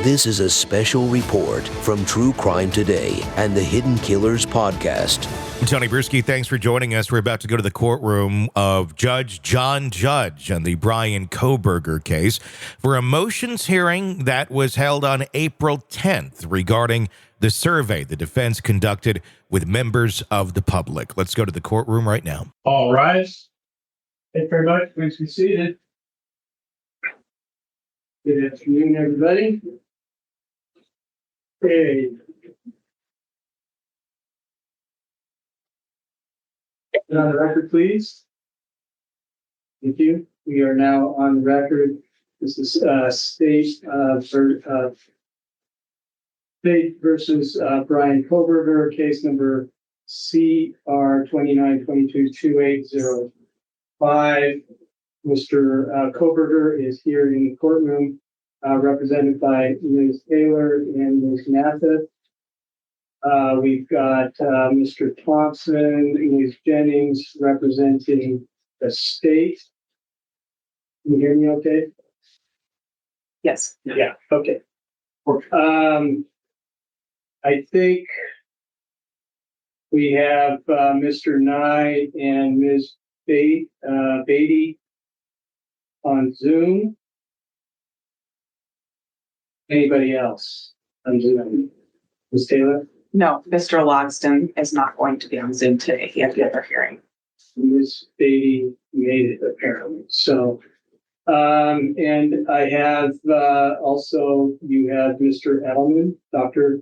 This is a special report from True Crime Today and the Hidden Killers podcast. Tony Bruschi, thanks for joining us. We're about to go to the courtroom of Judge John Judge on the Bryan Kohberger case for a motions hearing that was held on April 10th regarding the survey the defense conducted with members of the public. Let's go to the courtroom right now. All rise. Thank you very much. Please be seated. Good afternoon, everybody. Okay. Get on the record, please. Thank you. We are now on the record. This is State versus Bryan Kohberger, case number CR 29222805. Mr. Kohberger is here in the courtroom, represented by Ms. Taylor and Ms. Natheth. We've got Mr. Thompson, Ms. Jennings representing the state. Can you hear me okay? Yes. Yeah, okay. I think we have Mr. Nye and Ms. Beatty on Zoom. Anybody else on Zoom? Ms. Taylor? No, Mr. Logston is not going to be on Zoom today. He had the other hearing. Ms. Beatty made it apparently. So, and I have also, you have Mr. Edelman, Dr.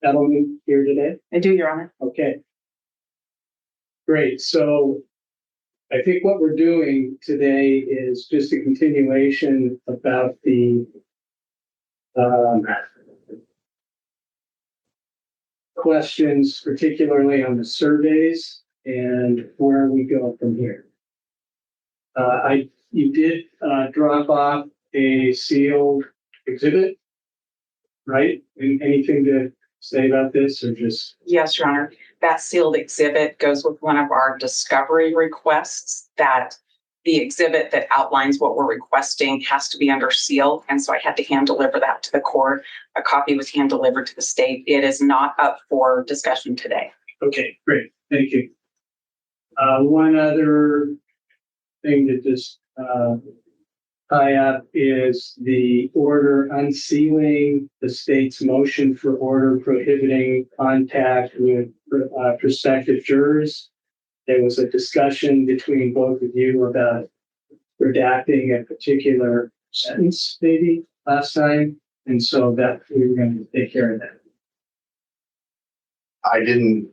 Edelman here today. I do, Your Honor. Okay. Great. So I think what we're doing today is just a continuation about the questions, particularly on the surveys and where we go from here. You did drop off a sealed exhibit, right? Anything to say about this or just? Yes, Your Honor. That sealed exhibit goes with one of our discovery requests, that the exhibit that outlines what we're requesting has to be under seal. And so I had to hand deliver that to the court. A copy was hand delivered to the state. It is not up for discussion today. Okay, great. Thank you. One other thing to just tie up is the order unsealing the state's motion for order prohibiting contact with prospective jurors. There was a discussion between both of you about redacting a particular sentence, maybe last time, and so that we were going to take care of that. I didn't.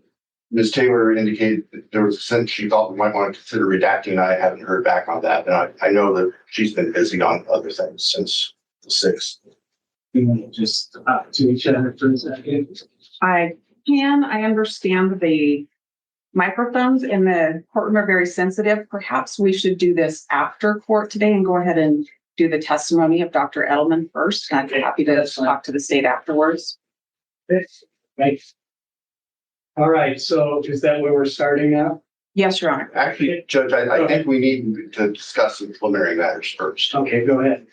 Ms. Taylor indicated that there was a sentence she thought we might want to consider redacting. I haven't heard back on that, and I know that she's been busy on other things since the 6th. You want to just talk to each other for a second? I understand the microphones in the courtroom are very sensitive. Perhaps we should do this after court today and go ahead and do the testimony of Dr. Edelman first. I'd be happy to talk to the state afterwards. Right. All right. So is that where we're starting now? Yes, Your Honor. Actually, Judge, I think we need to discuss some preliminary matters first. Okay, go ahead.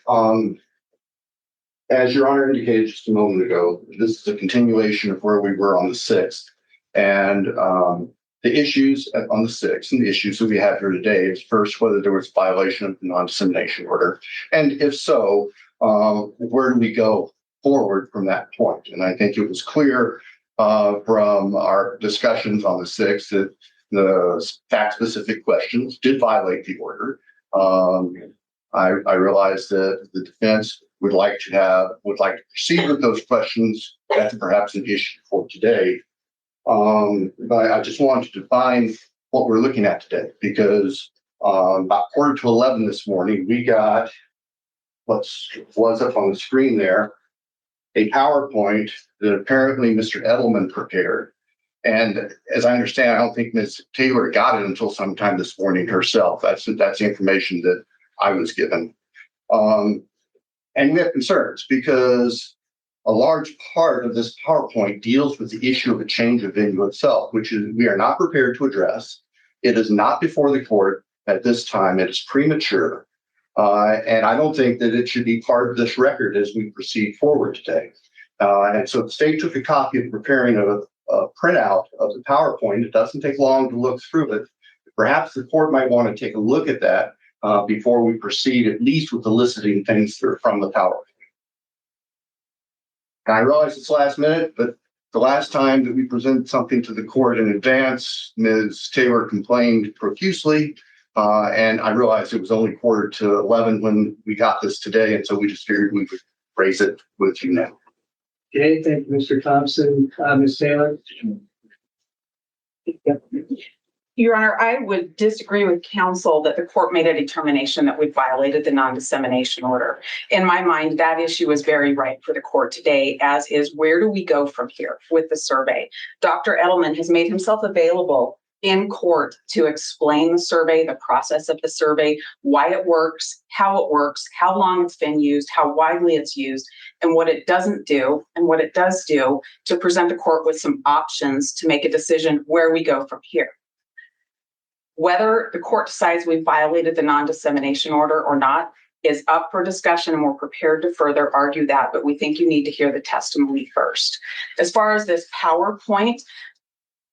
As Your Honor indicated just a moment ago, this is a continuation of where we were on the 6th. And the issues on the 6th and the issues that we have here today is first, whether there was a violation of the non-dissemination order. And if so, where do we go forward from that point? And I think it was clear from our discussions on the 6th that the fact-specific questions did violate the order. I realized that the defense would like to proceed with those questions. That's perhaps an issue for today. But I just wanted to define what we're looking at today, because about 10:45 this morning, we got what was up on the screen there, a PowerPoint that apparently Mr. Edelman prepared. And as I understand, I don't think Ms. Taylor got it until sometime this morning herself. That's the information that I was given. And we have concerns because a large part of this PowerPoint deals with the issue of a change of venue itself, which is we are not prepared to address. It is not before the court at this time. It is premature. And I don't think that it should be part of this record as we proceed forward today. And so the state took a copy of preparing a printout of the PowerPoint. It doesn't take long to look through it. Perhaps the court might want to take a look at that before we proceed, at least with eliciting things from the PowerPoint. And I realize it's last minute, but the last time that we presented something to the court in advance, Ms. Taylor complained profusely. And I realized it was only 11:15 when we got this today. And so we just figured we would raise it with you now. Okay, thank you, Mr. Thompson. Ms. Taylor? Your Honor, I would disagree with counsel that the court made a determination that we violated the non-dissemination order. In my mind, that issue is very right for the court today, as is where do we go from here with the survey? Dr. Edelman has made himself available in court to explain the survey, the process of the survey, why it works, how long it's been used, how widely it's used, and what it doesn't do, and what it does do to present the court with some options to make a decision where we go from here. Whether the court decides we violated the non-dissemination order or not is up for discussion, and we're prepared to further argue that, but we think you need to hear the testimony first. As far as this PowerPoint,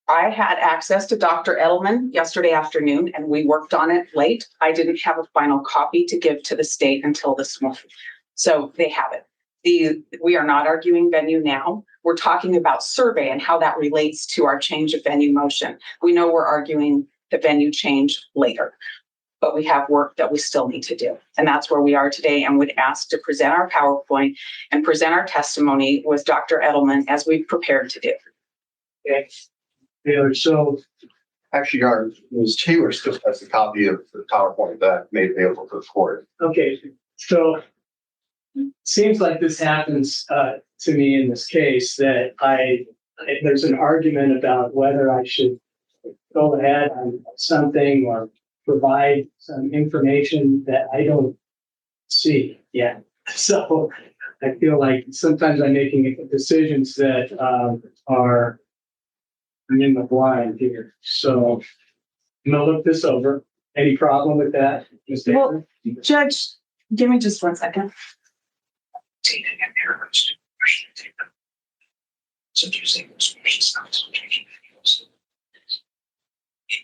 I had access to Dr. Edelman yesterday afternoon, and we worked on it late. I didn't have a final copy to give to the state until this morning. So they have it. We are not arguing venue now. We're talking about survey and how that relates to our change of venue motion. We know we're arguing the venue change later, but we have work that we still need to do. And that's where we are today, and would ask to present our PowerPoint and present our testimony with Dr. Edelman as we've prepared to do. Okay. Taylor, so Actually, Ms. Taylor still has a copy of the PowerPoint that I made available to the court. okay, so seems like this happens to me in this case that there's an argument about whether I should go ahead on something or provide some information that I don't see yet. So I feel like sometimes I'm making decisions that I'm in the blind here. So I'm gonna look this over. Any problem with that, Ms. Taylor? Well, Judge, give me just 1 second.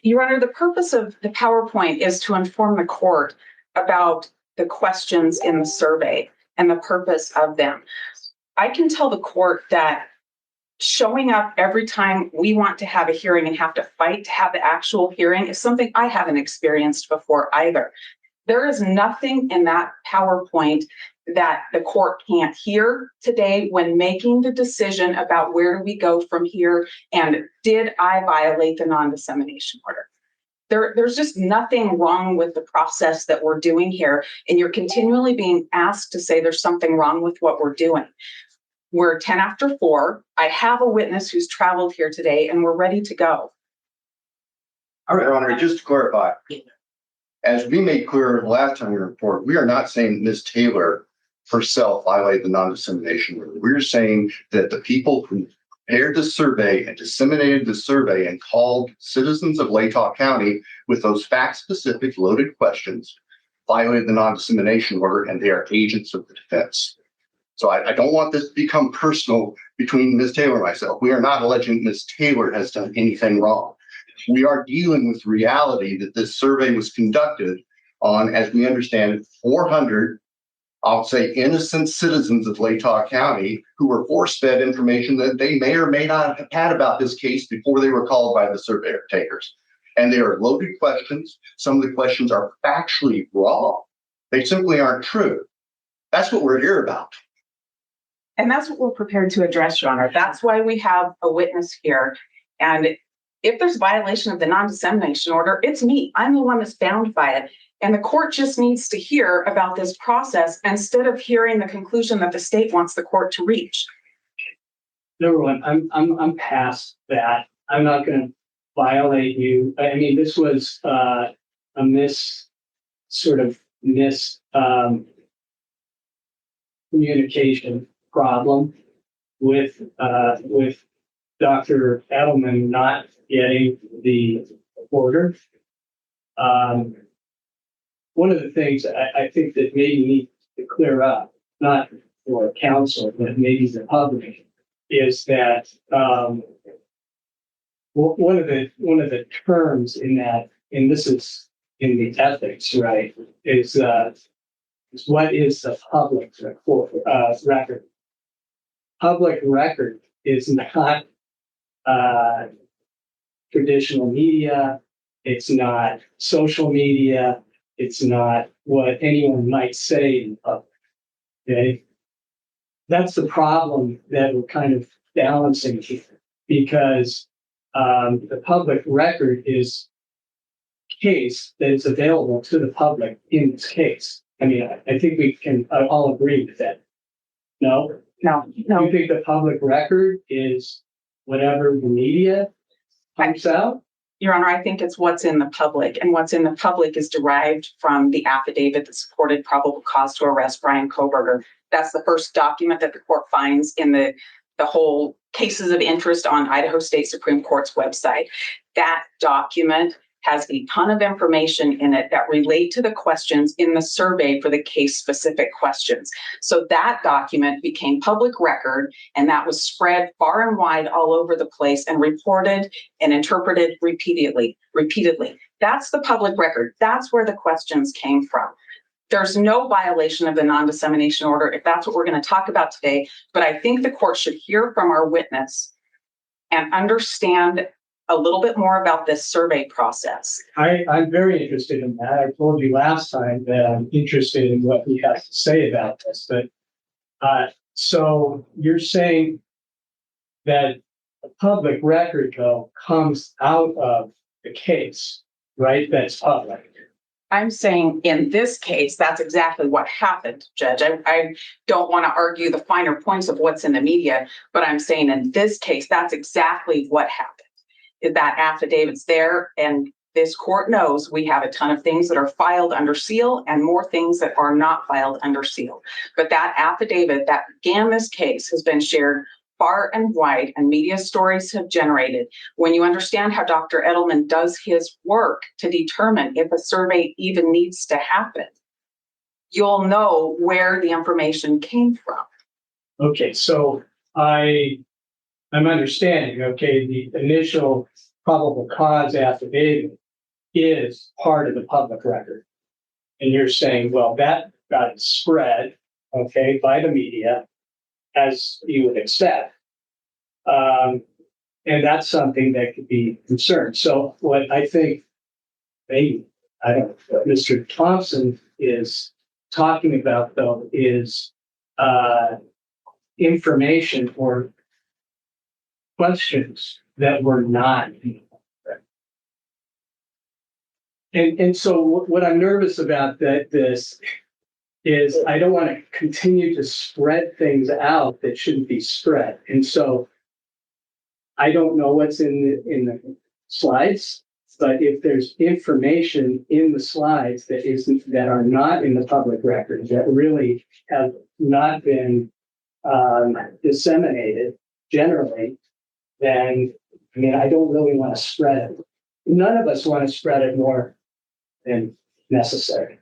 Your Honor, the purpose of the PowerPoint is to inform the court about the questions in the survey and the purpose of them. I can tell the court that showing up every time we want to have a hearing and have to fight to have the actual hearing is something I haven't experienced before either. There is nothing in that PowerPoint that the court can't hear today when making the decision about where do we go from here and did I violate the non-dissemination order. There's just nothing wrong with the process that we're doing here, and you're continually being asked to say there's something wrong with what we're doing. We're 10 after 4. I have a witness who's traveled here today, and we're ready to go. All right, Your Honor, just to clarify, as we made clear the last time we report, we are not saying Ms. Taylor herself violated the non-dissemination rule. We're saying that the people who prepared the survey and disseminated the survey and called citizens of Latah County with those fact-specific loaded questions violated the non-dissemination order, and they are agents of the defense. So I don't want this to become personal between Ms. Taylor and myself. We are not alleging Ms. Taylor has done anything wrong. We are dealing with reality that this survey was conducted on, as we understand it, 400, I'll say, innocent citizens of Latah County who were force-fed information that they may or may not have had about this case before they were called by the surveyor takers. And they are loaded questions. Some of the questions are factually wrong. They simply aren't true. That's what we're here about. And that's what we're prepared to address, Your Honor. That's why we have a witness here. And if there's violation of the non-dissemination order, it's me. I'm the one that's bound by it. And the court just needs to hear about this process instead of hearing the conclusion that the state wants the court to reach. Number one, I'm past that. I'm not going to violate you. I mean, this was a communication problem with Dr. Edelman not getting the order. one of the things I think that maybe need to clear up, not for council, but maybe the public, is that one of the terms in that, and this is in the ethics, right, is what is the public record? Public record is not traditional media. It's not social media. It's not what anyone might say in public. Okay, that's the problem that we're kind of balancing here, because the public record is case that is available to the public in this case. I mean, I think we can all agree with that. No? No. You think the public record is whatever the media pumps out? Your Honor, I think it's what's in the public, and what's in the public is derived from the affidavit that supported probable cause to arrest Bryan Kohberger. That's the first document that the court finds in the whole cases of interest on Idaho State Supreme Court's website. That document has a ton of information in it that relate to the questions in the survey for the case-specific questions. So that document became public record, and that was spread far and wide all over the place and reported and interpreted repeatedly. That's the public record. That's where the questions came from. There's no violation of the non-dissemination order, if that's what we're going to talk about today, but I think the court should hear from our witness and understand a little bit more about this survey process. I'm very interested in that. I told you last time that I'm interested in what he has to say about this. But so you're saying that the public record, though, comes out of the case, right? That's public. I'm saying in this case, that's exactly what happened, Judge. I don't want to argue the finer points of what's in the media, but I'm saying in this case, that's exactly what happened. That affidavit's there, and this court knows we have a ton of things that are filed under seal and more things that are not filed under seal. But that affidavit that began this case has been shared far and wide, and media stories have generated. When you understand how Dr. Edelman does his work to determine if a survey even needs to happen, you'll know where the information came from. Okay, so I'm understanding, okay, the initial probable cause affidavit is part of the public record. And you're saying, well, that got spread, okay, by the media, as you would expect. And that's something that could be concerned. So what I think maybe, I don't know, what Mr. Thompson is talking about, though, is information or questions that were not in the public record. And so what I'm nervous about this is I don't want to continue to spread things out that shouldn't be spread. And so I don't know what's in the slides, but if there's information in the slides that are not in the public record, that really have not been disseminated generally, then I mean, I don't really want to spread it. None of us want to spread it more than necessary.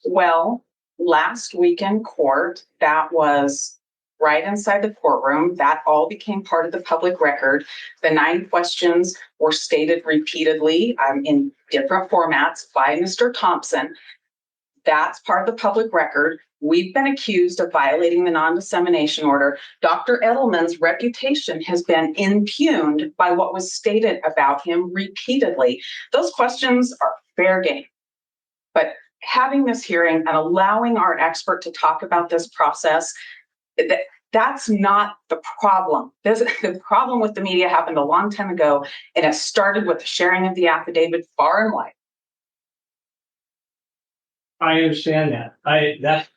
Well, last week in court, that was right inside the courtroom. That all became part of the public record. The 9 questions were stated repeatedly in different formats by Mr. Thompson. That's part of the public record. We've been accused of violating the non-dissemination order. Dr. Edelman's reputation has been impugned by what was stated about him repeatedly. Those questions are fair game. But having this hearing and allowing our expert to talk about this process, that's not the problem. The problem with the media happened a long time ago, and it started with the sharing of the affidavit far and wide. I understand that.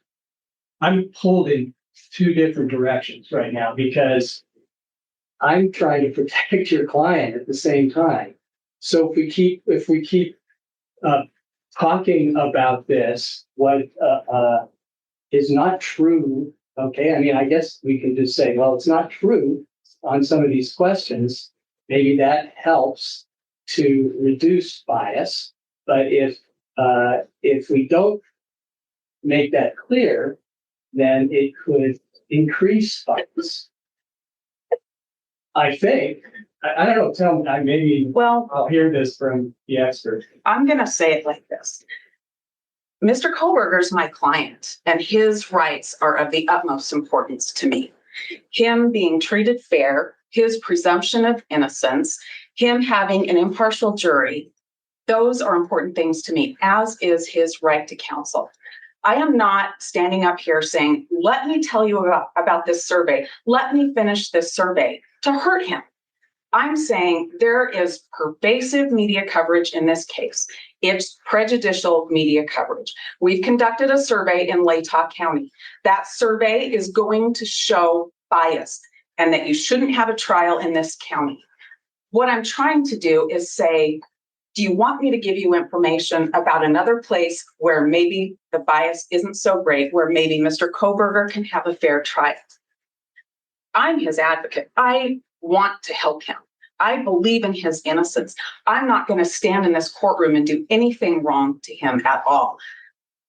I'm pulled in 2 different directions right now because I'm trying to protect your client at the same time. So if we keep talking about this, what is not true, okay, I mean, I guess we can just say, well, it's not true on some of these questions. Maybe that helps to reduce bias. But if If we don't make that clear, then it could increase fights. I think. I don't know. Tell me. Maybe. Well, I'll hear this from the expert. I'm going to say it like this. Mr. Kohberger is my client, and his rights are of the utmost importance to me. Him being treated fair, his presumption of innocence, him having an impartial jury, those are important things to me, as is his right to counsel. I am not standing up here saying, let me tell you about this survey. Let me finish this survey to hurt him. I'm saying there is pervasive media coverage in this case. It's prejudicial media coverage. We've conducted a survey in Latah County. That survey is going to show bias and that you shouldn't have a trial in this county. What I'm trying to do is say, do you want me to give you information about another place where maybe the bias isn't so great, where maybe Mr. Kohberger can have a fair trial? I'm his advocate. I want to help him. I believe in his innocence. I'm not going to stand in this courtroom and do anything wrong to him at all.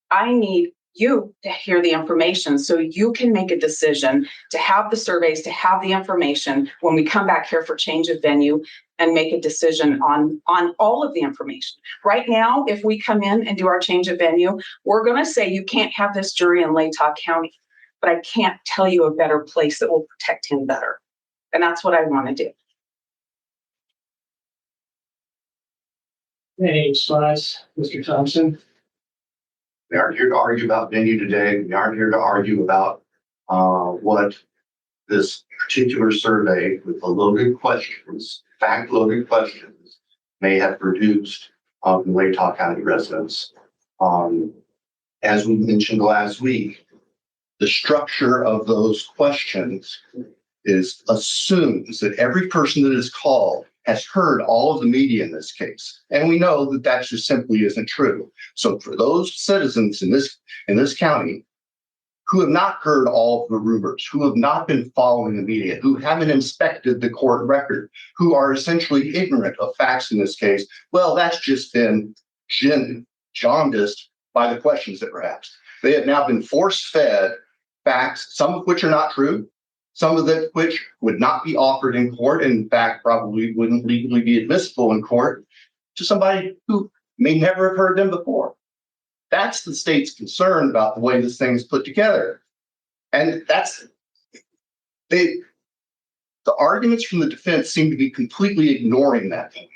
I need you to hear the information so you can make a decision, to have the surveys, to have the information when we come back here for change of venue and make a decision on all of the information. Right now, if we come in and do our change of venue, we're going to say you can't have this jury in Latah County, but I can't tell you a better place that will protect him better. And that's what I want to do. Any response, Mr. Thompson? We aren't here to argue about venue today. We aren't here to argue about what this particular survey with the loaded questions, fact-loaded questions, may have produced in Latah County residents. As we mentioned last week, the structure of those questions assumes that every person that is called has heard all of the media in this case. And we know that that just simply isn't true. So for those citizens in this county who have not heard all of the rumors, who have not been following the media, who haven't inspected the court record, who are essentially ignorant of facts in this case, well, that's just been jaundiced by the questions that were asked. They have now been force-fed facts, some of which are not true, some of which would not be offered in court, and in fact, probably wouldn't legally be admissible in court, to somebody who may never have heard them before. That's the state's concern about the way this thing is put together. And the arguments from the defense seem to be completely ignoring that point.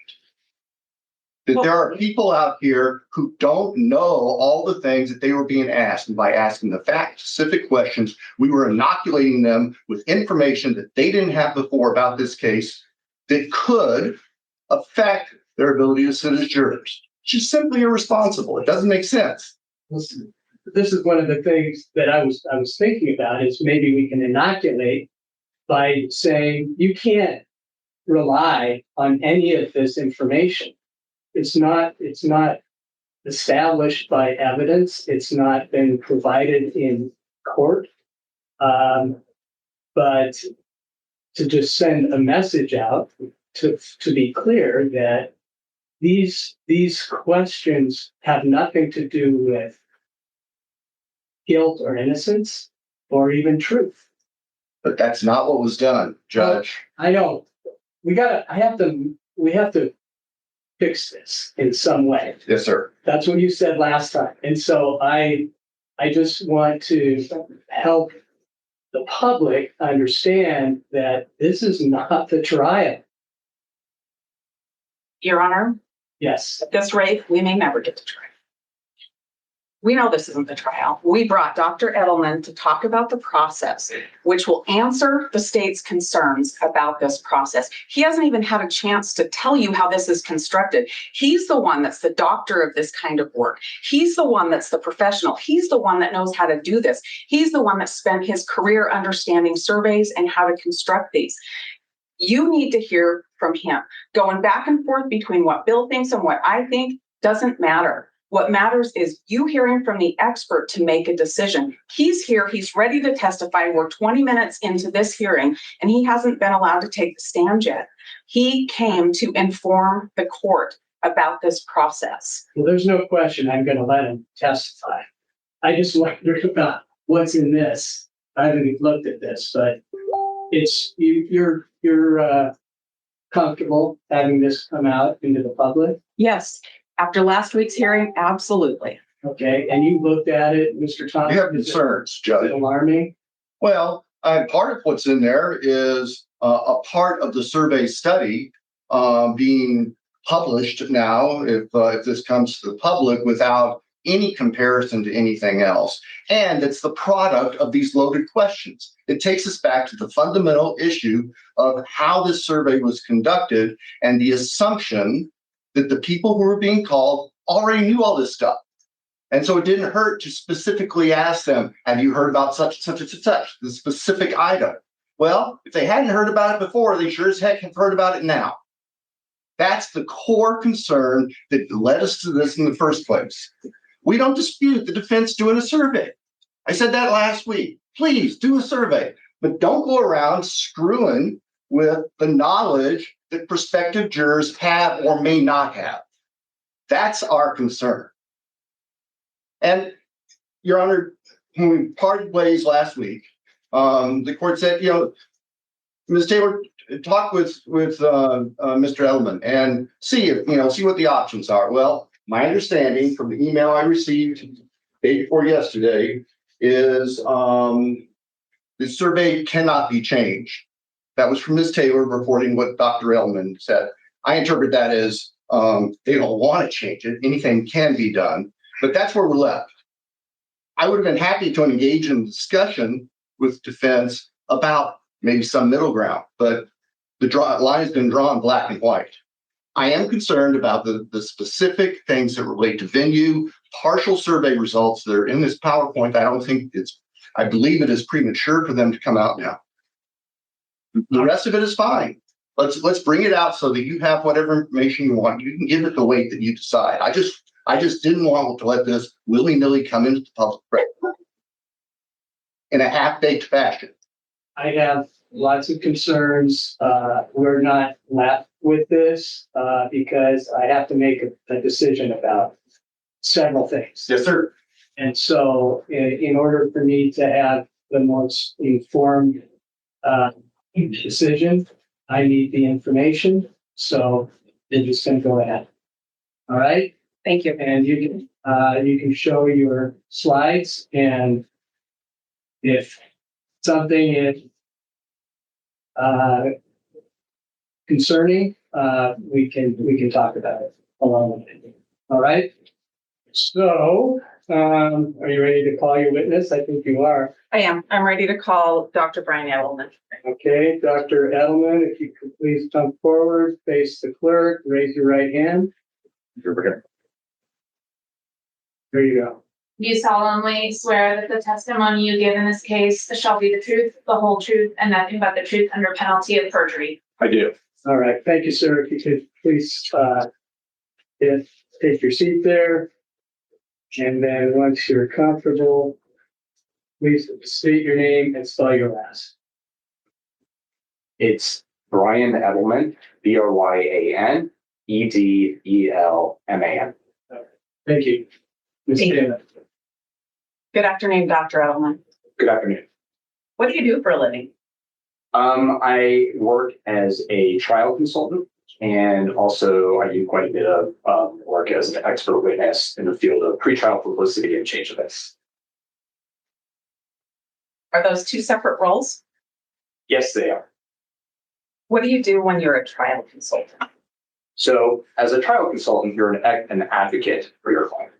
That there are people out here who don't know all the things that they were being asked. And by asking the fact-specific questions, we were inoculating them with information that they didn't have before about this case that could affect their ability to sit as jurors. It's just simply irresponsible. It doesn't make sense. Listen, this is one of the things that I was thinking about, is maybe we can inoculate by saying you can't rely on any of this information. It's not established by evidence. It's not been provided in court. But to just send a message out to be clear that these questions have nothing to do with guilt or innocence or even truth. But that's not what was done, Judge. I know. We have to fix this in some way. Yes, sir. That's what you said last time. And so I just want to help the public understand that this is not the trial. Your Honor, Yes. at this rate, we may never get to trial. We know this isn't the trial. We brought Dr. Edelman to talk about the process, which will answer the state's concerns about this process. He hasn't even had a chance to tell you how this is constructed. He's the one that's the doctor of this kind of work. He's the one that's the professional. He's the one that knows how to do this. He's the one that spent his career understanding surveys and how to construct these. You need to hear from him. Going back and forth between what Bill thinks and what I think doesn't matter. What matters is you hearing from the expert to make a decision. He's here. He's ready to testify. We're 20 minutes into this hearing, and he hasn't been allowed to take the stand yet. He came to inform the court about this process. Well, there's no question I'm going to let him testify. I just wondered about what's in this. I haven't looked at this, but you're comfortable having this come out into the public? Yes, after last week's hearing, absolutely. Okay, and you looked at it, Mr. Thompson? We have concerns, Is Judge. it alarming? Well, part of what's in there is a part of the survey study being published now, if this comes to the public, without any comparison to anything else. And it's the product of these loaded questions. It takes us back to the fundamental issue of how this survey was conducted and the assumption that the people who were being called already knew all this stuff. And so it didn't hurt to specifically ask them, have you heard about such and such, the specific item? Well, if they hadn't heard about it before, they sure as heck have heard about it now. That's the core concern that led us to this in the first place. We don't dispute the defense doing a survey. I said that last week. Please do a survey, but don't go around screwing with the knowledge that prospective jurors have or may not have. That's our concern. And, Your Honor, when we parted ways last week, the court said, Ms. Taylor, talk with Mr. Edelman and see what the options are. Well, my understanding from the email I received the day before yesterday is the survey cannot be changed. That was from Ms. Taylor reporting what Dr. Edelman said. I interpret that as they don't want to change it. Anything can be done, but that's where we're left. I would have been happy to engage in discussion with defense about maybe some middle ground, but the line has been drawn black and white. I am concerned about the specific things that relate to venue, partial survey results that are in this PowerPoint. I believe it is premature for them to come out now. The rest of it is fine. Let's bring it out so that you have whatever information you want. You can give it the weight that you decide. I just didn't want to let this willy-nilly come into the public record in a half-baked fashion. I have lots of concerns. We're not left with this because I have to make a decision about several things. Yes, sir. And so in order for me to have the most informed decision, I need the information. So I'm just going to go ahead. All right. Thank you. And you can show your slides, and if something is concerning, we can talk about it along with it. All right. So, are you ready to call your witness? I think you are. I am. I'm ready to call Dr. Bryan Edelman. Okay, Dr. Edelman, if you could please come forward, face the clerk, raise your right hand. There you go. You solemnly swear that the testimony you give in this case shall be the truth, the whole truth, and nothing but the truth under penalty of perjury. I do. All right, thank you, sir. If you could please take your seat there. And then once you're comfortable, please state your name and spell your last. It's Bryan Edelman, BryanEdelman. Thank you. Ms. Thank you. Taylor. Good afternoon, Dr. Edelman. Good afternoon. What do you do for a living? I work as a trial consultant, and also I do quite a bit of work as an expert witness in the field of pretrial publicity and change events. Are those two separate roles? Yes, they are. What do you do when you're a trial consultant? So as a trial consultant, you're an advocate for your client.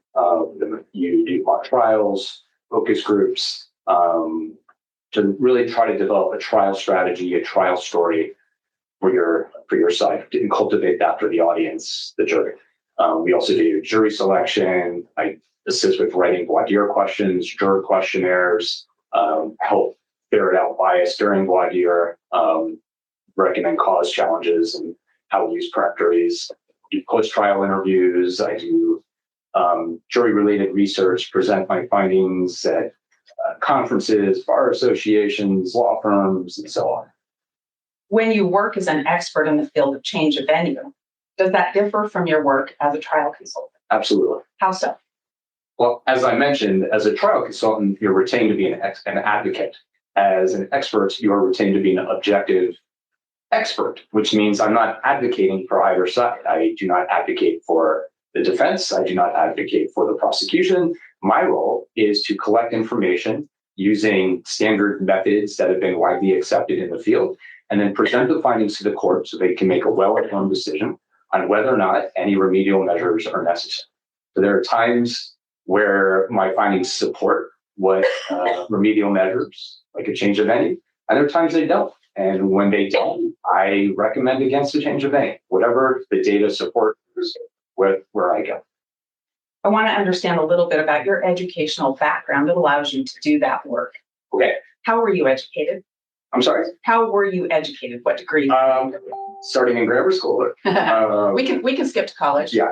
You do mock trials, focus groups, to really try to develop a trial strategy, a trial story for your side, and cultivate that for the audience, the jury. We also do jury selection. I assist with writing voir dire questions, juror questionnaires, help ferret out bias during voir dire, recommend cause challenges and how to use peremptories. Do post-trial interviews. I do jury-related research, present my findings at conferences, bar associations, law firms, and so on. When you work as an expert in the field of change of venue, Does that differ from your work as a trial consultant? Absolutely. How so? Well, as I mentioned, as a trial consultant, you're retained to be an advocate. As an expert, you are retained to be an objective expert, which means I'm not advocating for either side. I do not advocate for the defense. I do not advocate for the prosecution. My role is to collect information using standard methods that have been widely accepted in the field, and then present the findings to the court so they can make a well-informed decision on whether or not any remedial measures are necessary. So there are times where my findings support what remedial measures, like a change of venue, and there are times they don't. And when they don't, I recommend against a change of venue, whatever the data supports where I go. I want to understand a little bit about your educational background that allows you to do that work. Okay. How were you educated? I'm sorry? How were you educated? What degree? Starting in grammar school. We can skip to college. Yeah.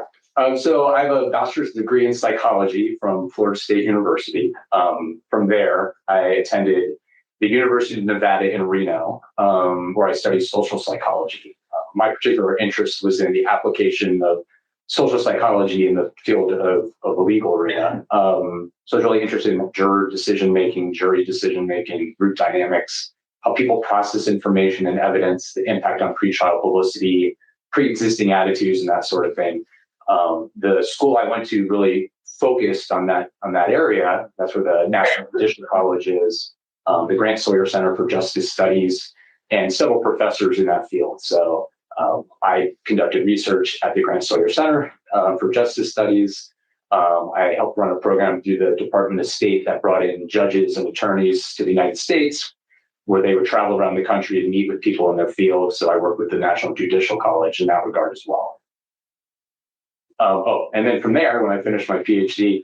So I have a bachelor's degree in psychology from Florida State University. From there, I attended the University of Nevada in Reno, where I studied social psychology. My particular interest was in the application of social psychology in the field of the legal arena. So I was really interested in juror decision-making, jury decision-making, group dynamics, how people process information and evidence, the impact on pretrial publicity, pre-existing attitudes, and that sort of thing. The school I went to really focused on that area. That's where the National Judicial College is, the Grant Sawyer Center for Justice Studies, and several professors in that field. So I conducted research at the Grant Sawyer Center for Justice Studies. I helped run a program through the Department of State that brought in judges and attorneys to the United States, where they would travel around the country and meet with people in their field. So I worked with the National Judicial College in that regard as well. And then from there, when I finished my PhD,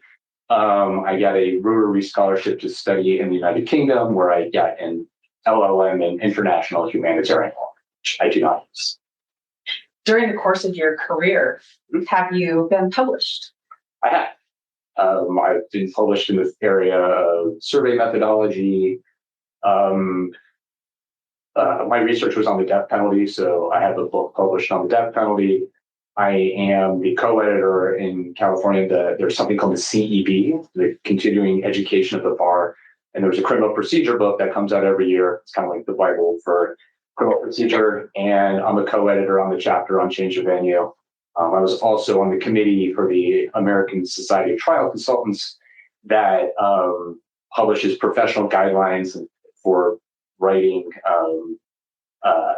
I got a Rotary Scholarship to study in the United Kingdom, where I got an LLM in International Humanitarian Law, which I do not use. During the course of your career, have you been published? I have. I've been published in this area of survey methodology. My research was on the death penalty, so I have a book published on the death penalty. I am the co-editor in California. There's something called the CEB, the Continuing Education of the Bar, and there's a criminal procedure book that comes out every year. It's kind of like the Bible for criminal procedure, and I'm a co-editor on the chapter on change of venue. I was also on the committee for the American Society of Trial Consultants that publishes professional guidelines for writing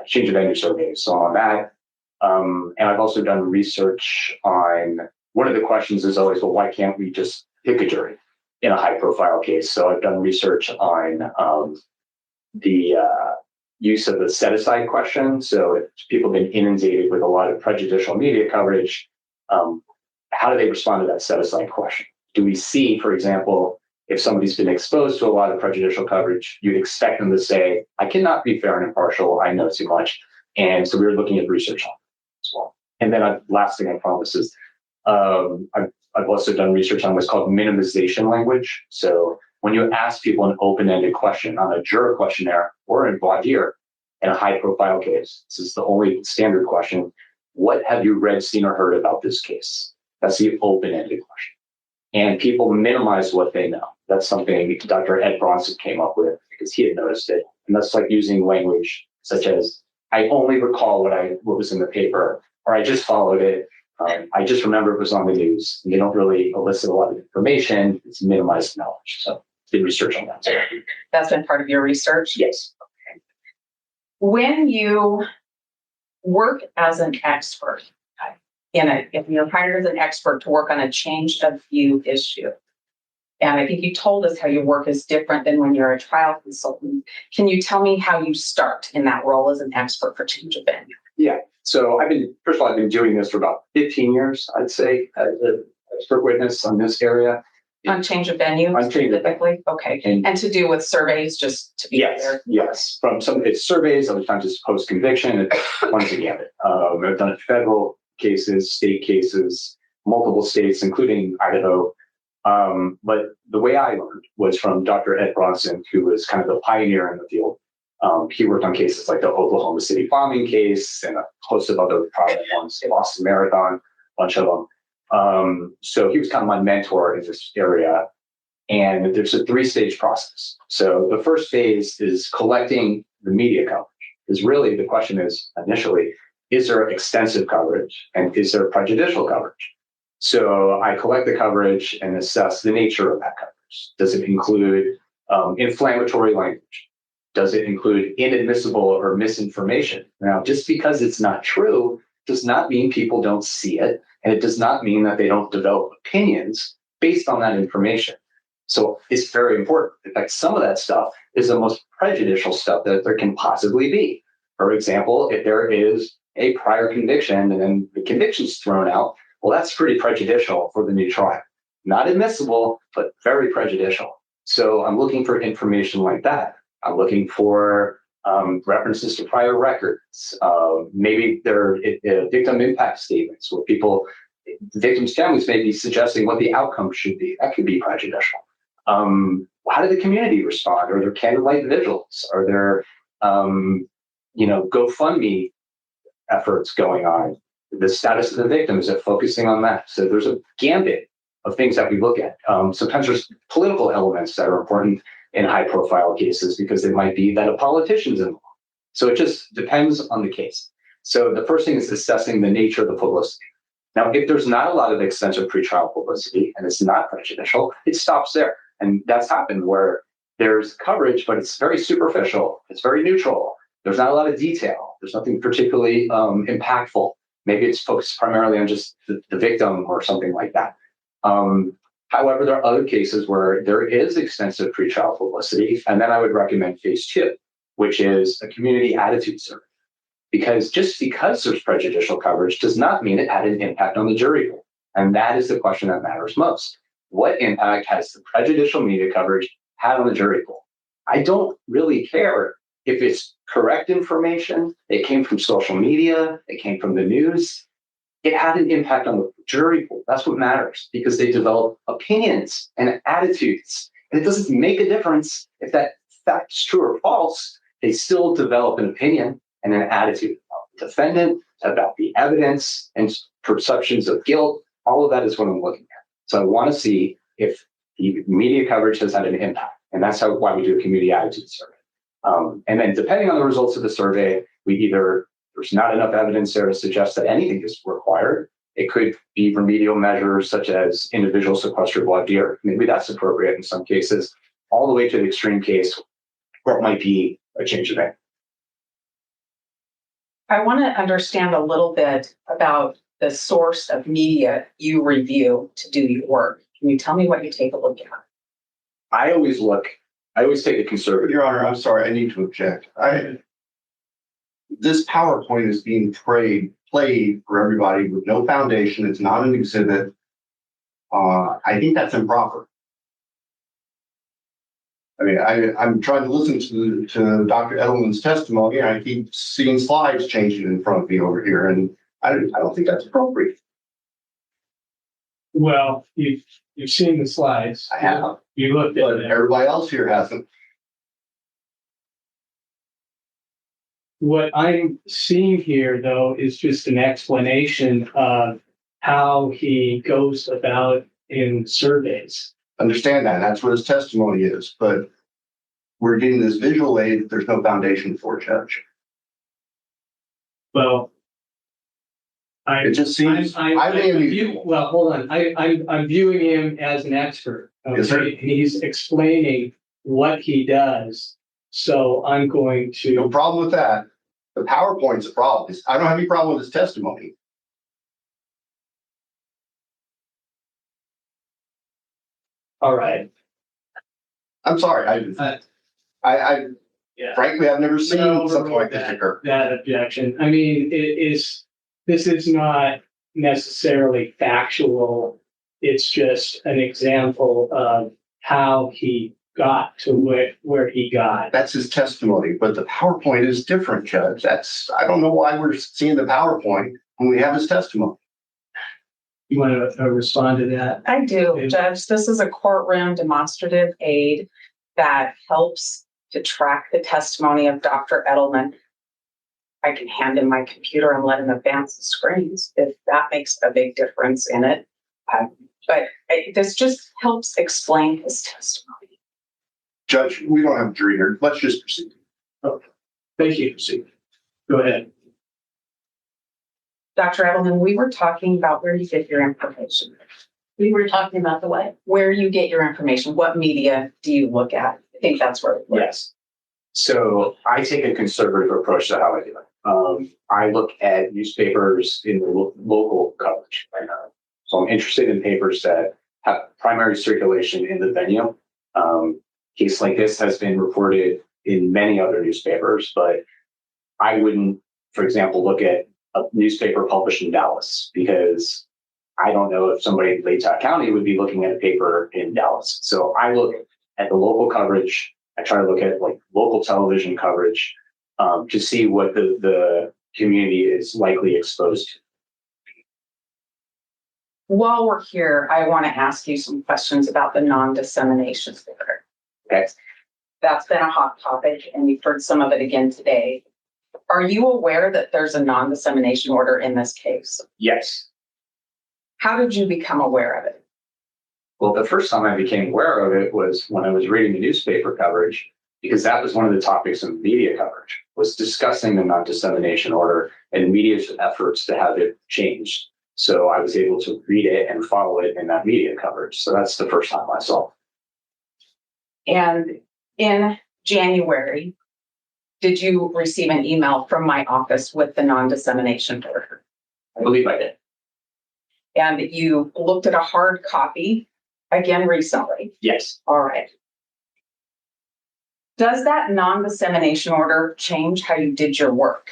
change of venue surveys. So on that. And I've also done research on, one of the questions is always, well, why can't we just pick a jury in a high profile case? So I've done research on the use of the set aside question. So if people have been inundated with a lot of prejudicial media coverage, how do they respond to that set aside question? Do we see, for example, if somebody's been exposed to a lot of prejudicial coverage, you'd expect them to say, I cannot be fair and impartial, I know too much. And so we were looking at research on that as well. And then last thing I promise is I've also done research on what's called minimization language. So when you ask people an open-ended question on a juror questionnaire or in voir dire in a high-profile case, this is the only standard question, what have you read, seen, or heard about this case? That's the open-ended question. And people minimize what they know. That's something Dr. Ed Bronson came up with because he had noticed it. And that's like using language such as, I only recall what was in the paper, or I just followed it. I just remember it was on the news. And they don't really elicit a lot of information. It's minimized knowledge. So did research on that. That's been part of your research? Yes. When you work as an expert, if you're hired as an expert to work on a change of view issue, and I think you told us how your work is different than when you're a trial consultant. Can you tell me how you start in that role as an expert for change of venue? Yeah. So I've been doing this for about 15 years, I'd say, as an expert witness on this area. On change of venue specifically? Okay. And to do with surveys, just to be clear? Yes. From some of its surveys, other times it's post-conviction, and once again, I've done it federal cases, state cases, multiple states, including Idaho. But the way I learned was from Dr. Ed Bronson, who was kind of the pioneer in the field. He worked on cases like the Oklahoma City bombing case and a host of other prominent ones, the Boston Marathon, a bunch of them. So he was kind of my mentor in this area. And there's a 3-stage process. So the first phase is collecting the media coverage. Because really the question is initially, is there extensive coverage and is there prejudicial coverage? So I collect the coverage and assess the nature of that coverage. Does it include inflammatory language? Does it include inadmissible or misinformation? Now, just because it's not true does not mean people don't see it. And it does not mean that they don't develop opinions based on that information. So it's very important. In fact, some of that stuff is the most prejudicial stuff that there can possibly be. For example, if there is a prior conviction and then the conviction's thrown out, well, that's pretty prejudicial for the new trial. Not admissible, but very prejudicial. So I'm looking for information like that. I'm looking for references to prior records. Maybe there are victim impact statements where victims' families may be suggesting what the outcome should be. That could be prejudicial. How did the community respond? Are there candlelight vigils? Are there, GoFundMe efforts going on? The status of the victim, is it focusing on that? So there's a gambit of things that we look at. Sometimes there's political elements that are important in high-profile cases because it might be that a politician's involved. So it just depends on the case. So the first thing is assessing the nature of the publicity. Now, if there's not a lot of extensive pretrial publicity and it's not prejudicial, it stops there. And that's happened where there's coverage, but it's very superficial. It's very neutral. There's not a lot of detail. There's nothing particularly impactful. Maybe it's focused primarily on just the victim or something like that. However, there are other cases where there is extensive pretrial publicity, and then I would recommend phase 2, which is a community attitude survey. Because just because there's prejudicial coverage does not mean it had an impact on the jury pool. And that is the question that matters most. What impact has the prejudicial media coverage had on the jury pool? I don't really care if it's correct information, it came from social media, it came from the news. It had an impact on the jury pool. That's what matters because they develop opinions and attitudes. And it doesn't make a difference if that fact is true or false. They still develop an opinion and an attitude about the defendant, about the evidence and perceptions of guilt. All of that is what I'm looking at. So I want to see if the media coverage has had an impact. And that's why we do a community attitude survey. And then depending on the results of the survey, there's not enough evidence there to suggest that anything is required. It could be remedial measures such as individual sequestered voir dire. Maybe that's appropriate in some cases, all the way to the extreme case where it might be a change of name. I want to understand a little bit about the source of media you review to do your work. Can you tell me what you take a look at? I always take a conservative. Your Honor, I'm sorry, I need to object. This PowerPoint is being played for everybody with no foundation. It's not an exhibit. I think that's improper. I mean, I'm trying to listen to Dr. Edelman's testimony, and I keep seeing slides changing in front of me over here, and I don't think that's appropriate. Well, you've seen the slides. I have. You looked at But them. everybody else here hasn't. What I'm seeing here, though, is just an explanation of how he goes about in surveys. Understand that. That's what his testimony is. But we're getting this visual aid that there's no foundation for, Judge. Well, It just seems. well, hold on. I'm viewing him as an expert. Okay? Yes, sir. He's explaining what he does. So I'm going to. No problem with that. The PowerPoint's a problem. I don't have any problem with his testimony. All right. I'm sorry. Yeah. Frankly, I've never seen something like this occur. That objection. I mean, this is not necessarily factual. It's just an example of how he got to where he got. That's his testimony, but the PowerPoint is different, Judge. I don't know why we're seeing the PowerPoint when we have his testimony. You want to respond to that? I do, Judge. This is a courtroom demonstrative aid that helps to track the testimony of Dr. Edelman, I can hand him my computer and let him advance the screens if that makes a big difference in it. This just helps explain his testimony. Judge, we don't have a jury here. Let's just proceed. Okay. Thank you. Proceed. Go ahead. Dr. Edelman, we were talking about where you get your information. We were talking about the what? Where you get your information. What media do you look at? I think that's where it was. Yes. So I take a conservative approach to how I do it. I look at newspapers in the local coverage right now. So I'm interested in papers that have primary circulation in the venue. Case like this has been reported in many other newspapers, but I wouldn't, for example, look at a newspaper published in Dallas because I don't know if somebody in Latah County would be looking at a paper in Dallas. So I look at the local coverage. I try to look at like local television coverage to see what the community is likely exposed to. While we're here, I want to ask you some questions about the non-dissemination order. Okay. That's been a hot topic, and you've heard some of it again today. Are you aware that there's a non-dissemination order in this case? Yes. How did you become aware of it? Well, the first time I became aware of it was when I was reading the newspaper coverage, because that was one of the topics of media coverage, was discussing the non-dissemination order and media's efforts to have it changed. So I was able to read it and follow it in that media coverage. So that's the first time I saw it. And in January, did you receive an email from my office with the non-dissemination order? I believe I did. And you looked at a hard copy again recently? Yes. All right. Does that non-dissemination order change how you did your work?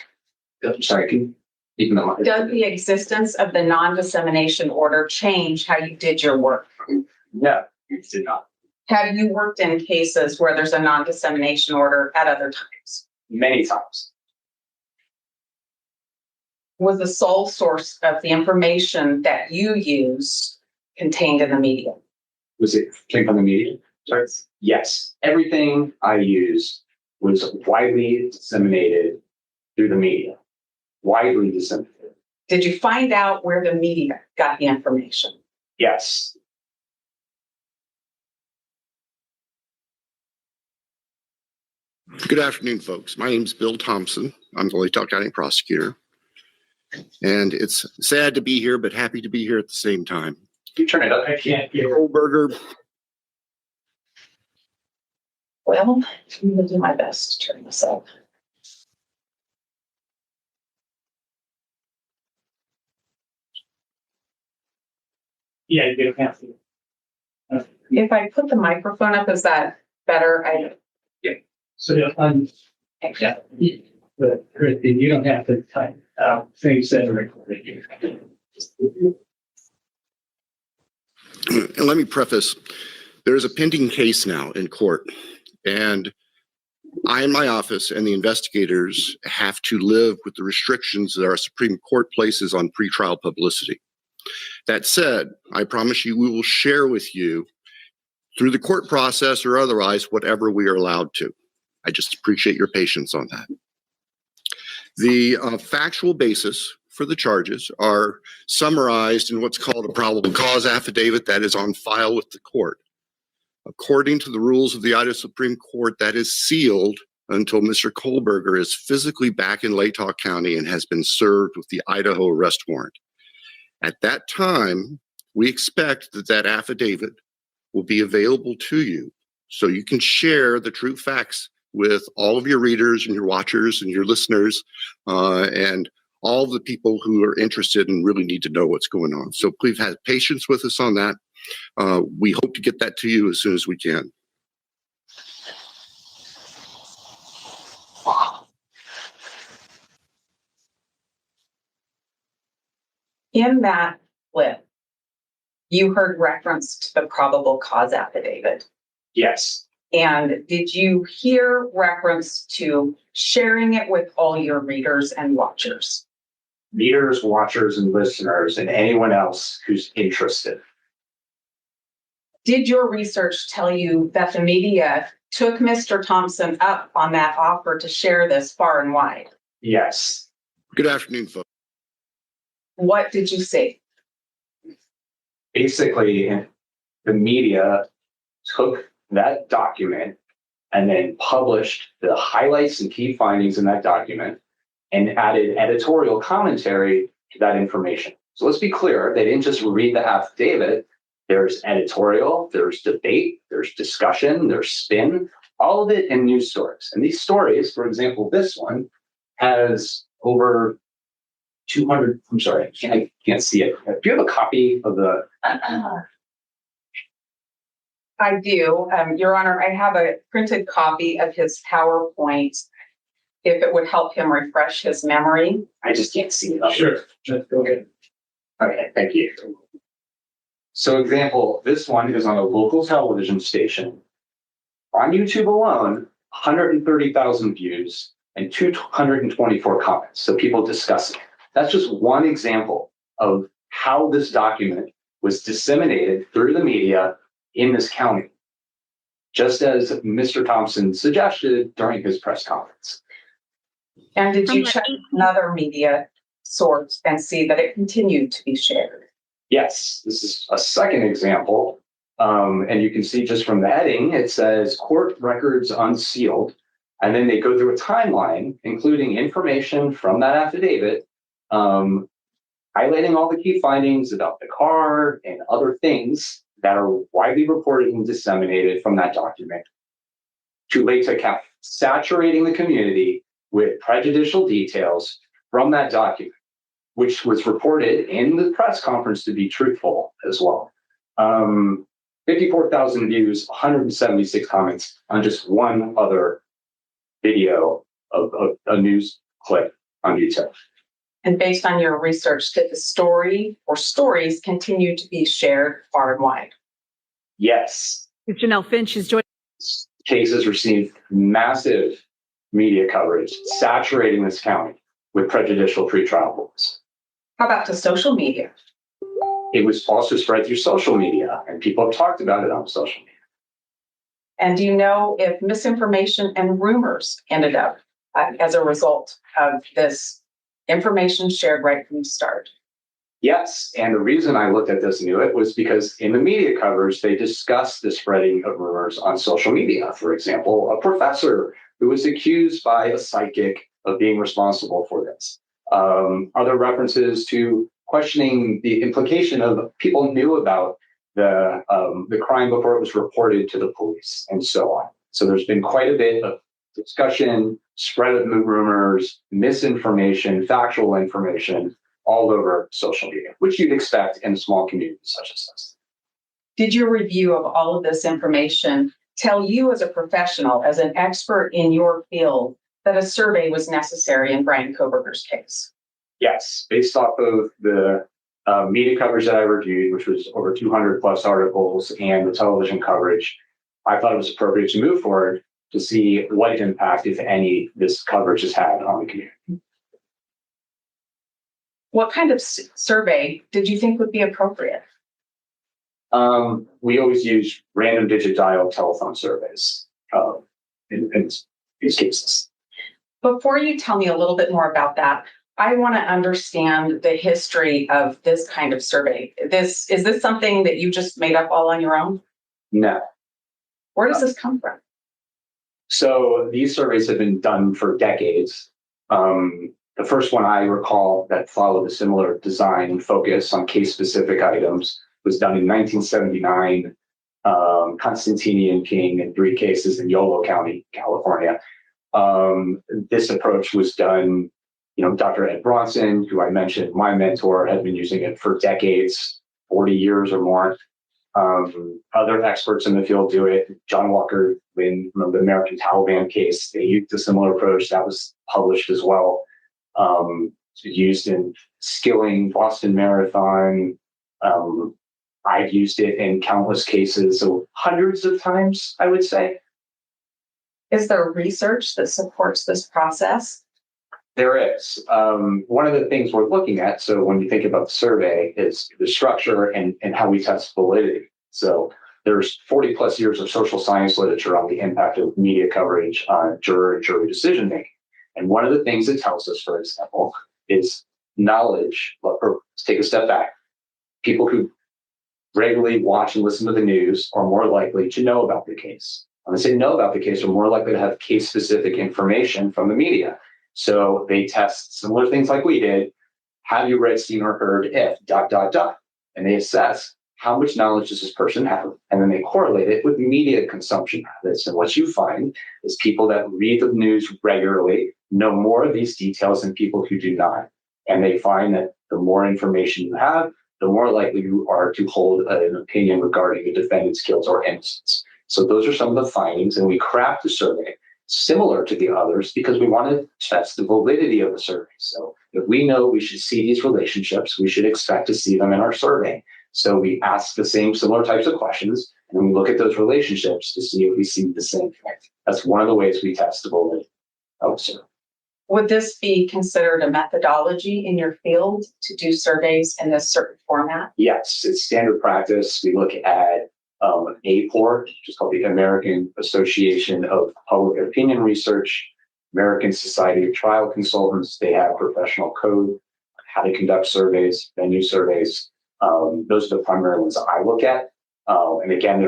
I'm sorry, can you know? Does the existence of the non-dissemination order change how you did your work? No, it did not. Have you worked in cases where there's a non-dissemination order at other times? Many times. Was the sole source of the information that you use contained in the media? Was it came from the media? Sorry. Yes. Everything I used was widely disseminated through the media. Widely disseminated. Did you find out where the media got the information? Yes. Good afternoon, folks. My name is Bill Thompson. I'm the Latah County prosecutor. And it's sad to be here, but happy to be here at the same time. You turn it up. I can't hear. Kohberger. Well, I'm going to do my best to turn this up. Yeah, you don't have to. If I put the microphone up, is that better? So, yeah, but Christy, you don't have to type out things that are recorded here. And let me preface, there is a pending case now in court, and I in my office and the investigators have to live with the restrictions that our Supreme Court places on pretrial publicity. That said, I promise you we will share with you through the court process or otherwise whatever we are allowed to. I just appreciate your patience on that. The factual basis for the charges are summarized in what's called a probable cause affidavit that is on file with the court. According to the rules of the Idaho Supreme Court, that is sealed until Mr. Kohberger is physically back in Latah County and has been served with the Idaho arrest warrant. At that time, we expect that that affidavit will be available to you so you can share the true facts with all of your readers and your watchers and your listeners and all the people who are interested and really need to know what's going on. So please have patience with us on that. We hope to get that to you as soon as we can. In that clip, you heard reference to the probable cause affidavit. Yes. And did you hear reference to sharing it with all your readers and watchers? Readers, watchers, and listeners, and anyone else who's interested. Did your research tell you that the media took Mr. Thompson up on that offer to share this far and wide? Yes. Good afternoon, folks. What did you see? Basically, the media took that document and then published the highlights and key findings in that document and added editorial commentary to that information. So let's be clear, they didn't just read the affidavit. There's editorial, there's debate, there's discussion, there's spin, all of it in news stories. And these stories, for example, this one has over 200, I'm sorry, I can't see it. Do you have a copy of the? I do. Your Honor, I have a printed copy of his PowerPoint. If it would help him refresh his memory. I just can't see it. Sure, just go ahead. Okay, thank you. So example, this one is on a local television station. On YouTube alone, 130,000 views and 224 comments. So people discussing it. That's just one example of how this document was disseminated through the media in this county, just as Mr. Thompson suggested during his press conference. And did you check another media source and see that it continued to be shared? Yes, this is a second example. And you can see just from the heading, it says court records unsealed. And then they go through a timeline, including information from that affidavit, highlighting all the key findings about the car and other things that are widely reported and disseminated from that document, to lay to account, saturating the community with prejudicial details from that document, which was reported in the press conference to be truthful as well. 54,000 views, 176 comments on just one other video of a news clip on YouTube. And based on your research, did the story or stories continue to be shared far and wide? Yes. Janelle Finch is joining. Cases received massive media coverage, saturating this county with prejudicial pretrial rules. How about to social media? It was also spread through social media, and people have talked about it on social media. And do you know if misinformation and rumors ended up as a result of this information shared right from the start? Yes, and the reason I looked at this and knew it was because in the media coverage, they discussed the spreading of rumors on social media. For example, a professor who was accused by a psychic of being responsible for this. Other references to questioning the implication of people knew about the crime before it was reported to the police, and so on. So there's been quite a bit of discussion, spread of rumors, misinformation, factual information all over social media, which you'd expect in small communities such as this. Did your review of all of this information tell you as a professional, as an expert in your field, that a survey was necessary in Bryan Kohberger's case? Yes, based off of the media coverage that I reviewed, which was over 200 plus articles, and the television coverage, I thought it was appropriate to move forward to see what impact, if any, this coverage has had on the community. What kind of survey did you think would be appropriate? We always use random digit dial telephone surveys in these cases. Before you tell me a little bit more about that, I want to understand the history of this kind of survey. Is this something that you just made up all on your own? No. Where does this come from? So these surveys have been done for decades. The first one I recall that followed a similar design and focus on case-specific items was done in 1979. Constantini and King in 3 cases in Yolo County, California. This approach was done, Dr. Ed Bronson, who I mentioned, my mentor, had been using it for decades, 40 years or more. Other experts in the field do it. John Walker, in the American Taliban case, they used a similar approach that was published as well. Used in Skilling, Boston Marathon. I've used it in countless cases, so hundreds of times, I would say. Is there research that supports this process? There is. One of the things we're looking at, so when you think about the survey, is the structure and how we test validity. So there's 40 plus years of social science literature on the impact of media coverage on juror and jury decision making. And one of the things it tells us, for example, is knowledge, or let's take a step back. People who regularly watch and listen to the news are more likely to know about the case. When they say know about the case, are more likely to have case-specific information from the media. So they test similar things like we did. Have you read, seen, or heard if ... And they assess how much knowledge does this person have, and then they correlate it with media consumption habits. And what you find is people that read the news regularly know more of these details than people who do not. And they find that the more information you have, the more likely you are to hold an opinion regarding the defendant's guilt or innocence. So those are some of the findings, and we craft the survey similar to the others because we want to test the validity of the survey. So if we know we should see these relationships, we should expect to see them in our survey. So we ask the same similar types of questions, and we look at those relationships to see if we see the same thing. That's one of the ways we test the validity of the survey. Would this be considered a methodology in your field to do surveys in this certain format? Yes, it's standard practice. We look at APOR, which is called the American Association of Public Opinion Research, American Society of Trial Consultants. They have professional code, how to conduct surveys, venue surveys. Those are the primary ones I look at. And again,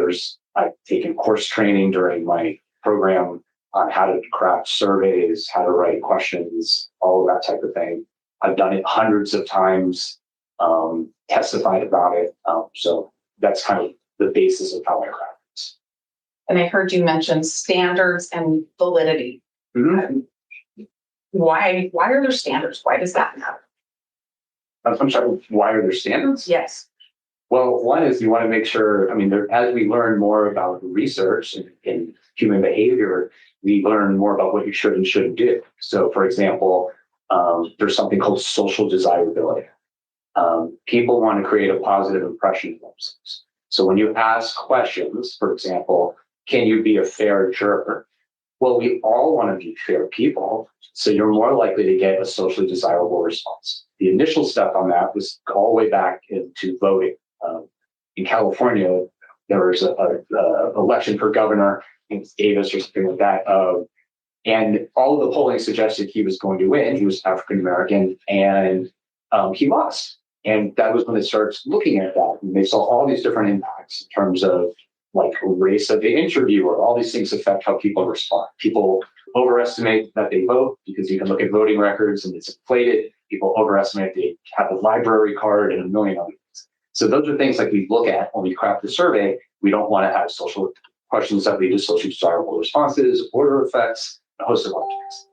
I've taken course training during my program on how to craft surveys, how to write questions, all of that type of thing. I've done it hundreds of times, testified about it. So that's kind of the basis of how I craft this. And I heard you mention standards and validity. Mm-hmm. Why are there standards? Why does that matter? I'm sorry, why are there standards? Yes. Well, one is you want to make sure, as we learn more about research and human behavior, we learn more about what you should and shouldn't do. So, for example, there's something called social desirability. People want to create a positive impression of themselves. So when you ask questions, for example, can you be a fair juror? Well, we all want to be fair people, so you're more likely to get a socially desirable response. The initial step on that was all the way back into voting. In California, there was an election for governor, I think it's Davis or something like that, and all of the polling suggested he was going to win. He was African American, and he lost. And that was when they started looking at that, and they saw all these different impacts in terms of like race of the interviewer. All these things affect how people respond. People overestimate that they vote because you can look at voting records and it's inflated. People overestimate they have a library card and a million other things. So those are things like we look at when we craft the survey. We don't want to have social questions that lead to socially desirable responses, order effects, a host of other things.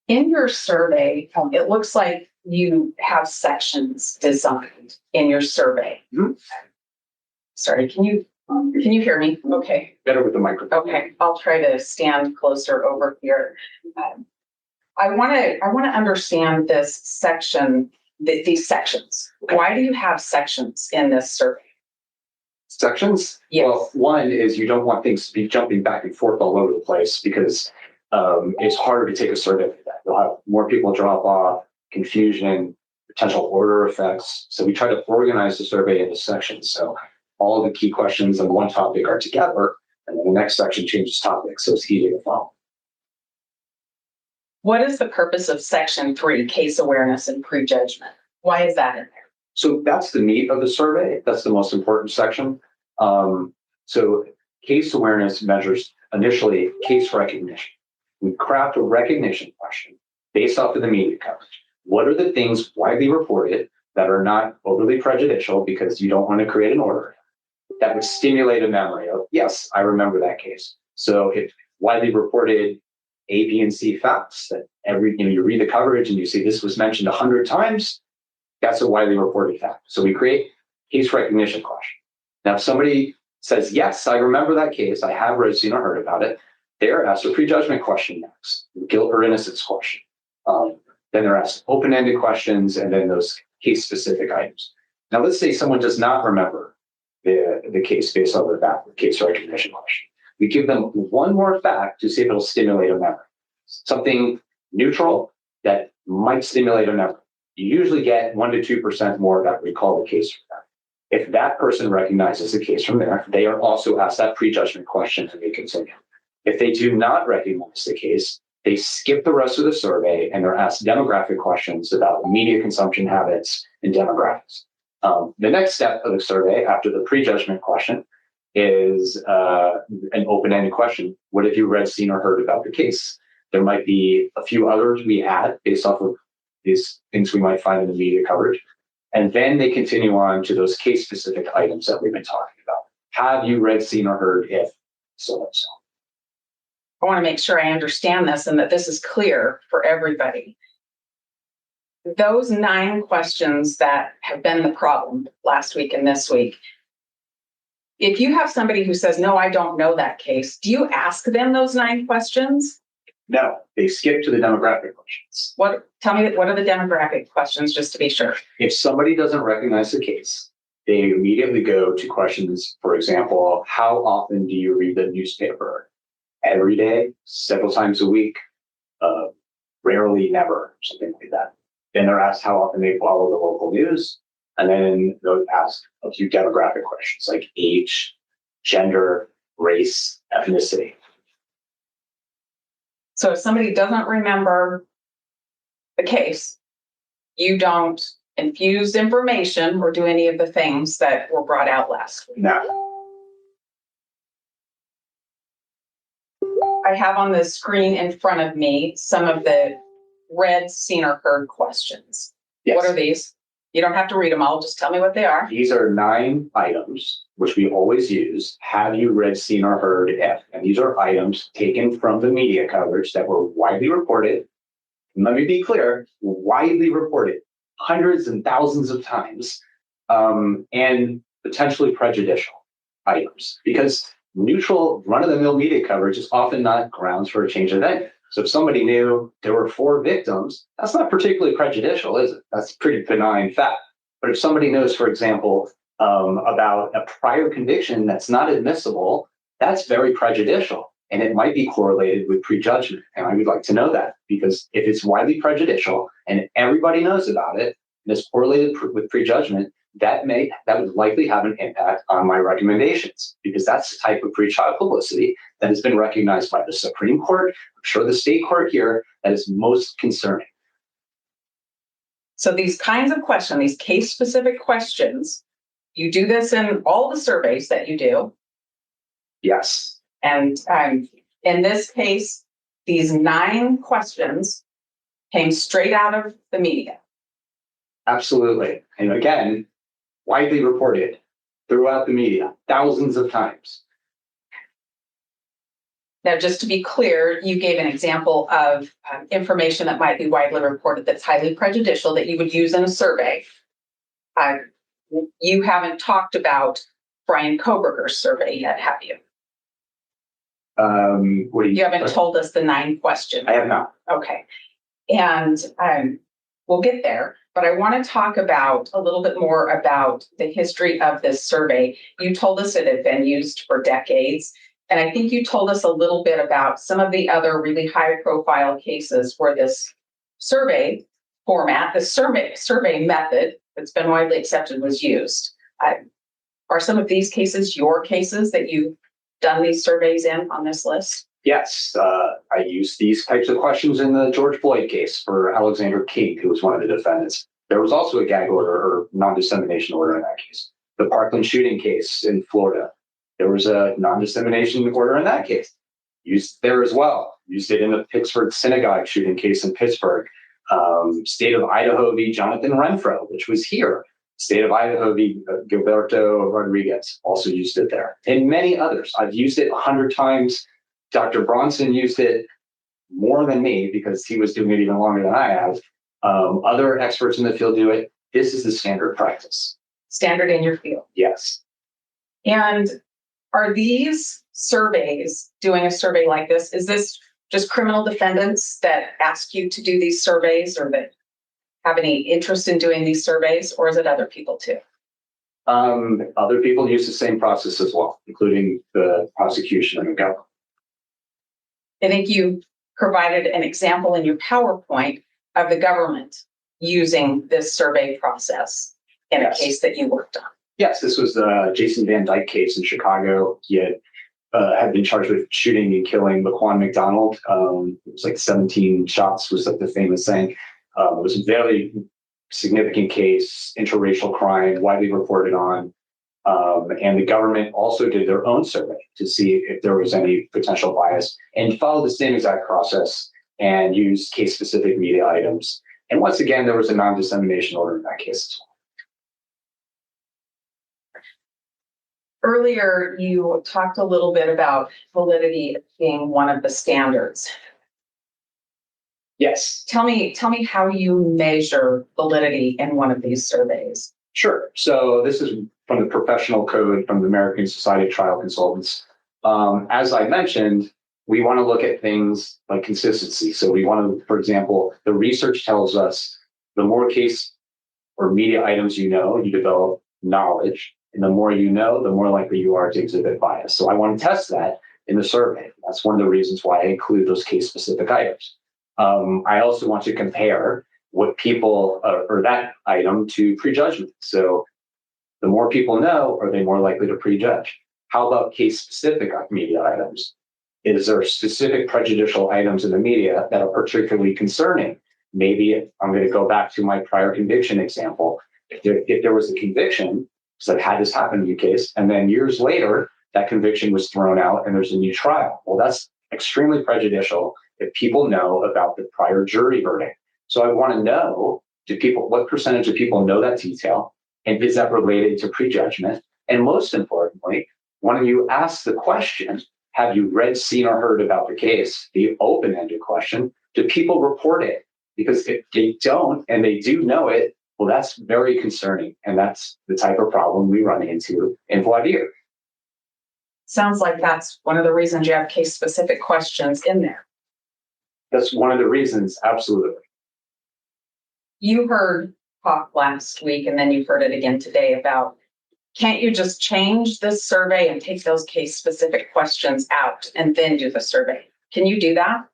In your survey, it looks like you have sections designed in your survey. Mm-hmm. Sorry, can you hear me? Okay. Better with the microphone. Okay, I'll try to stand closer over here. I want to understand this section, these sections. Okay. Why do you have sections in this survey? Sections? Yes. Well, one is you don't want things to be jumping back and forth all over the place because it's harder to take a survey like that. You'll have more people drop off, confusion, potential order effects. So we try to organize the survey into sections. So all of the key questions on one topic are together, and then the next section changes topics, so it's easy to follow. What is the purpose of section 3, case awareness and prejudgment? Why is that in there? So that's the meat of the survey. That's the most important section. So case awareness measures initially case recognition. We craft a recognition question based off of the media coverage. What are the things widely reported that are not overly prejudicial because you don't want to create an order that would stimulate a memory of, yes, I remember that case. So if widely reported A, B, and C facts that you read the coverage and you see this was mentioned 100 times, that's a widely reported fact. So we create case recognition question. Now, if somebody says, yes, I remember that case, I have read, seen, or heard about it, they're asked a prejudgment question next, guilt or innocence question. Then they're asked open-ended questions and then those case-specific items. Now, let's say someone does not remember the case based on the case recognition question. We give them one more fact to see if it'll stimulate a memory. Something neutral that might stimulate a memory. You usually get 1% to 2% more that recall the case from that. If that person recognizes the case from there, they are also asked that prejudgment question and they continue. If they do not recognize the case, they skip the rest of the survey and they're asked demographic questions about media consumption habits and demographics. The next step of the survey after the prejudgment question is an open-ended question. What have you read, seen, or heard about the case? There might be a few others we add based off of these things we might find in the media coverage. And then they continue on to those case-specific items that we've been talking about. Have you read, seen, or heard if so and so? I want to make sure I understand this and that this is clear for everybody. Those 9 questions that have been the problem last week and this week, if you have somebody who says, no, I don't know that case, do you ask them those 9 questions? No, they skip to the demographic questions. Tell me, what are the demographic questions, just to be sure? If somebody doesn't recognize the case, they immediately go to questions, for example, how often do you read the newspaper? Every day, several times a week, rarely, never, something like that. Then they're asked how often they follow the local news. And then they'll ask a few demographic questions like age, gender, race, ethnicity. So if somebody doesn't remember the case, you don't infuse information or do any of the things that were brought out last week. No. I have on the screen in front of me some of the read, seen, or heard questions. Yes. What are these? You don't have to read them all, just tell me what they are. These are 9 items, which we always use. Have you read, seen, or heard if? And these are items taken from the media coverage that were widely reported. And let me be clear, widely reported hundreds and thousands of times, and potentially prejudicial items. Because neutral, run-of-the-mill media coverage is often not grounds for a change of venue. So if somebody knew there were 4 victims, that's not particularly prejudicial, is it? That's a pretty benign fact. But if somebody knows, for example, about a prior conviction that's not admissible, that's very prejudicial. And it might be correlated with prejudgment. And I would like to know that, because if it's widely prejudicial and everybody knows about it, and it's correlated with prejudgment, that would likely have an impact on my recommendations, because that's the type of pretrial publicity that has been recognized by the Supreme Court, I'm sure the state court here, that is most concerning. So these kinds of questions, these case-specific questions, you do this in all the surveys that you do. Yes. And in this case, these 9 questions came straight out of the media. Absolutely. And again, widely reported throughout the media, thousands of times. Now, just to be clear, you gave an example of information that might be widely reported that's highly prejudicial that you would use in a survey. You haven't talked about Bryan Kohberger's survey yet, have you? You haven't told us the 9 questions. I have not. Okay. And we'll get there, but I want to talk about a little bit more about the history of this survey. You told us it had been used for decades. And I think you told us a little bit about some of the other really high profile cases where this survey format, the survey method that's been widely accepted was used. Are some of these cases your cases that you've done these surveys in on this list? Yes, I used these types of questions in the George Floyd case for Alexander King, who was one of the defendants. There was also a gag order or non-dissemination order in that case. The Parkland shooting case in Florida, there was a non-dissemination order in that case. Used there as well. Used it in the Pittsburgh synagogue shooting case in Pittsburgh. State of Idaho v. Jonathan Renfro, which was here. State of Idaho v. Gilberto Rodriguez, also used it there. And many others. I've used it 100 times. Dr. Bronson used it more than me because he was doing it even longer than I have. Other experts in the field do it. This is the standard practice. Standard in your field. Yes. And are these surveys, doing a survey like this, is this just criminal defendants that ask you to do these surveys or that have any interest in doing these surveys, or is it other people too? Other people use the same process as well, including the prosecution and the government. I think you provided an example in your PowerPoint of the government using this survey process in a case that you worked on. Yes, this was the Jason Van Dyke case in Chicago. He had been charged with shooting and killing Laquan McDonald. It was like 17 shots was like the famous saying. It was a very significant case, interracial crime, widely reported on. And the government also did their own survey to see if there was any potential bias and followed the same exact process and used case-specific media items. And once again, there was a non-dissemination order in that case. Earlier, you talked a little bit about validity being one of the standards. Yes. Tell me how you measure validity in one of these surveys. Sure. So this is from the professional code from the American Society of Trial Consultants. As I mentioned, we want to look at things like consistency. So we want to, for example, the research tells us the more case or media items you know, you develop knowledge. And the more you know, the more likely you are to exhibit bias. So I want to test that in the survey. That's one of the reasons why I include those case-specific items. I also want to compare what people or that item to prejudgment. So the more people know, are they more likely to prejudge? How about case-specific media items? Is there specific prejudicial items in the media that are particularly concerning? Maybe I'm going to go back to my prior conviction example. If there was a conviction, so I've had this happen in a case, and then years later, that conviction was thrown out and there's a new trial. Well, that's extremely prejudicial if people know about the prior jury verdict. So I want to know, what percentage of people know that detail? And is that related to prejudgment? And most importantly, when you ask the question, have you read, seen, or heard about the case? The open-ended question, do people report it? Because if they don't, and they do know it, well, that's very concerning. And that's the type of problem we run into in voir dire. Sounds like that's one of the reasons you have case-specific questions in there. That's one of the reasons, absolutely. You heard talk last week, and then you heard it again today about, can't you just change this survey and take those case-specific questions out and then do the survey? Can you do that?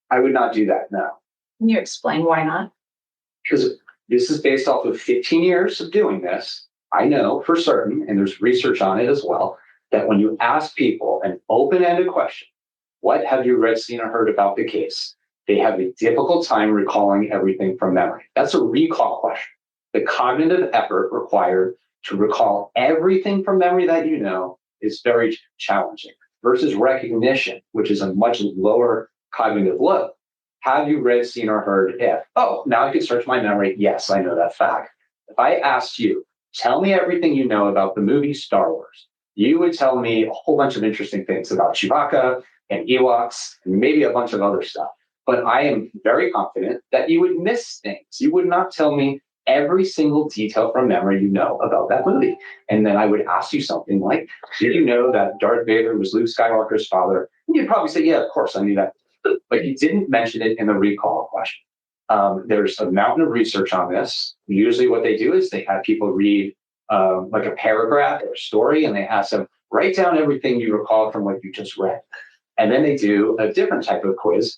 I would not do that, no. Can you explain why not? Because this is based off of 15 years of doing this. I know for certain, and there's research on it as well, that when you ask people an open-ended question, what have you read, seen, or heard about the case? They have a difficult time recalling everything from memory. That's a recall question. The cognitive effort required to recall everything from memory that you know is very challenging versus recognition, which is a much lower cognitive load. Have you read, seen, or heard if? Oh, now I can search my memory. Yes, I know that fact. If I asked you, tell me everything you know about the movie Star Wars, you would tell me a whole bunch of interesting things about Chewbacca and Ewoks and maybe a bunch of other stuff. But I am very confident that you would miss things. You would not tell me every single detail from memory you know about that movie. And then I would ask you something like, did you know that Darth Vader was Luke Skywalker's father? And you'd probably say, yeah, of course, I knew that. But you didn't mention it in the recall question. There's a mountain of research on this. Usually what they do is they have people read like a paragraph or a story, and they ask them, write down everything you recall from what you just read. And then they do a different type of quiz.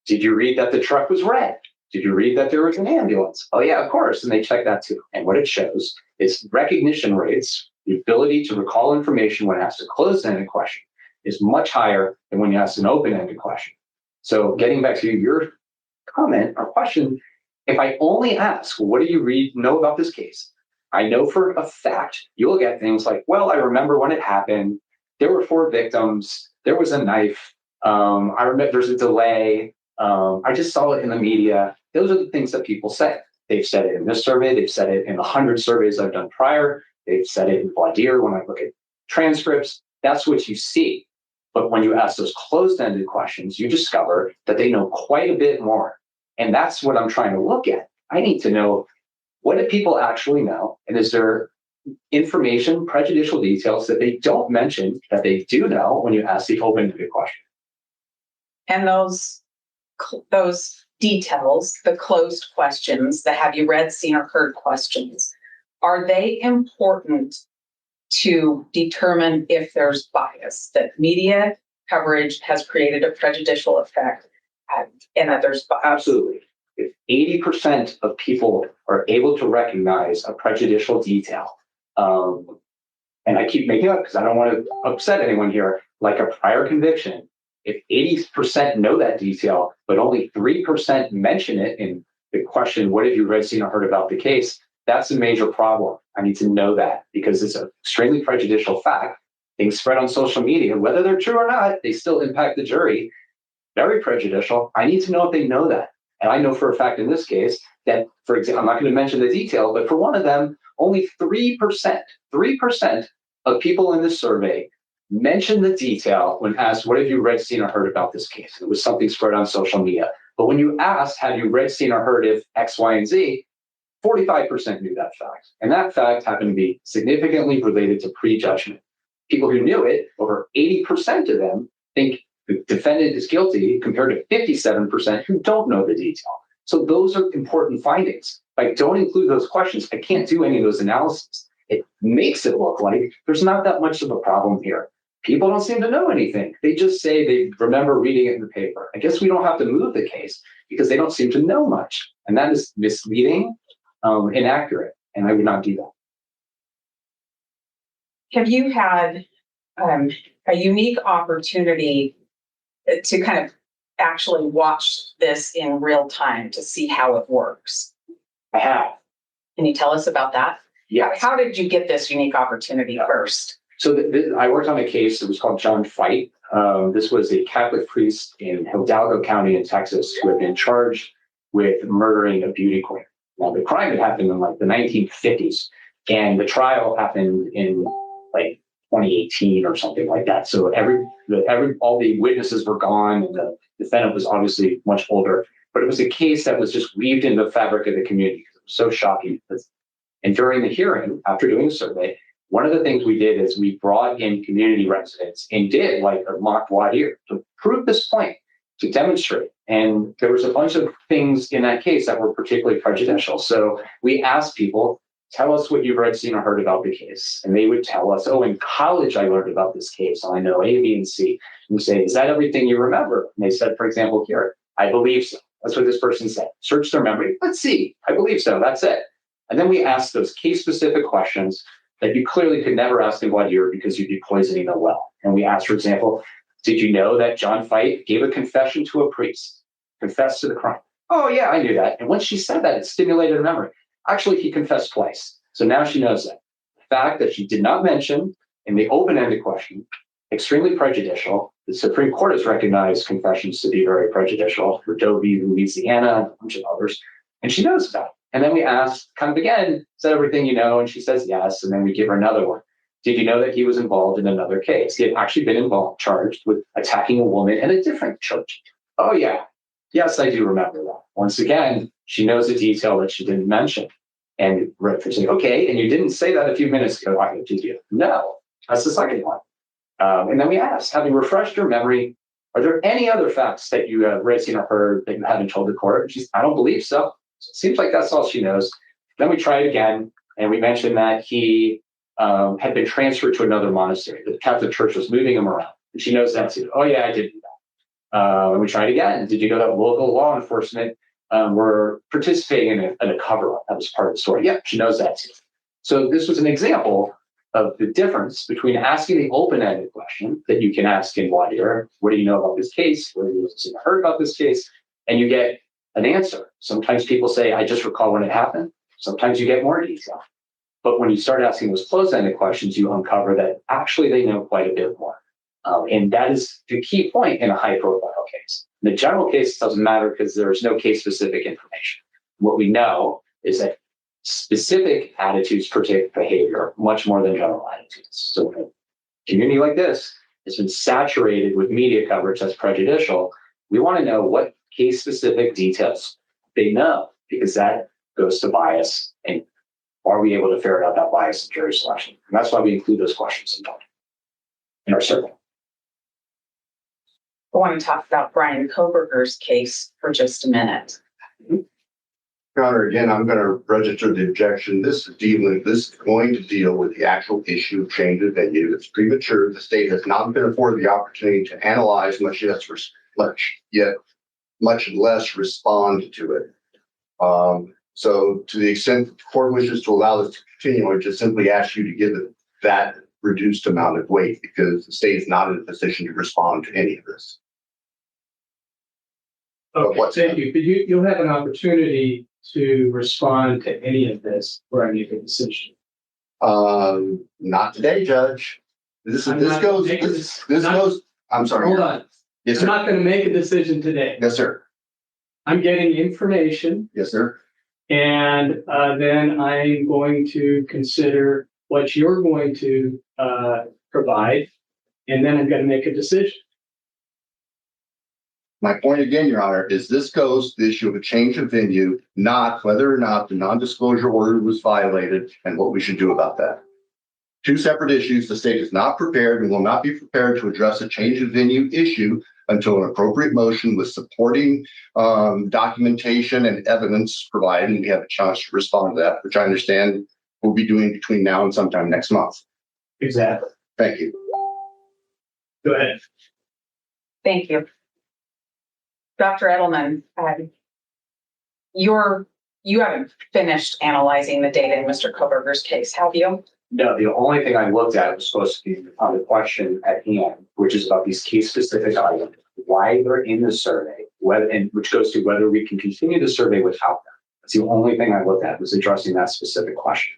Did you read that the truck was red? Did you read that there was an ambulance? Oh, yeah, of course. And they check that too. And what it shows is recognition rates, the ability to recall information when asked a closed-ended question, is much higher than when you ask an open-ended question. So getting back to your comment or question, if I only ask, what do you know about this case? I know for a fact you'll get things like, well, I remember when it happened. There were 4 victims. There was a knife. I remember there's a delay. I just saw it in the media. Those are the things that people say. They've said it in this survey. They've said it in 100 surveys I've done prior. They've said it in voir dire when I look at transcripts. That's what you see. But when you ask those closed-ended questions, you discover that they know quite a bit more. And that's what I'm trying to look at. I need to know, what do people actually know? And is there information, prejudicial details that they don't mention that they do know when you ask the open-ended question? And those details, the closed questions, the have you read, seen, or heard questions, are they important to determine if there's bias, that media coverage has created a prejudicial effect and that there's bias? Absolutely. If 80% of people are able to recognize a prejudicial detail, And I keep making up because I don't want to upset anyone here, like a prior conviction. If 80% know that detail, but only 3% mention it in the question, what have you read, seen, or heard about the case? That's a major problem. I need to know that because it's an extremely prejudicial fact. Things spread on social media, whether they're true or not, they still impact the jury. Very prejudicial. I need to know if they know that. And I know for a fact in this case that, for example, I'm not going to mention the detail, but for one of them, only 3% of people in this survey mentioned the detail when asked, what have you read, seen, or heard about this case? It was something spread on social media. But when you asked, have you read, seen, or heard of X, Y, and Z, 45% knew that fact. And that fact happened to be significantly related to prejudgment. People who knew it, over 80% of them think the defendant is guilty compared to 57% who don't know the detail. So those are important findings. If I don't include those questions, I can't do any of those analyses. It makes it look like there's not that much of a problem here. People don't seem to know anything. They just say they remember reading it in the paper. I guess we don't have to move the case because they don't seem to know much. And that is misleading, inaccurate, and I would not do that. Have you had a unique opportunity to kind of actually watch this in real time to see how it works? I have. Can you tell us about that? Yeah. How did you get this unique opportunity first? So I worked on a case that was called John Fight. This was a Catholic priest in Hidalgo County in Texas who had been charged with murdering a beauty queen. Now, the crime had happened in like the 1950s, and the trial happened in like 2018 or something like that. So all the witnesses were gone, and the defendant was obviously much older. But it was a case that was just weaved into the fabric of the community. It was so shocking. And during the hearing, after doing the survey, one of the things we did is we brought in community residents and did like a mock voir dire to prove this point, to demonstrate. And there was a bunch of things in that case that were particularly prejudicial. So we asked people, tell us what you've read, seen, or heard about the case. And they would tell us, oh, in college, I learned about this case. And I know A, B, and C. And we say, is that everything you remember? And they said, for example, here, I believe so. That's what this person said. Search their memory. Let's see. I believe so. That's it. And then we asked those case-specific questions that you clearly could never ask in voir dire because you'd be poisoning the well. And we asked, for example, did you know that John Fight gave a confession to a priest, confessed to the crime? Oh, yeah, I knew that. And once she said that, it stimulated her memory. Actually, he confessed twice. So now she knows that. The fact that she did not mention in the open-ended question, extremely prejudicial. The Supreme Court has recognized confessions to be very prejudicial for Doe v. Louisiana and a bunch of others. And she knows about it. And then we ask, kind of again, is that everything you know? And she says yes. And then we give her another one. Did you know that he was involved in another case? He had actually been charged with attacking a woman in a different church. Oh, yeah. Yes, I do remember that. Once again, she knows a detail that she didn't mention. And we're saying, okay, and you didn't say that a few minutes ago, did you? No, that's the second one. And then we ask, having refreshed your memory, are there any other facts that you have read, seen, or heard that you haven't told the court? She's, I don't believe so. So it seems like that's all she knows. Then we try it again, and we mentioned that he had been transferred to another monastery. The Catholic Church was moving him around. And she knows that too. Oh, yeah, I did do that. And we tried again. Did you know that local law enforcement were participating in a cover-up? That was part of the story. Yeah, she knows that too. So this was an example of the difference between asking the open-ended question that you can ask in voir dire, what do you know about this case? What have you heard about this case? And you get an answer. Sometimes people say, I just recall when it happened. Sometimes you get more detail. But when you start asking those closed-ended questions, you uncover that actually they know quite a bit more. And that is the key point in a high-profile case. In the general case, it doesn't matter because there is no case-specific information. What we know is that specific attitudes predict behavior much more than general attitudes. So in a community like this, it's been saturated with media coverage that's prejudicial. We want to know what case-specific details they know, because that goes to bias. And are we able to ferret out that bias in jury selection? And that's why we include those questions in our survey. I want to talk about Bryan Kohberger's case for just a minute. Your Honor, again, I'm going to register the objection. This is going to deal with the actual issue of change of venue. It's premature. The state has not been afforded the opportunity to analyze much less respond to it. So to the extent the court wishes to allow this to continue, I would just simply ask you to give it that reduced amount of weight because the state is not in a position to respond to any of this. Okay, thank you. But you'll have an opportunity to respond to any of this where I make a decision. Not today, Judge. This I'm not goes. making This not- goes. I'm sorry. Hold on. Yes, I'm sir. not going to make a decision today. Yes, sir. I'm getting information, Yes, sir. and then I'm going to consider what you're going to provide, and then I'm going to make a decision. My point again, Your Honor, is this goes to the issue of a change of venue, not whether or not the non-disclosure order was violated and what we should do about that. Two separate issues. The state is not prepared and will not be prepared to address a change of venue issue until an appropriate motion with supporting documentation and evidence provided. And we have a chance to respond to that, which I understand we'll be doing between now and sometime next month. Exactly. Thank you. Go ahead. Thank you. Dr. Edelman, you haven't finished analyzing the data in Mr. Kohberger's case, have you? No, the only thing I looked at was supposed to be on the question at hand, which is about these case-specific items, why they're in the survey, and which goes to whether we can continue the survey without them. That's the only thing I looked at was addressing that specific question.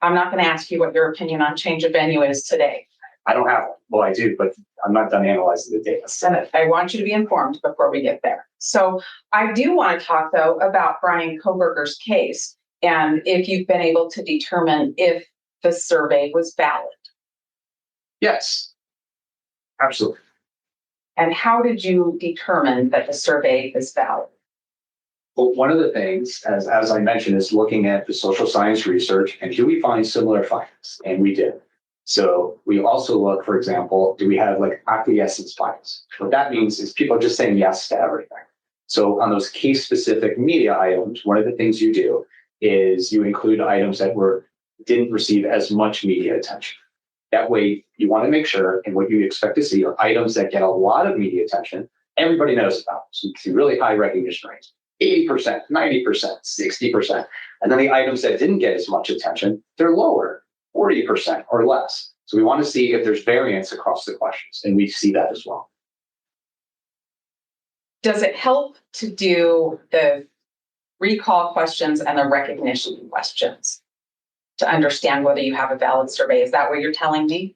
I'm not going to ask you what your opinion on change of venue is today. I don't have one. Well, I do, but I'm not done analyzing the data. Senate, I want you to be informed before we get there. So I do want to talk, though, about Bryan Kohberger's case and if you've been able to determine if the survey was valid. Yes, absolutely. And how did you determine that the survey is valid? Well, one of the things, as I mentioned, is looking at the social science research and do we find similar findings? And we did. So we also look, for example, do we have like acquiescence bias? What that means is people are just saying yes to everything. So on those case-specific media items, one of the things you do is you include items that didn't receive as much media attention. That way, you want to make sure, and what you expect to see are items that get a lot of media attention. Everybody knows about them. So you can see really high recognition rates, 80%, 90%, 60%. And then the items that didn't get as much attention, they're lower, 40% or less. So we want to see if there's variance across the questions, and we see that as well. Does it help to do the recall questions and the recognition questions to understand whether you have a valid survey? Is that what you're telling me?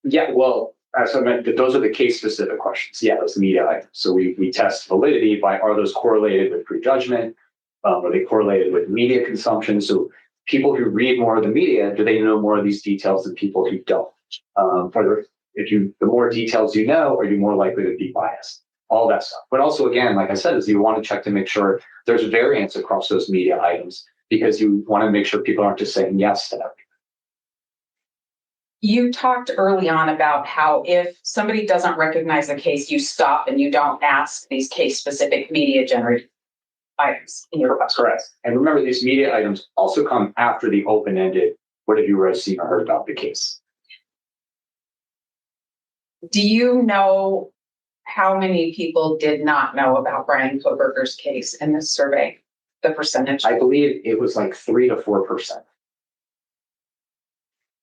Yeah, well, as I mentioned, those are the case-specific questions. Yeah, those media items. So we test validity by, are those correlated with prejudgment? Are they correlated with media consumption? So people who read more of the media, do they know more of these details than people who don't? The more details you know, are you more likely to be biased? All that stuff. But also, again, like I said, is you want to check to make sure there's variance across those media items because you want to make sure people aren't just saying yes to everything. You talked early on about how if somebody doesn't recognize a case, you stop and you don't ask these case-specific media-generated items in your That's correct. And remember, these media items also come after the open-ended, what have you read, seen, or heard about the case? Do you know how many people did not know about Bryan Kohberger's case in this survey? The percentage? I believe it was like 3 to 4%.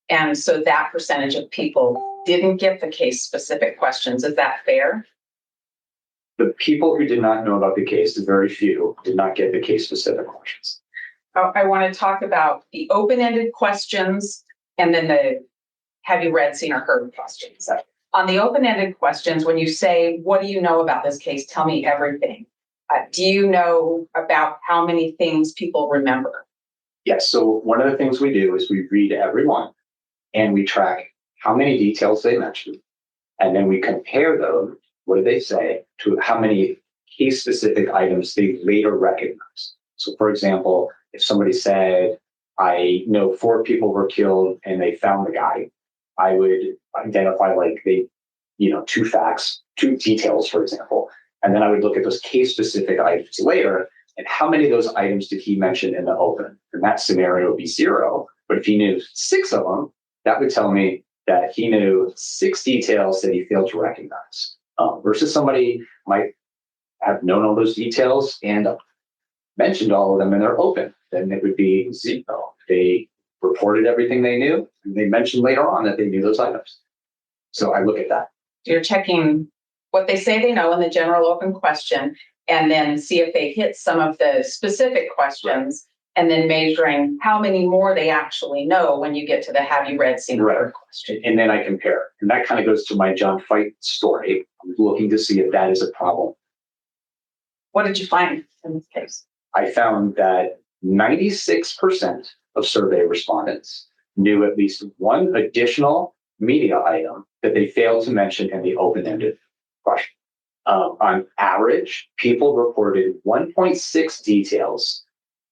And so that percentage of people didn't get the case-specific questions. Is that fair? The people who did not know about the case, the very few, did not get the case-specific questions. I want to talk about the open-ended questions and then the have you read, seen, or heard questions. So on the open-ended questions, when you say, what do you know about this case? Tell me everything. Do you know about how many things people remember? Yes. So one of the things we do is we read everyone and we track how many details they mentioned. And then we compare them, what do they say, to how many case-specific items they later recognize. So for example, if somebody said, I know 4 people were killed and they found the guy, I would identify like 2 facts, 2 details, for example. And then I would look at those case-specific items later and how many of those items did he mention in the open? And that scenario would be 0. But if he knew 6 of them, that would tell me that he knew 6 details that he failed to recognize. Versus somebody might have known all those details and mentioned all of them and they're open, then it would be 0. They reported everything they knew, and they mentioned later on that they knew those items. So I look at that. You're checking what they say they know in the general open question, and then see if they hit some of the specific questions, and then measuring how many more they actually know when you get to the have you read, seen, or heard question. And then I compare. And that kind of goes to my John Fight story. I'm looking to see if that is a problem. What did you find in this case? I found that 96% of survey respondents knew at least one additional media item that they failed to mention in the open-ended question. On average, people reported 1.6 details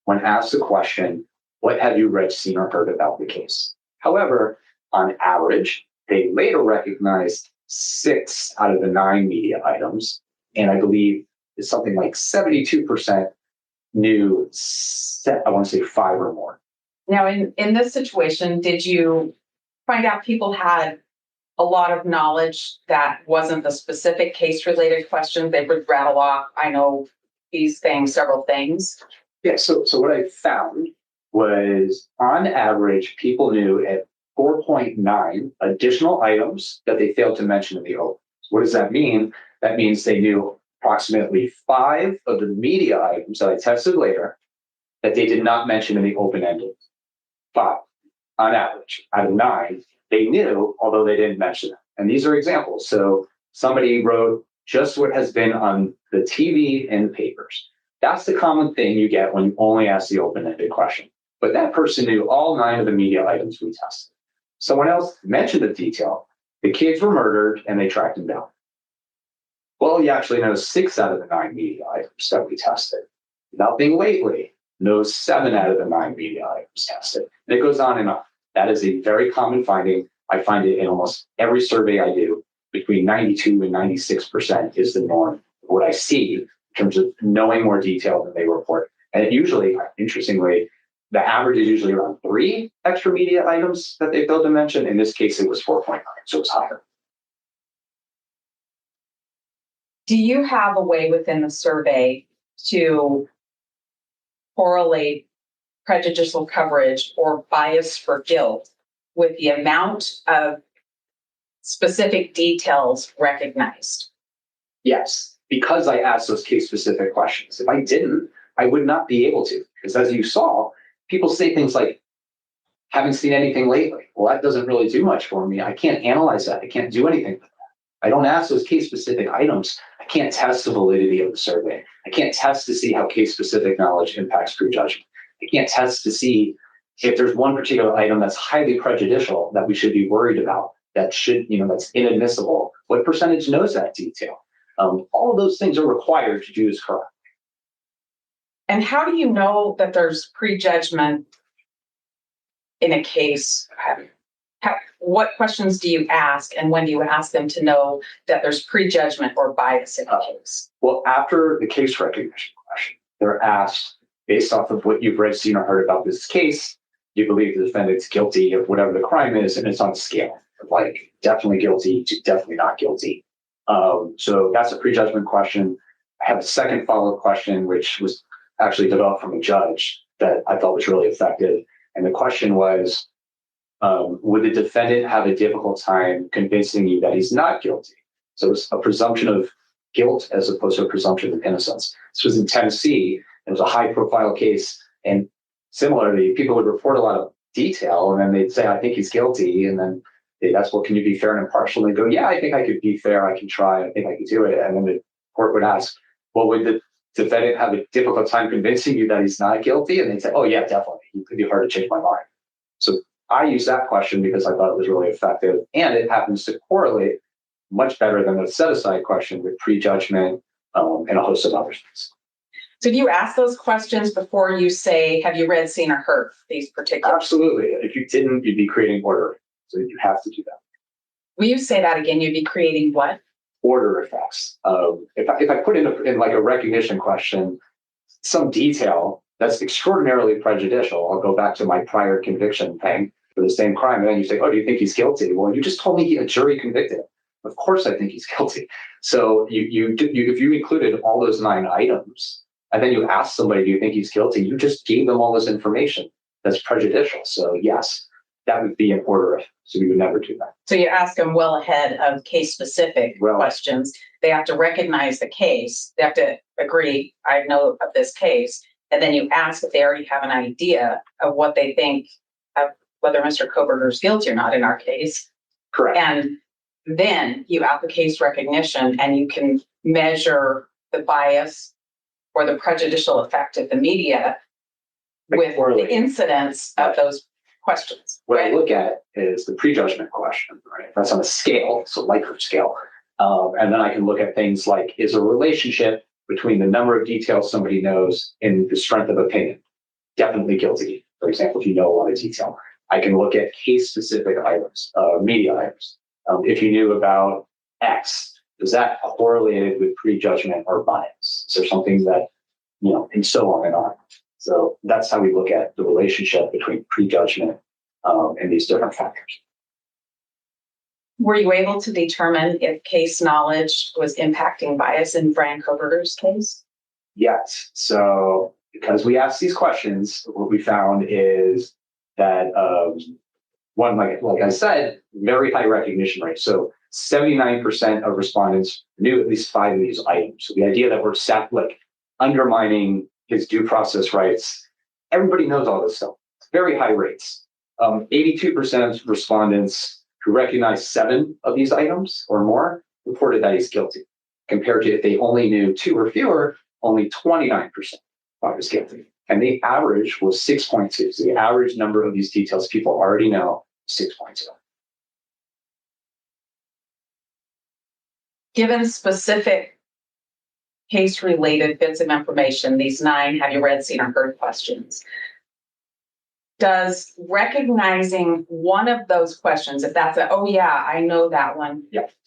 when asked the question, what have you read, seen, or heard about the case? However, on average, they later recognized 6 out of the 9 media items, and I believe it's something like 72% knew, I want to say 5 or more. Now, in this situation, did you find out people had a lot of knowledge that wasn't the specific case-related questions? They would rattle off, I know these things, several things. Yeah, so what I found was, on average, people knew at 4.9 additional items that they failed to mention in the open. What does that mean? That means they knew approximately 5 of the media items that I tested later that they did not mention in the open-ended. 5, on average, out of 9, they knew, although they didn't mention them. And these are examples. So somebody wrote just what has been on the TV and papers. That's the common thing you get when you only ask the open-ended question. But that person knew all 9 of the media items we tested. Someone else mentioned the detail. The kids were murdered and they tracked them down. Well, he actually knows 6 out of the 9 media items that we tested. Nothing lately knows 7 out of the 9 media items tested. And it goes on and on. That is a very common finding. I find it in almost every survey I do. Between 92 and 96% is the norm. What I see in terms of knowing more detail than they report. And it usually, interestingly, the average is usually around 3 extra media items that they failed to mention. In this case, it was 4.9, so it's higher. Do you have a way within the survey to correlate prejudicial coverage or bias for guilt with the amount of specific details recognized? Yes, because I asked those case-specific questions. If I didn't, I would not be able to. Because as you saw, people say things like, haven't seen anything lately. Well, that doesn't really do much for me. I can't analyze that. I can't do anything with that. I don't ask those case-specific items. I can't test the validity of the survey. I can't test to see how case-specific knowledge impacts prejudgment. I can't test to see if there's one particular item that's highly prejudicial that we should be worried about, that should, that's inadmissible. What percentage knows that detail? All of those things are required to do this correctly. And how do you know that there's prejudgment in a case? What questions do you ask, and when do you ask them to know that there's prejudgment or bias in a case? Well, after the case recognition question, they're asked, based off of what you've read, seen, or heard about this case, you believe the defendant's guilty of whatever the crime is, and it's on a scale of like definitely guilty to definitely not guilty. So that's a prejudgment question. I have a second follow-up question, which was actually developed from a judge that I thought was really effective. And the question was, would the defendant have a difficult time convincing you that he's not guilty? So it's a presumption of guilt as opposed to a presumption of innocence. This was in Tennessee. It was a high-profile case. And similarly, people would report a lot of detail, and then they'd say, I think he's guilty. And then that's what, can you be fair and impartial? And they go, yeah, I think I could be fair. I can try. I think I could do it. And then the court would ask, well, would the defendant have a difficult time convincing you that he's not guilty? And they'd say, oh, yeah, definitely. It could be hard to change my mind. So I use that question because I thought it was really effective. And it happens to correlate much better than the set-aside question with prejudgment and a host of other things. So do you ask those questions before you say, have you read, seen, or heard these particular? Absolutely. If you didn't, you'd be creating order. So you have to do that. Will you say that again? You'd be creating what? Order effects. If I put in like a recognition question, some detail that's extraordinarily prejudicial, I'll go back to my prior conviction thing for the same crime. And then you say, oh, do you think he's guilty? Well, you just told me a jury convicted him. Of course I think he's guilty. So if you included all those 9 items, and then you ask somebody, do you think he's guilty? You just gave them all this information that's prejudicial. So yes, that would be an order. So we would never do that. So you ask them well ahead of case-specific Well- questions. They have to recognize the case. They have to agree, I know of this case. And then you ask if they already have an idea of what they think of whether Mr. Kohberger is guilty or not in our case. Correct. And then you have the case recognition and you can measure the bias or the prejudicial effect of the media with the incidence of those questions. What I look at is the prejudgment question, right? That's on a scale, so Likert scale. And then I can look at things like, is a relationship between the number of details somebody knows and the strength of opinion? Definitely guilty. For example, if you know a lot of detail. I can look at case-specific items, media items. If you knew about X, is that correlated with prejudgment or bias? Is there something that, and so on and on. So that's how we look at the relationship between prejudgment and these different factors. Were you able to determine if case knowledge was impacting bias in Bryan Kohberger's case? Yes. So because we asked these questions, what we found is that one, like I said, very high recognition rate. So 79% of respondents knew at least 5 of these items. So the idea that we're undermining his due process rights, everybody knows all this stuff. Very high rates. 82% of respondents who recognized 7 of these items or more reported that he's guilty, compared to if they only knew 2 or fewer, only 29% thought he was guilty. And the average was 6.2. So the average number of these details people already know is 6.2. Given specific case-related bits of information, these 9 have you read, seen, or heard questions, does recognizing one of those questions, if that's oh yeah, I know that one,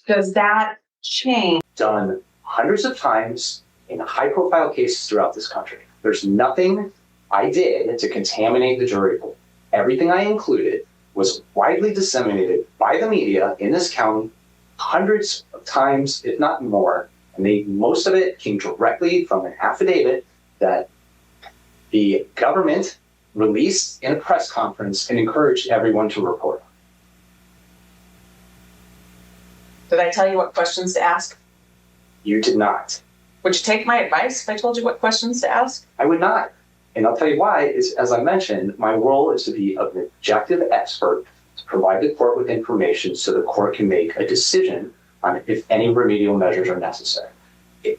does that change? Done hundreds of times in high-profile cases throughout this country. There's nothing I did to contaminate the jury pool. Everything I included was widely disseminated by the media in this county hundreds of times, if not more. And most of it came directly from an affidavit that the government released in a press conference and encouraged everyone to report. Did I tell you what questions to ask? You did not. Would you take my advice if I told you what questions to ask? I would not. And I'll tell you why. Is, as I mentioned, my role is to be an objective expert to provide the court with information so the court can make a decision on if any remedial measures are necessary.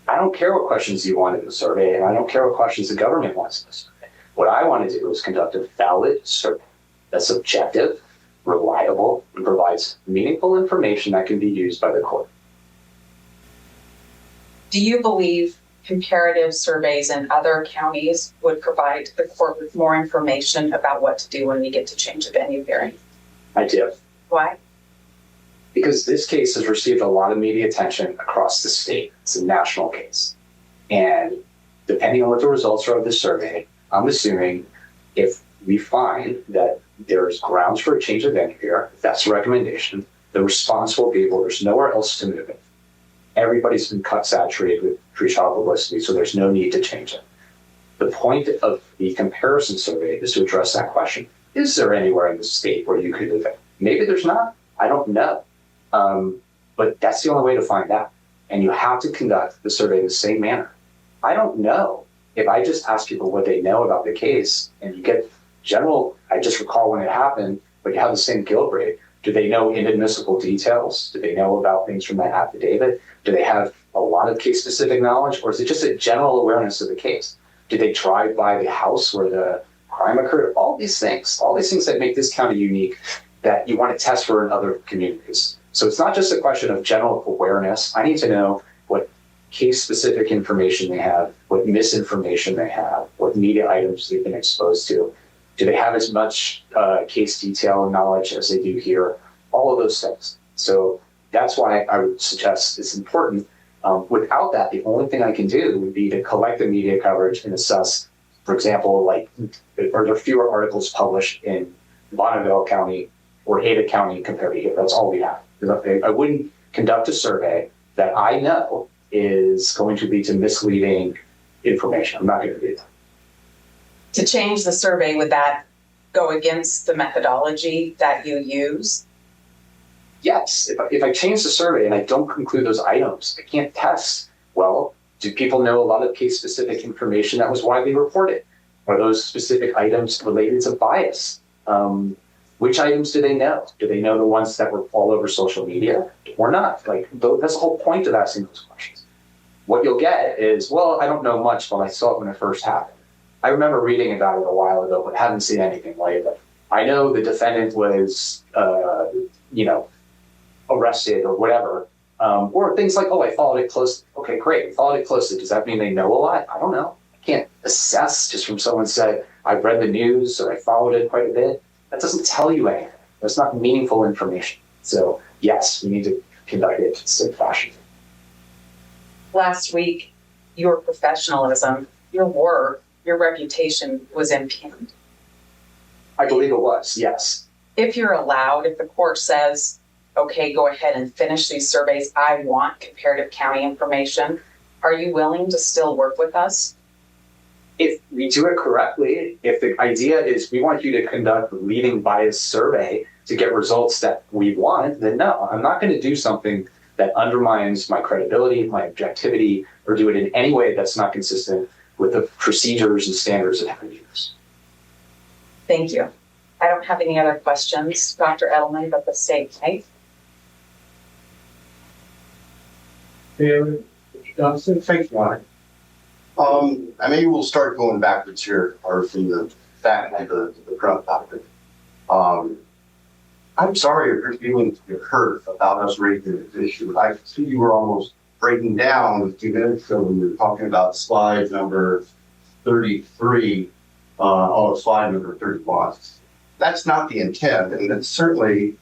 I don't care what questions you want in the survey, and I don't care what questions the government wants in the survey. What I want to do is conduct a valid survey that's objective, reliable, and provides meaningful information that can be used by the court. Do you believe comparative surveys in other counties would provide the court with more information about what to do when we get to change a venue hearing? I do. Why? Because this case has received a lot of media attention across the state. It's a national case. And depending on what the results are of the survey, I'm assuming if we find that there's grounds for a change of venue here, if that's a recommendation, the response will be, well, there's nowhere else to move it. Everybody's been cut saturated with pretrial publicity, so there's no need to change it. The point of the comparison survey is to address that question. Is there anywhere in the state where you could move it? Maybe there's not. I don't know. But that's the only way to find out. And you have to conduct the survey in the same manner. I don't know if I just ask people what they know about the case and you get general, I just recall when it happened, but you have the same guilt rate. Do they know inadmissible details? Do they know about things from that affidavit? Do they have a lot of case-specific knowledge? Or is it just a general awareness of the case? Did they drive by the house where the crime occurred? All these things that make this county unique that you want to test for in other communities. So it's not just a question of general awareness. I need to know what case-specific information they have, what misinformation they have, what media items they've been exposed to. Do they have as much case detail and knowledge as they do here? All of those things. So that's why I would suggest it's important. Without that, the only thing I can do would be to collect the media coverage and assess, for example, like, are there fewer articles published in Bonneville County or Ada County compared to here? That's all we have. I wouldn't conduct a survey that I know is going to lead to misleading information. I'm not going to do that. To change the survey, would that go against the methodology that you use? Yes, if I change the survey and I don't conclude those items, I can't test. Well, do people know a lot of case-specific information that was widely reported? Are those specific items related to bias? Which items do they know? Do they know the ones that were all over social media or not? Like, that's the whole point of asking those questions. What you'll get is, well, I don't know much, but I saw it when it first happened. I remember reading about it a while ago, but haven't seen anything lately. I know the defendant was, arrested or whatever, or things like, oh, I followed it closely. Okay, great, followed it closely. Does that mean they know a lot? I don't know. I can't assess just from someone said, I've read the news or I followed it quite a bit. That doesn't tell you anything. That's not meaningful information. So yes, we need to conduct it in a consistent fashion. Last week, your professionalism, your work, your reputation was impugned. I believe it was, yes. If you're allowed, if the court says, okay, go ahead and finish these surveys, I want comparative county information, are you willing to still work with us? If we do it correctly, if the idea is we want you to conduct a leading bias survey to get results that we want, then no, I'm not going to do something that undermines my credibility, my objectivity, or do it in any way that's not consistent with the procedures and standards that have been used. Thank you. I don't have any other questions, Dr. Edelman, but the state, right? Taylor, Johnson, thanks, Mark. Maybe we'll start going backwards here, or from the back to the front topic. I'm sorry if your feelings get hurt about us raising this issue. I see you were almost breaking down a few minutes ago when we were talking about slide number 33, slide number 31. That's not the intent, and it's certainly,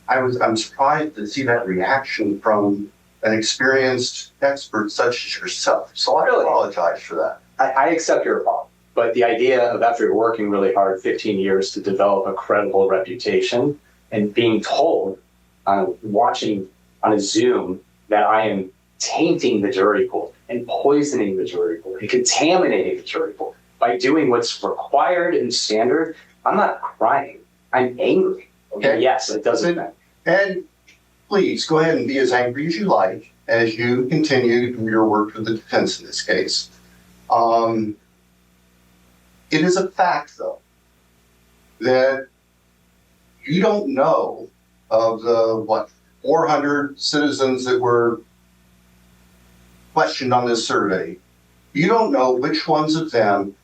I'm surprised to see that reaction from an experienced expert such as yourself. So I apologize for that. I accept your apology, but the idea of after working really hard 15 years to develop a credible reputation and being told watching on a Zoom that I am tainting the jury pool and poisoning the jury pool and contaminating the jury pool by doing what's required and standard, I'm not crying. I'm angry. Okay. And yes, it doesn't matter. And please go ahead and be as angry as you like as you continue your work with the defense in this case. It is a fact, though, that you don't know of the, 400 citizens that were questioned on this survey. You don't know which ones of them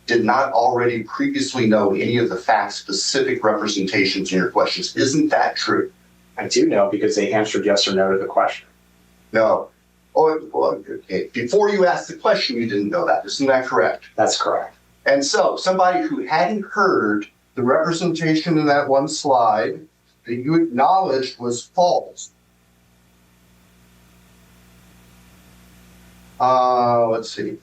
did not already previously know any of the fact-specific representations in your questions. Isn't that true? I do know because they answered yes or no to the question. No. Oh, well, okay. Before you asked the question, you didn't know that. Isn't that correct? That's correct. And so somebody who hadn't heard the representation in that one slide that you acknowledged was false. Let's see.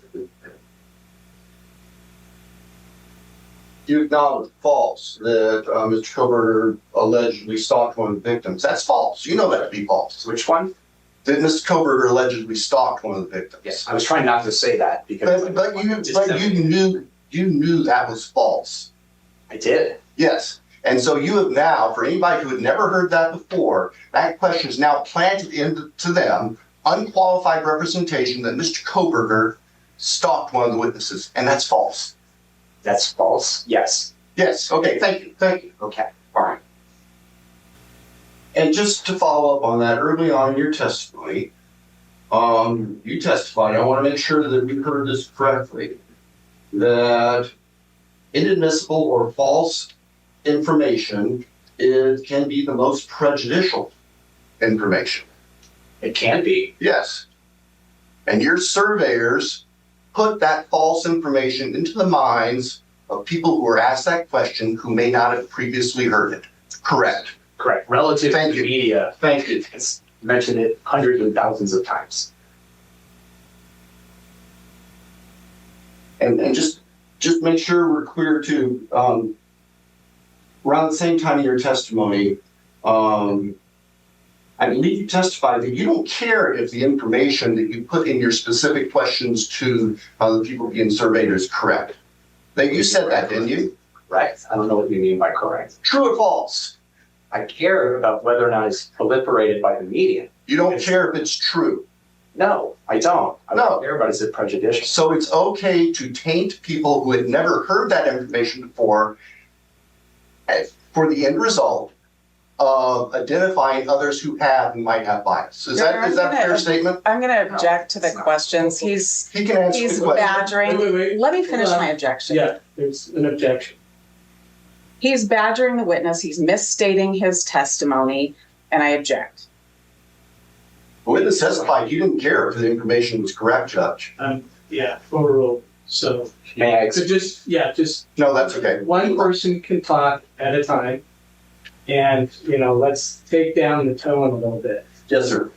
You acknowledged false that Mr. Kohberger allegedly stalked one of the victims. That's false. You know that to be false. Which one? That Mr. Kohberger allegedly stalked one of the victims. Yes, I was trying not to say that because. But you knew that was false. I did. Yes. And so you have now, for anybody who had never heard that before, that question is now planted into them, unqualified representation that Mr. Kohberger stalked one of the witnesses, and that's false. That's false? Yes. Yes. Okay. Thank you. Thank you. Okay. All right. And just to follow up on that, early on in your testimony, you testified, I want to make sure that we heard this correctly, that inadmissible or false information can be the most prejudicial information. It can be. Yes. And your surveyors put that false information into the minds of people who were asked that question who may not have previously heard it. Correct. Correct. Relative Thank to you. the media. Thank you. It's mentioned it hundreds and thousands of times. And just make sure we're clear too. Around the same time in your testimony, I I believe you testified that you don't care if the information that you put in your specific questions to the people being surveyed is correct. That you said that, didn't you? Right. I don't know what you mean by correct. True or false? I care about whether or not it's proliferated by the media. You don't care if it's true. No, I don't. I No. don't care about is it prejudicial. So it's okay to taint people who had never heard that information before for the end result of identifying others who have and might have bias. Is that a fair statement? I'm going to object to the questions. He's He can answer the question. badgering. Wait. Let me finish Hold on. my objection. Yeah, there's an objection. He's badgering the witness. He's misstating his testimony, and I object. The witness testified he didn't care if the information was correct, Judge. Yeah, overruled. So, May I so just No, that's okay. one person can talk at a time. And, let's take down the tone a little bit. Yes, sir.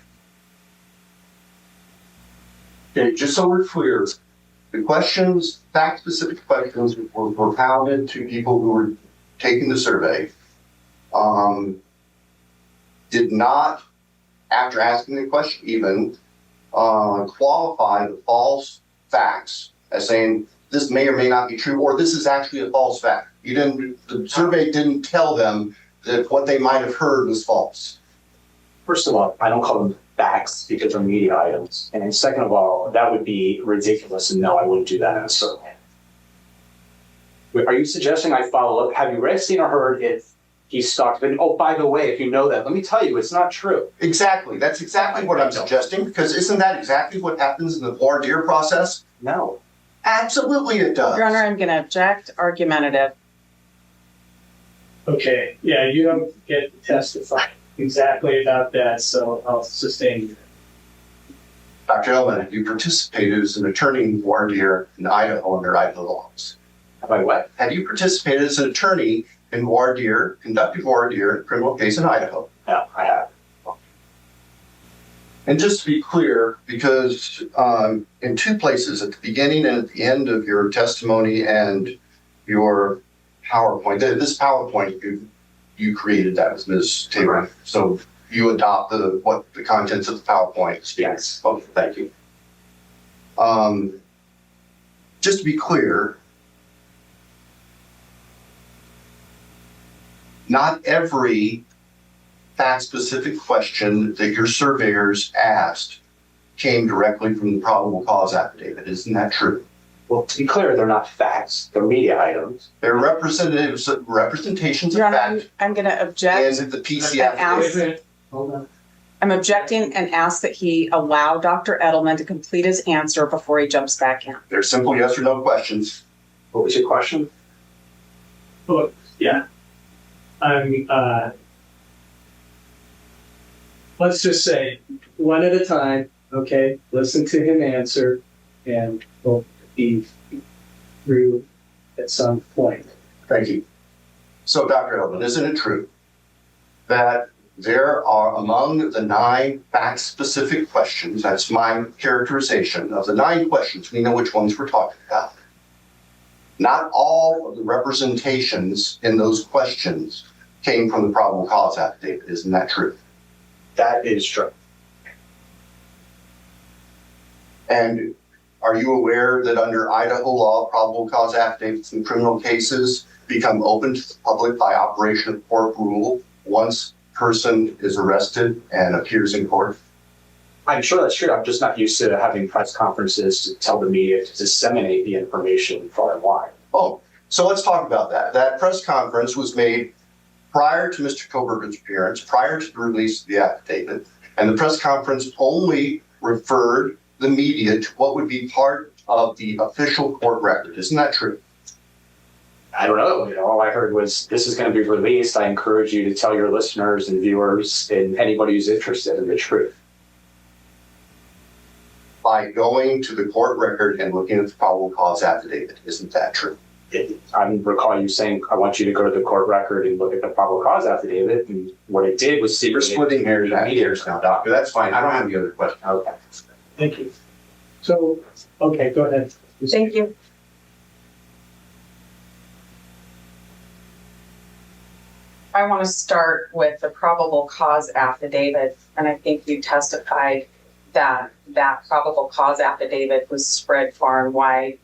Okay, just so we're clear, the questions, fact-specific questions were propounded to people who were taking the survey, did not, after asking the question even, qualify the false facts as saying this may or may not be true, or this is actually a false fact. The survey didn't tell them that what they might have heard was false. First of all, I don't call them facts because they're media items. And then second of all, that would be ridiculous. And no, I wouldn't do that in a survey. Wait, are you suggesting I follow up? Have you seen or heard if he stalked? Oh, by the way, if you know that, let me tell you, it's not true. Exactly. That's exactly what I'm suggesting, because isn't that exactly what happens in the voir dire process? No. Absolutely it does. Your Honor, I'm going to object. Argumentative. Okay, yeah, you don't get to testify exactly about that, so I'll sustain you. Dr. Ellman, you participated as an attorney in voir dire in Idaho under Idaho laws. Have I what? Have you participated as an attorney in voir dire, conducted voir dire in a criminal case in Idaho? No, I haven't. And just to be clear, because in two places, at the beginning and at the end of your testimony and your PowerPoint, this PowerPoint, you created that as Ms. Taylor. So you adopt the contents of the PowerPoint. Yes. Oh, thank you. Just to be clear, not every fact-specific question that your surveyors asked came directly from the probable cause affidavit. Isn't that true? Well, to be clear, they're not facts. They're media items. They're representations of Your Honor, fact I'm going to object. and the PC And affidavit. Wait a ask- minute, hold on. I'm objecting and ask that he allow Dr. Edelman to complete his answer before he jumps back in. They're simple yes or no questions. What was your question? Look, yeah. Let's just say one at a time, okay? Listen to him answer, and we'll be through at some point. Thank you. So, Dr. Edelman, isn't it true that there are among the 9 fact-specific questions, that's my characterization of the 9 questions, we know which ones we're talking about. Not all of the representations in those questions came from the probable cause affidavit. Isn't that true? That is true. And are you aware that under Idaho law, probable cause affidavits in criminal cases become open to the public by operation of court rule once a person is arrested and appears in court? I'm sure that's true. I'm just not used to having press conferences to tell the media to disseminate the information far and wide. Oh, so let's talk about that. That press conference was made prior to Mr. Kohberger's appearance, prior to the release of the affidavit, and the press conference only referred the media to what would be part of the official court record. Isn't that true? I don't know. All I heard was this is going to be released. I encourage you to tell your listeners and viewers and anybody who's interested in the truth. By going to the court record and looking at the probable cause affidavit. Isn't that true? I recall you saying, I want you to go to the court record and look at the probable cause affidavit. And what it did was We're splitting hairs now, Doctor. That's fine. I don't have any other questions. Okay. Thank you. So, okay, go ahead. Thank you. I want to start with the probable cause affidavit, and I think you testified that that probable cause affidavit was spread far and wide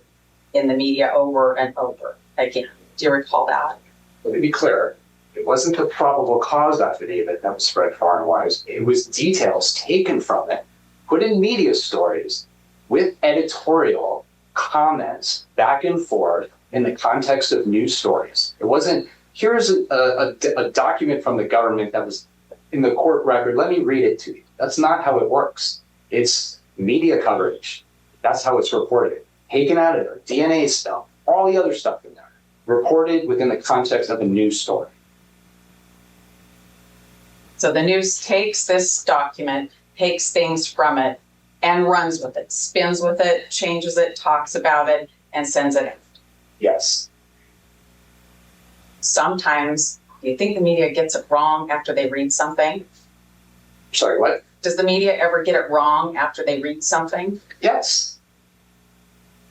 in the media over and over again. Do you recall that? Let me be clear. It wasn't the probable cause affidavit that was spread far and wide. It was details taken from it, put in media stories with editorial comments back and forth in the context of news stories. It wasn't, here's a document from the government that was in the court record. Let me read it to you. That's not how it works. It's media coverage. That's how it's reported. Taken out of there, DNA stuff, all the other stuff in there, reported within the context of a news story. So the news takes this document, takes things from it, and runs with it, spins with it, changes it, talks about it, and sends it out. Yes. Sometimes, do you think the media gets it wrong after they read something? Sorry, what? Does the media ever get it wrong after they read something? Yes.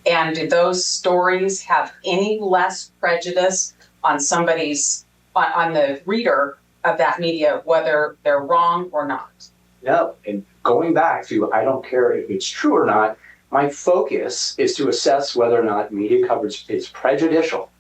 And do those stories have any less prejudice on somebody's, on the reader of that media, whether they're wrong or not? No. And going back to, I don't care if it's true or not, my focus is to assess whether or not media coverage is prejudicial,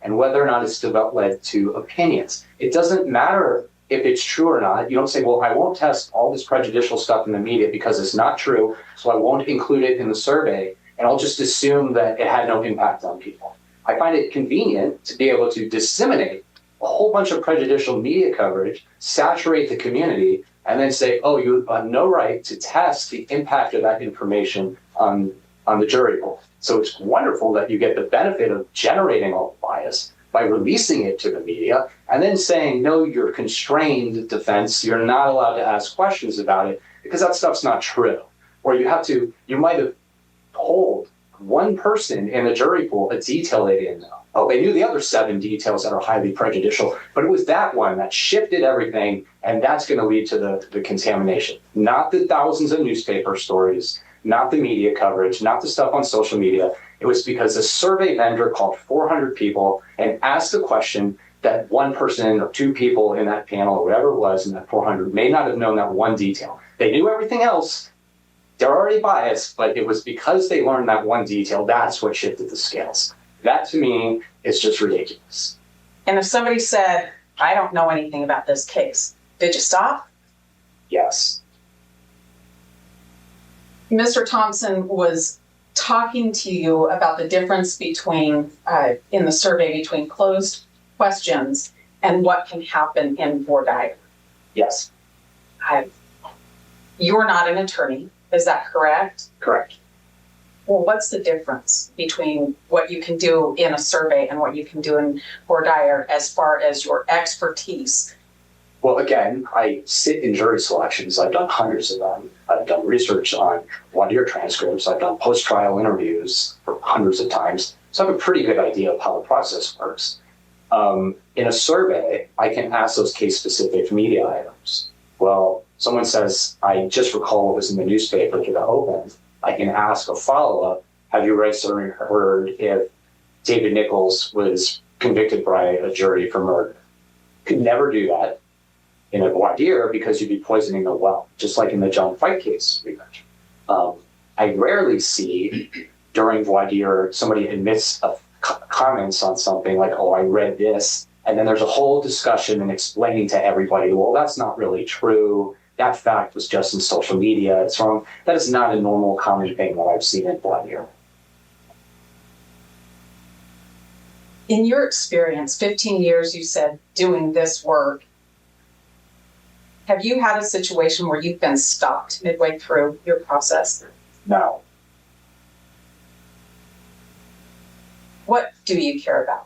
and whether or not it's led to opinions. It doesn't matter if it's true or not. You don't say, well, I won't test all this prejudicial stuff in the media because it's not true, so I won't include it in the survey, and I'll just assume that it had no impact on people. I find it convenient to be able to disseminate a whole bunch of prejudicial media coverage, saturate the community, and then say, oh, you have no right to test the impact of that information on the jury pool. So it's wonderful that you get the benefit of generating all the bias by releasing it to the media and then saying, no, you're constrained defense, you're not allowed to ask questions about it because that stuff's not true. Or you might have told one person in the jury pool a detail they didn't know. Oh, they knew the other 7 details that are highly prejudicial, but it was that one that shifted everything, and that's going to lead to the contamination. Not the thousands of newspaper stories, not the media coverage, not the stuff on social media. It was because a survey vendor called 400 people and asked a question that one person or 2 people in that panel or whatever it was in that 400 may not have known that one detail. They knew everything else. They're already biased, but it was because they learned that one detail, that's what shifted the scales. That to me is just ridiculous. And if somebody said, I don't know anything about this case, did you stop? Yes. Mr. Thompson was talking to you about the difference between, in the survey, between closed questions and what can happen in voir dire. Yes. You're not an attorney, is that correct? Correct. Well, what's the difference between what you can do in a survey and what you can do in voir dire as far as your expertise? Well, again, I sit in jury selections. I've done hundreds of them. I've done research on voir dire transcripts. I've done post-trial interviews for hundreds of times. So I have a pretty good idea of how the process works. In a survey, I can ask those case-specific media items. Well, someone says, I just recall what was in the newspaper that opened. I can ask a follow-up. Have you recently heard if David Nichols was convicted by a jury for murder? Could never do that in a voir dire because you'd be poisoning the well, just like in the John Fight case we mentioned. I rarely see during voir dire somebody admits comments on something like, oh, I read this, and then there's a whole discussion and explaining to everybody, well, that's not really true. That fact was just in social media. It's wrong. That is not a normal common thing that I've seen in voir dire. In your experience, 15 years, you said, doing this work, have you had a situation where you've been stopped midway through your process? No. What do you care about?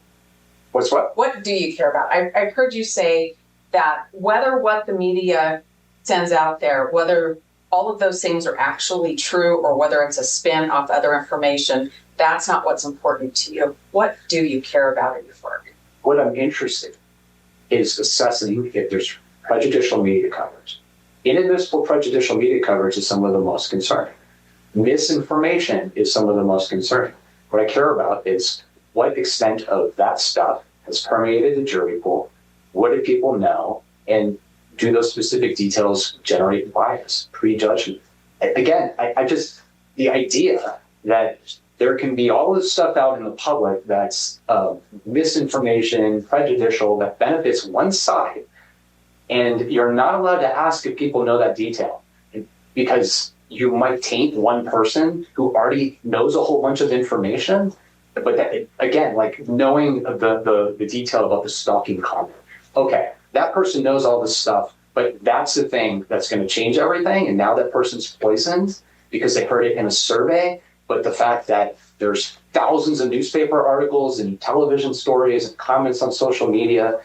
What's what? What do you care about? I've heard you say that whether what the media sends out there, whether all of those things are actually true or whether it's a spin off other information, that's not what's important to you. What do you care about in your work? What I'm interested in is assessing if there's prejudicial media coverage. Inadmissible prejudicial media coverage is some of the most concerning. Misinformation is some of the most concerning. What I care about is what extent of that stuff has permeated the jury pool, what do people know? And do those specific details generate bias, prejudgment? Again, I just, the idea that there can be all this stuff out in the public that's misinformation, prejudicial, that benefits one side, and you're not allowed to ask if people know that detail, because you might taint one person who already knows a whole bunch of information. But that, again, like knowing the detail about the stalking comment. Okay, that person knows all this stuff, but that's the thing that's going to change everything. And now that person's poisoned because they heard it in a survey. But the fact that there's thousands of newspaper articles and television stories and comments on social media,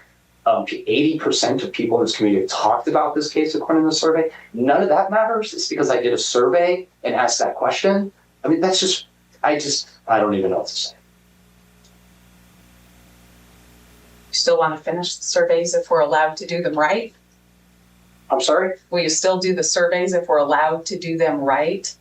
80% of people in this community have talked about this case according to the survey. None of that matters. It's because I did a survey and asked that question. I mean, that's just, I don't even know what to say. You still want to finish the surveys if we're allowed to do them right? I'm sorry? Will you still do the surveys if we're allowed to do them right?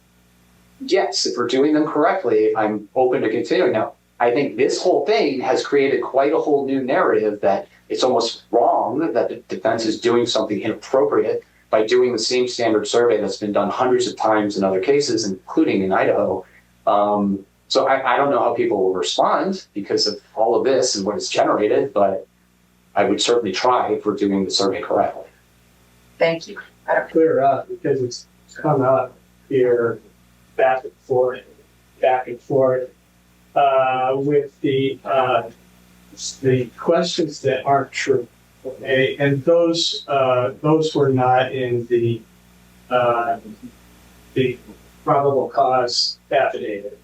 Yes, if we're doing them correctly, I'm open to continuing. Now, I think this whole thing has created quite a whole new narrative that it's almost wrong that the defense is doing something inappropriate by doing the same standard survey that's been done hundreds of times in other cases, including in Idaho. So I don't know how people will respond because of all of this and what it's generated, but I would certainly try if we're doing the survey correctly. Thank you. Clear up because it's come up here back and forth with the questions that aren't true. Okay, and those were not in the probable cause affidavit.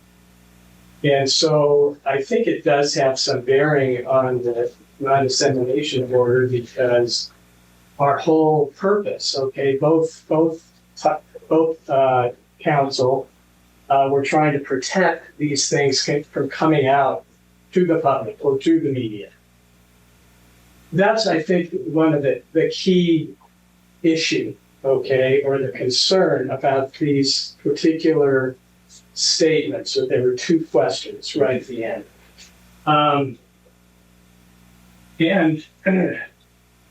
And so I think it does have some bearing on the non-dissemination order because our whole purpose, okay, both counsel were trying to protect these things from coming out to the public or to the media. That's, I think, one of the key issue, okay, or the concern about these particular statements. So there were two questions right at the end. And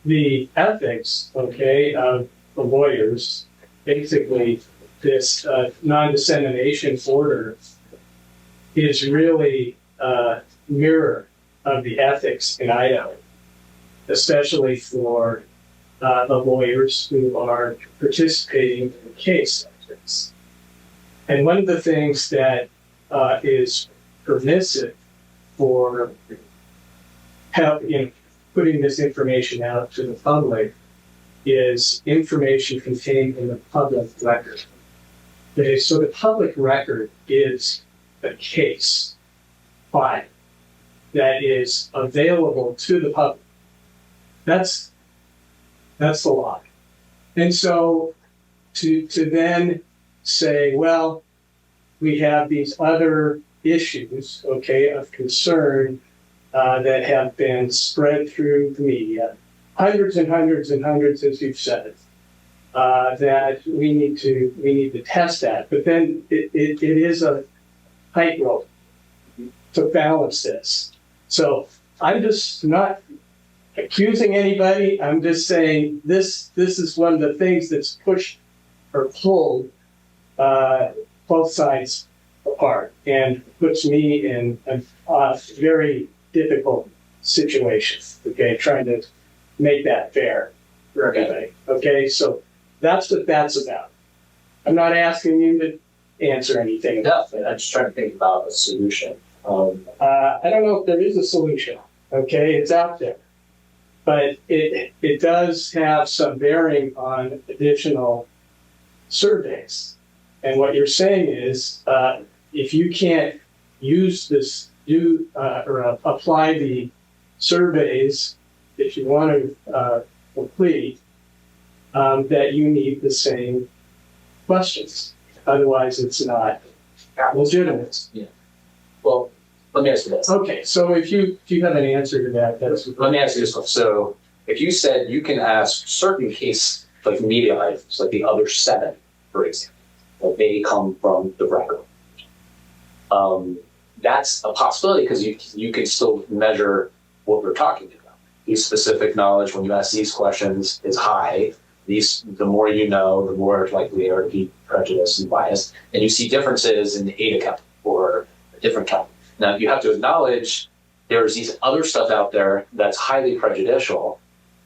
the ethics, okay, of the lawyers, basically this non-dissemination order is really a mirror of the ethics in Idaho, especially for the lawyers who are participating in the case like this. And one of the things that is permissive for putting this information out to the public is information contained in the public record. Okay, so the public record is a case file that is available to the public. That's the law. And so to then say, well, we have these other issues, okay, of concern that have been spread through the media, hundreds and hundreds and hundreds, as you've said, that we need to test that. But then it is a tightrope to balance this. So I'm just not accusing anybody. I'm just saying this is one of the things that's pushed or pulled both sides apart and puts me in a very difficult situation, okay, trying to make that fair for everybody, okay? So that's what that's about. I'm not asking you to answer anything about that. I'm just trying to think about a solution. I don't know if there is a solution, okay? It's out there. But it does have some bearing on additional surveys. And what you're saying is, if you can't use this, apply the surveys that you want to complete, that you need the same questions. Otherwise, it's not legitimate. Yeah. Well, let me ask you this. Okay, so if you have an answer to that, that's. Let me ask you this one. So if you said you can ask certain case, like media items, like the other 7, for example, that may come from the record, that's a possibility because you can still measure what we're talking about. These specific knowledge, when you ask these questions, is high. The more you know, the more likely they are to be prejudiced and biased. And you see differences in the ADA count or a different count. Now, you have to acknowledge there's these other stuff out there that's highly prejudicial,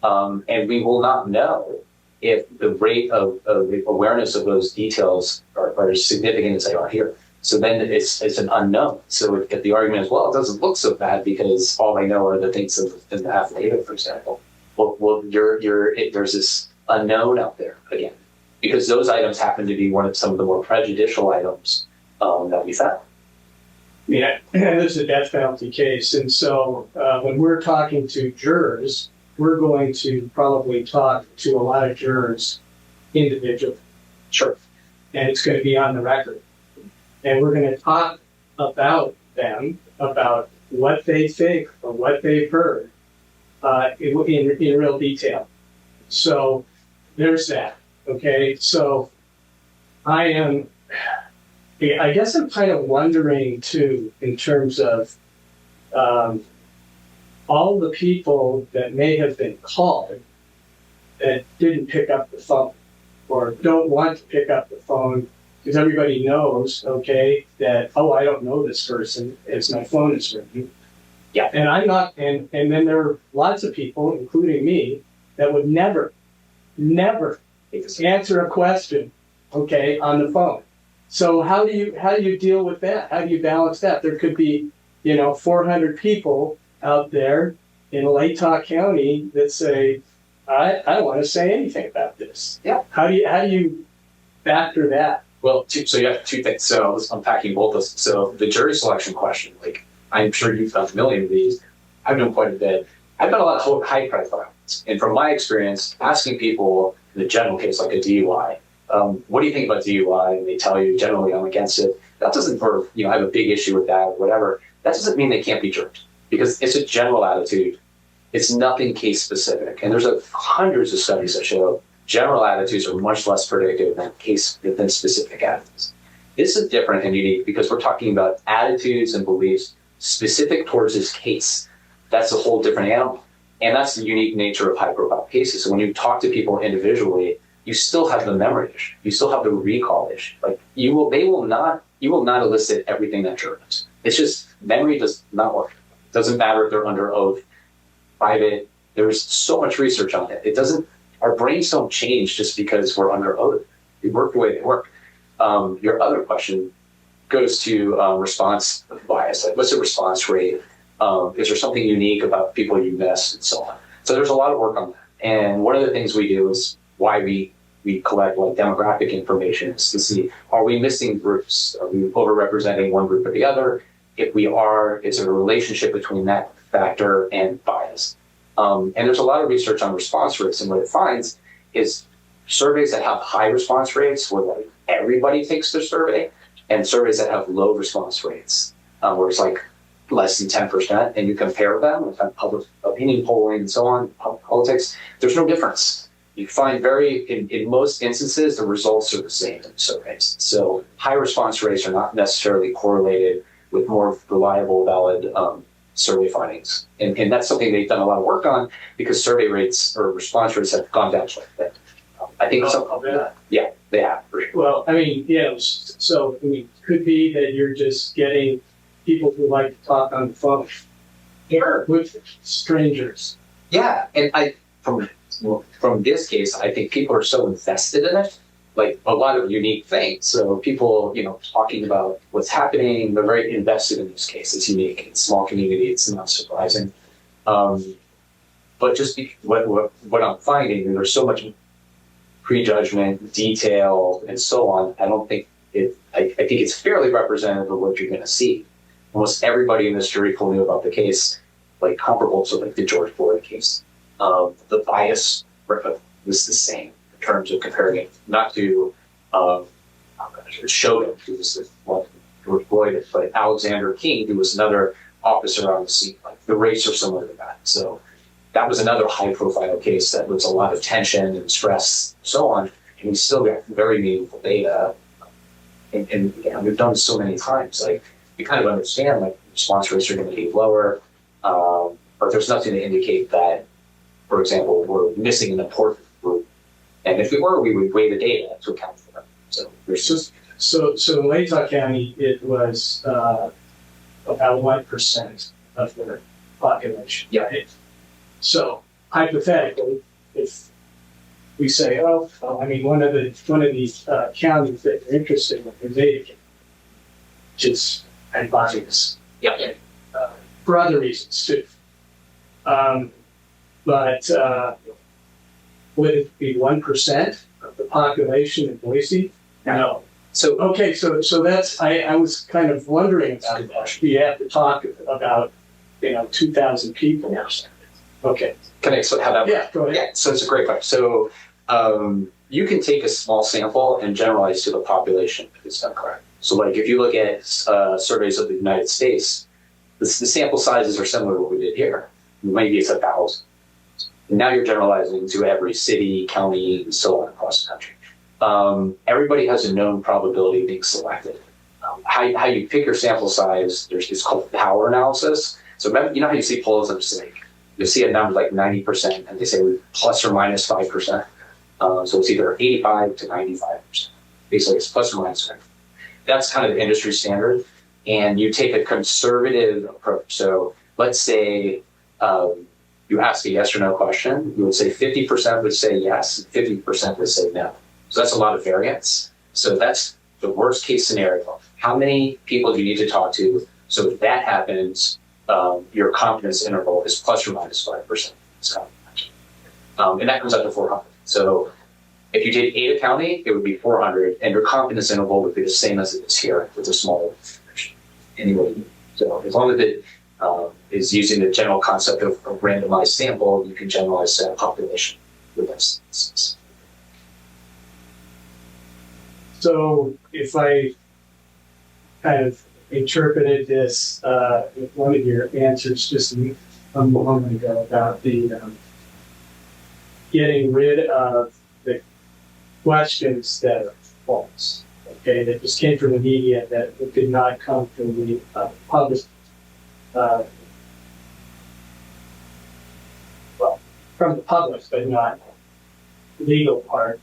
and we will not know if the rate of awareness of those details are as significant as they are here. So then it's an unknown. So if the argument is, well, it doesn't look so bad because all I know are the things in the affidavit, for example. Well, there's this unknown out there again, because those items happen to be some of the more prejudicial items that we found. Yeah, this is a death penalty case. And so when we're talking to jurors, we're going to probably talk to a lot of jurors individually. Sure. And it's going to be on the record. And we're going to talk about them, about what they think or what they've heard in real detail. So there's that. Okay. So I guess I'm kind of wondering too, in terms of all the people that may have been called that didn't pick up the phone or don't want to pick up the phone because everybody knows, okay, that, oh, I don't know this person as my phone is ringing. Yeah. And I'm not, and then there are lots of people, including me, that would never answer a question, okay, on the phone. So how do you deal with that? How do you balance that? There could be, 400 people out there in Latah County that say, I don't want to say anything about this. Yeah. How do you factor that? Well, so you have two things. So let's unpacking both those. So the jury selection question, like I'm sure you've done a million of these. I've done quite a bit. I've done a lot of high profile ones. And from my experience, asking people in the general case, like a DUI, what do you think about DUI? And they tell you generally I'm against it. That doesn't, or I have a big issue with that or whatever. That doesn't mean they can't be jurors because it's a general attitude. It's nothing case specific. And there's hundreds of studies that show general attitudes are much less predictive than specific attitudes. This is different and unique because we're talking about attitudes and beliefs specific towards this case. That's a whole different animal. And that's the unique nature of high profile cases. So when you talk to people individually, you still have the memory issue. You still have the recall issue. Like you will not elicit everything that juror knows. It's just memory does not work. It doesn't matter if they're under oath, private. There's so much research on it. It doesn't. Our brains don't change just because we're under oath. They work the way they work. Your other question goes to response bias. Like, what's the response rate? Is there something unique about people you miss and so on? So there's a lot of work on that. And one of the things we do is why we collect like demographic information is to see, are we missing groups? Are we overrepresenting one group or the other? If we are, is there a relationship between that factor and bias? And there's a lot of research on response rates, and what it finds is surveys that have high response rates, where like everybody takes their survey, and surveys that have low response rates, where it's like less than 10%, and you compare them with public opinion polling and so on, politics, there's no difference. You find in most instances, the results are the same in surveys. So high response rates are not necessarily correlated with more reliable, valid survey findings. And that's something they've done a lot of work on because survey rates or response rates have gone down slightly. I think yeah, they have. For sure. Well, so it could be that you're just getting people who like to talk on the phone. Sure. With strangers. Yeah, and from this case, I think people are so invested in it, like a lot of unique things. So people, talking about what's happening, they're very invested in this case. It's unique. It's a small community. It's not surprising. But just what I'm finding, there's so much prejudgment, detail, and so on. I don't think I think it's fairly representative of what you're going to see. Almost everybody in this jury pool knew about the case, like comparable to like the George Floyd case. The bias was the same in terms of comparing it, not to Chauvin, who was George Floyd, but Alexander King, who was another officer on the scene. Like the rates are similar to that. So that was another high-profile case that was a lot of tension and stress, and so on. And we still got very meaningful data. And we've done this so many times. Like we kind of understand like response rates are going to be lower, but there's nothing to indicate that for example, were missing an important group. And if we were, we would weigh the data to account for them. So there's just So in Latah County, it was about 1% of the population. Yeah. Right? So hypothetically, if we say, one of these counties that are interested in data, which is obvious. yeah. For other reasons too. But would it be 1% of the population in Boise? No. So Okay, so that's I was kind of wondering about that. We have to talk about 2,000 people or something. Okay. can I explain how that works? Yeah, go ahead. Yeah, so it's a great question. So you can take a small sample and generalize to the population if it's done correct. So like if you look at surveys of the United States, the sample sizes are similar to what we did here. Maybe it's 1,000. And now you're generalizing to every city, county, and so on across the country. Everybody has a known probability of being selected. How you pick your sample size, it's called power analysis. So remember, you know how you see polls and say, you'll see a number like 90%, and they say plus or minus 5%. So it's either 85 to 95%. Basically, it's plus or minus 5%. That's kind of the industry standard. And you take a conservative approach. So let's say you ask a yes or no question. You would say 50% would say yes, 50% would say no. So that's a lot of variance. So that's the worst case scenario. How many people do you need to talk to? So if that happens, your confidence interval is plus or minus 5%. And that comes up to 400. So if you did Ada County, it would be 400, and your confidence interval would be the same as it is here with a smaller information. Anyway, so as long as it is using the general concept of a randomized sample, you can generalize that population with this. So if I kind of interpreted this with one of your answers just a moment ago about the getting rid of the questions that are false, okay, that just came from the media, that did not come from the public, from the public, but not legal part.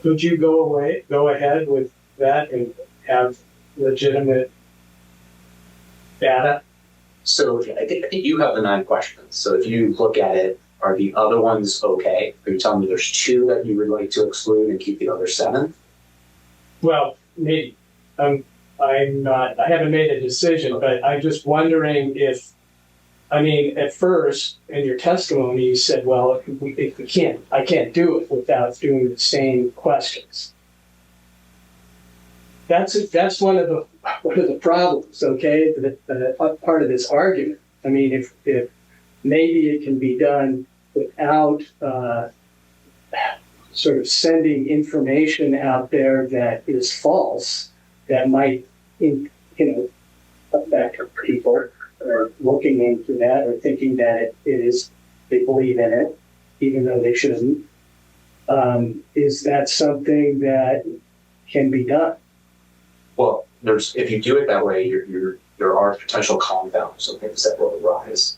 Could you go ahead with that and have legitimate data? So I think you have the 9 questions. So if you look at it, are the other ones okay? Are you telling me there's 2 that you would like to exclude and keep the other 7? Well, maybe. I'm not. I haven't made a decision, but I'm just wondering if. I mean, at first in your testimony, you said, "Well, I can't do it without doing the same questions." That's one of the problems. Okay, the part of this argument. I mean, if maybe it can be done without sort of sending information out there that is false, that might, affect people, or looking into that, or thinking that they believe in it, even though they shouldn't. Is that something that can be done? Well, if you do it that way, there are potential confounds, so things that will arise.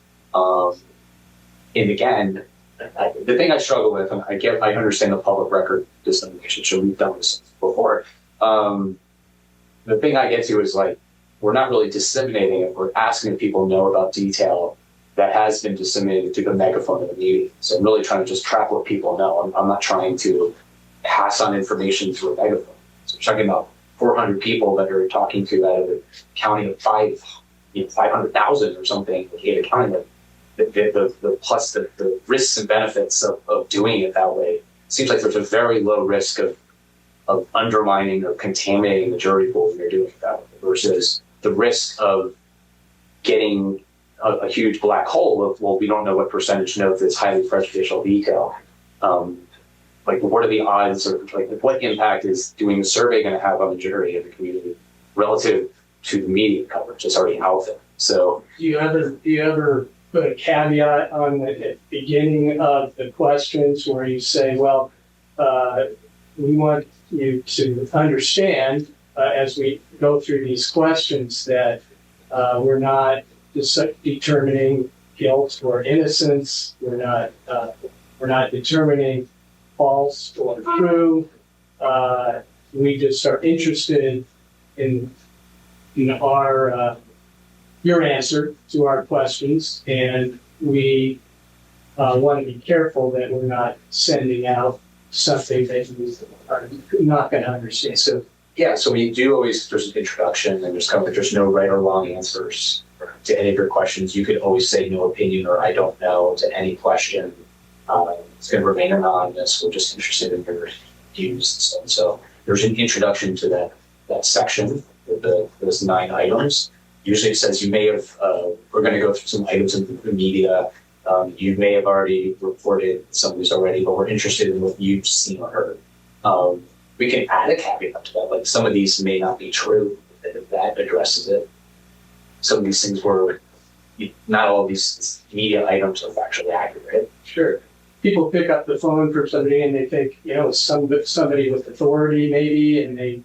And again, the thing I struggle with, and I understand the public record dissemination, so we've done this before. The thing I get to is like, we're not really disseminating it. We're asking if people know about detail that has been disseminated through the megaphone of the media. So I'm really trying to just track what people know. I'm not trying to pass on information through a megaphone. So I'm talking about 400 people that are talking to out of a county of 500,000 or something, Ada County. The plus the risks and benefits of doing it that way. It seems like there's a very low risk of undermining or contaminating the jury pool when you're doing it that way, versus the risk of getting a huge black hole of, well, we don't know what percentage know this highly prejudicial detail. Like, what are the odds, or like what impact is doing the survey going to have on the jury and the community relative to the media coverage that's already out there? So, Do you ever put a caveat on the beginning of the questions where you say, well, we want you to understand as we go through these questions that we're not determining guilt or innocence. We're not determining false or true. We just are interested in our your answer to our questions, and we want to be careful that we're not sending out something that you are not going to understand. So Yeah, so we do always, there's an introduction and there's kind of like, there's no right or wrong answers to any of your questions. You could always say no opinion or I don't know to any question. It's going to remain anonymous. We're just interested in your views. So there's an introduction to that section with those 9 items. Usually it says you may have, we're going to go through some items in the media. You may have already reported some of these already, but we're interested in what you've seen or heard. We can add a caveat to that, like some of these may not be true, if that addresses it. Some of these things were, not all of these media items are factually accurate. sure, people pick up the phone for somebody and they think, it's somebody with authority maybe, and they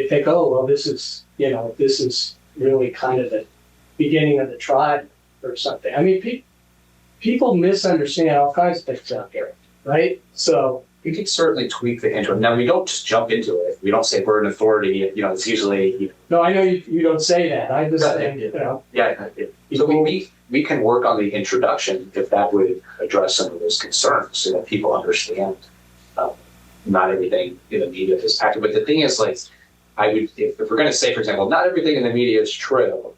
think, oh, well, this is really kind of the beginning of the tribe or something. I mean, people misunderstand all kinds of things out there, right? So We can certainly tweak the intro. Now, we don't just jump into it. We don't say we're an authority. It's usually, no, I know you don't say that. I just think, yeah. So we can work on the introduction if that would address some of those concerns so that people understand not everything in the media is accurate. But the thing is, like, if we're going to say, for example, not everything in the media is true,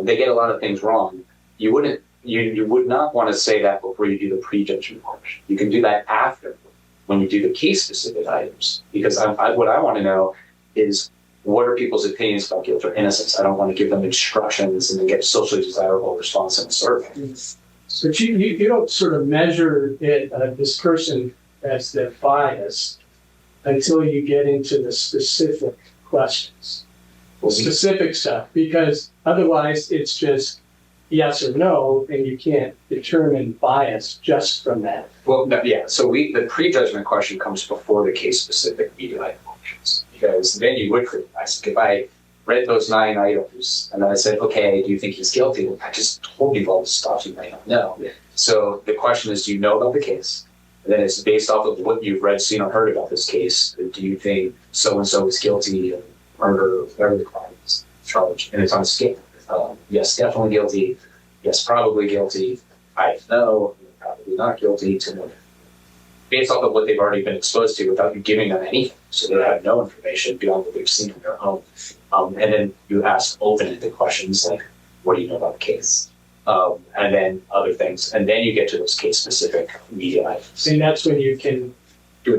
they get a lot of things wrong, you would not want to say that before you do the prejudgment portion. You can do that after, when you do the case-specific items, because what I want to know is what are people's opinions about guilt or innocence. I don't want to give them instructions and then get a socially desirable response in a survey. But you don't sort of measure this person as their bias until you get into the specific questions, specific stuff, because otherwise it's just yes or no, and you can't determine bias just from that. Well, no, yeah. So the prejudgment question comes before the case-specific media item questions, because then you would criticize. If I read those 9 items and then I said, okay, do you think he's guilty? Well, I just told you all the stuff you may not know. Yeah. So the question is, do you know about the case? And then it's based off of what you've read, seen, or heard about this case. Do you think so-and-so is guilty of murder or whatever the crime is charged? And it's on a scale. Yes, definitely guilty. Yes, probably guilty. I know, probably not guilty. Based off of what they've already been exposed to without you giving them anything. So they have no information beyond what they've seen in their own. And then you ask open-ended questions like, what do you know about the case? And then other things. And then you get to those case-specific media items. And that's when you can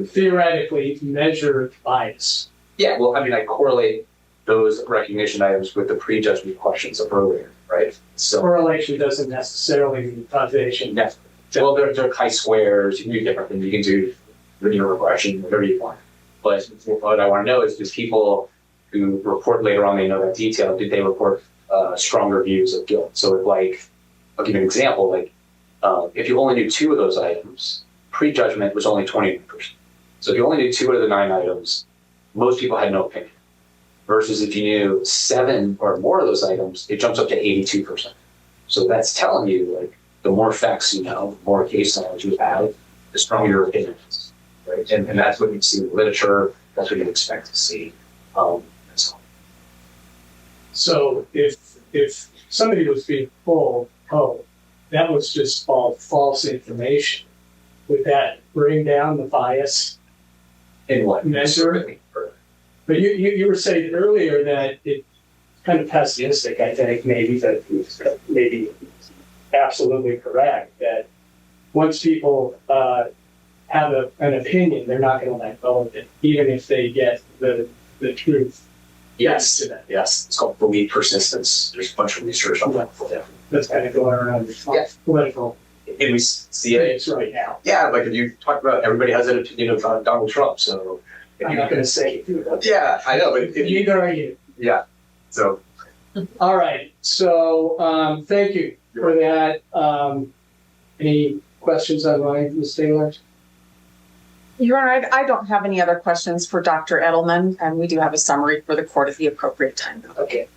theoretically measure bias. Yeah, well, I mean, I correlate those recognition items with the prejudgment questions of earlier, right? So correlation doesn't necessarily mean causation. Yeah. Well, they're chi-squares. You can do different things. You can do linear regression, whatever you want. But what I want to know is, do people who report later on, they know that detail, did they report stronger views of guilt? So I'll give you an example. If you only knew 2 of those items, prejudgment was only 20%. So if you only knew 2 out of the 9 items, most people had no opinion. Versus if you knew 7 or more of those items, it jumps up to 82%. So that's telling you, the more facts you know, the more case knowledge you have, the stronger your opinion is, right? And that's what you see in the literature. That's what you expect to see. So if somebody was being told, oh, that was just all false information, would that bring down the bias? In what measure? But you were saying earlier that it's kind of pessimistic, I think, maybe absolutely correct, that once people have an opinion, they're not going to let go of it, even if they get the truth. Yes, yes. It's called belief persistence. There's a bunch of research on that. That's kind of going around political And we see it right now. Yeah, if you talk about, everybody has an opinion of Donald Trump, so. I'm not going to say it. Yeah, I know, but if you. Neither are you. Yeah, so. All right, so thank you for that. Any questions online, Ms. Taylor? Your Honor, I don't have any other questions for Dr. Edelman, and we do have a summary for the court at the appropriate time. Okay.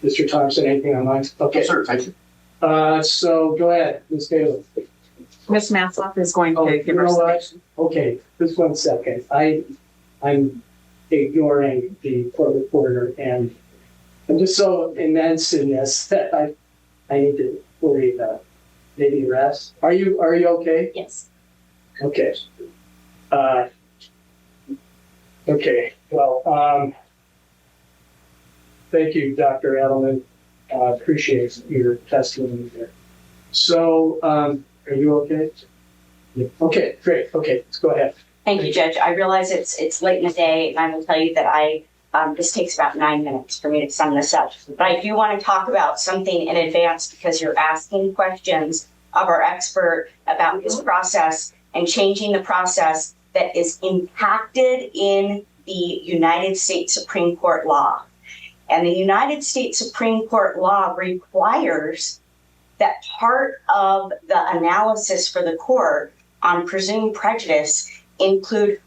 Mr. Thompson, anything online? Okay. Yes, sir, thank you. So go ahead, Ms. Taylor. Ms. Masloff is going Oh, to you give her know what? summation. Okay, just 1 second. I'm ignoring the court reporter, and I'm just so immense in this that I need to fully maybe rest. Are you okay? Yes. Okay. Okay. Well, thank you, Dr. Edelman. Appreciate your testimony there. So, are you okay? Yeah. Okay, great. Okay, let's go ahead. Thank you, Judge. I realize it's late in the day, and I will tell you that this takes about 9 minutes for me to sum this up. But I do want to talk about something in advance because you're asking questions of our expert about his process and changing the process that is impacted in the United States Supreme Court law. And the United States Supreme Court law requires that part of the analysis for the court on presumed prejudice include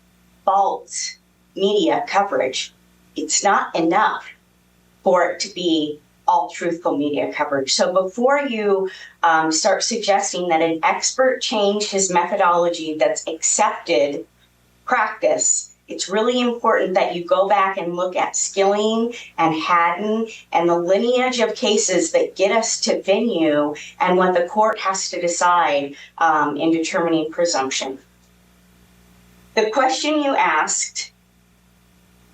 false media coverage. It's not enough for it to be all truthful media coverage. So before you start suggesting that an expert change his methodology that's accepted practice, it's really important that you go back and look at Skilling and Haddon and the lineage of cases that get us to venue and what the court has to decide in determining presumption. The question you asked,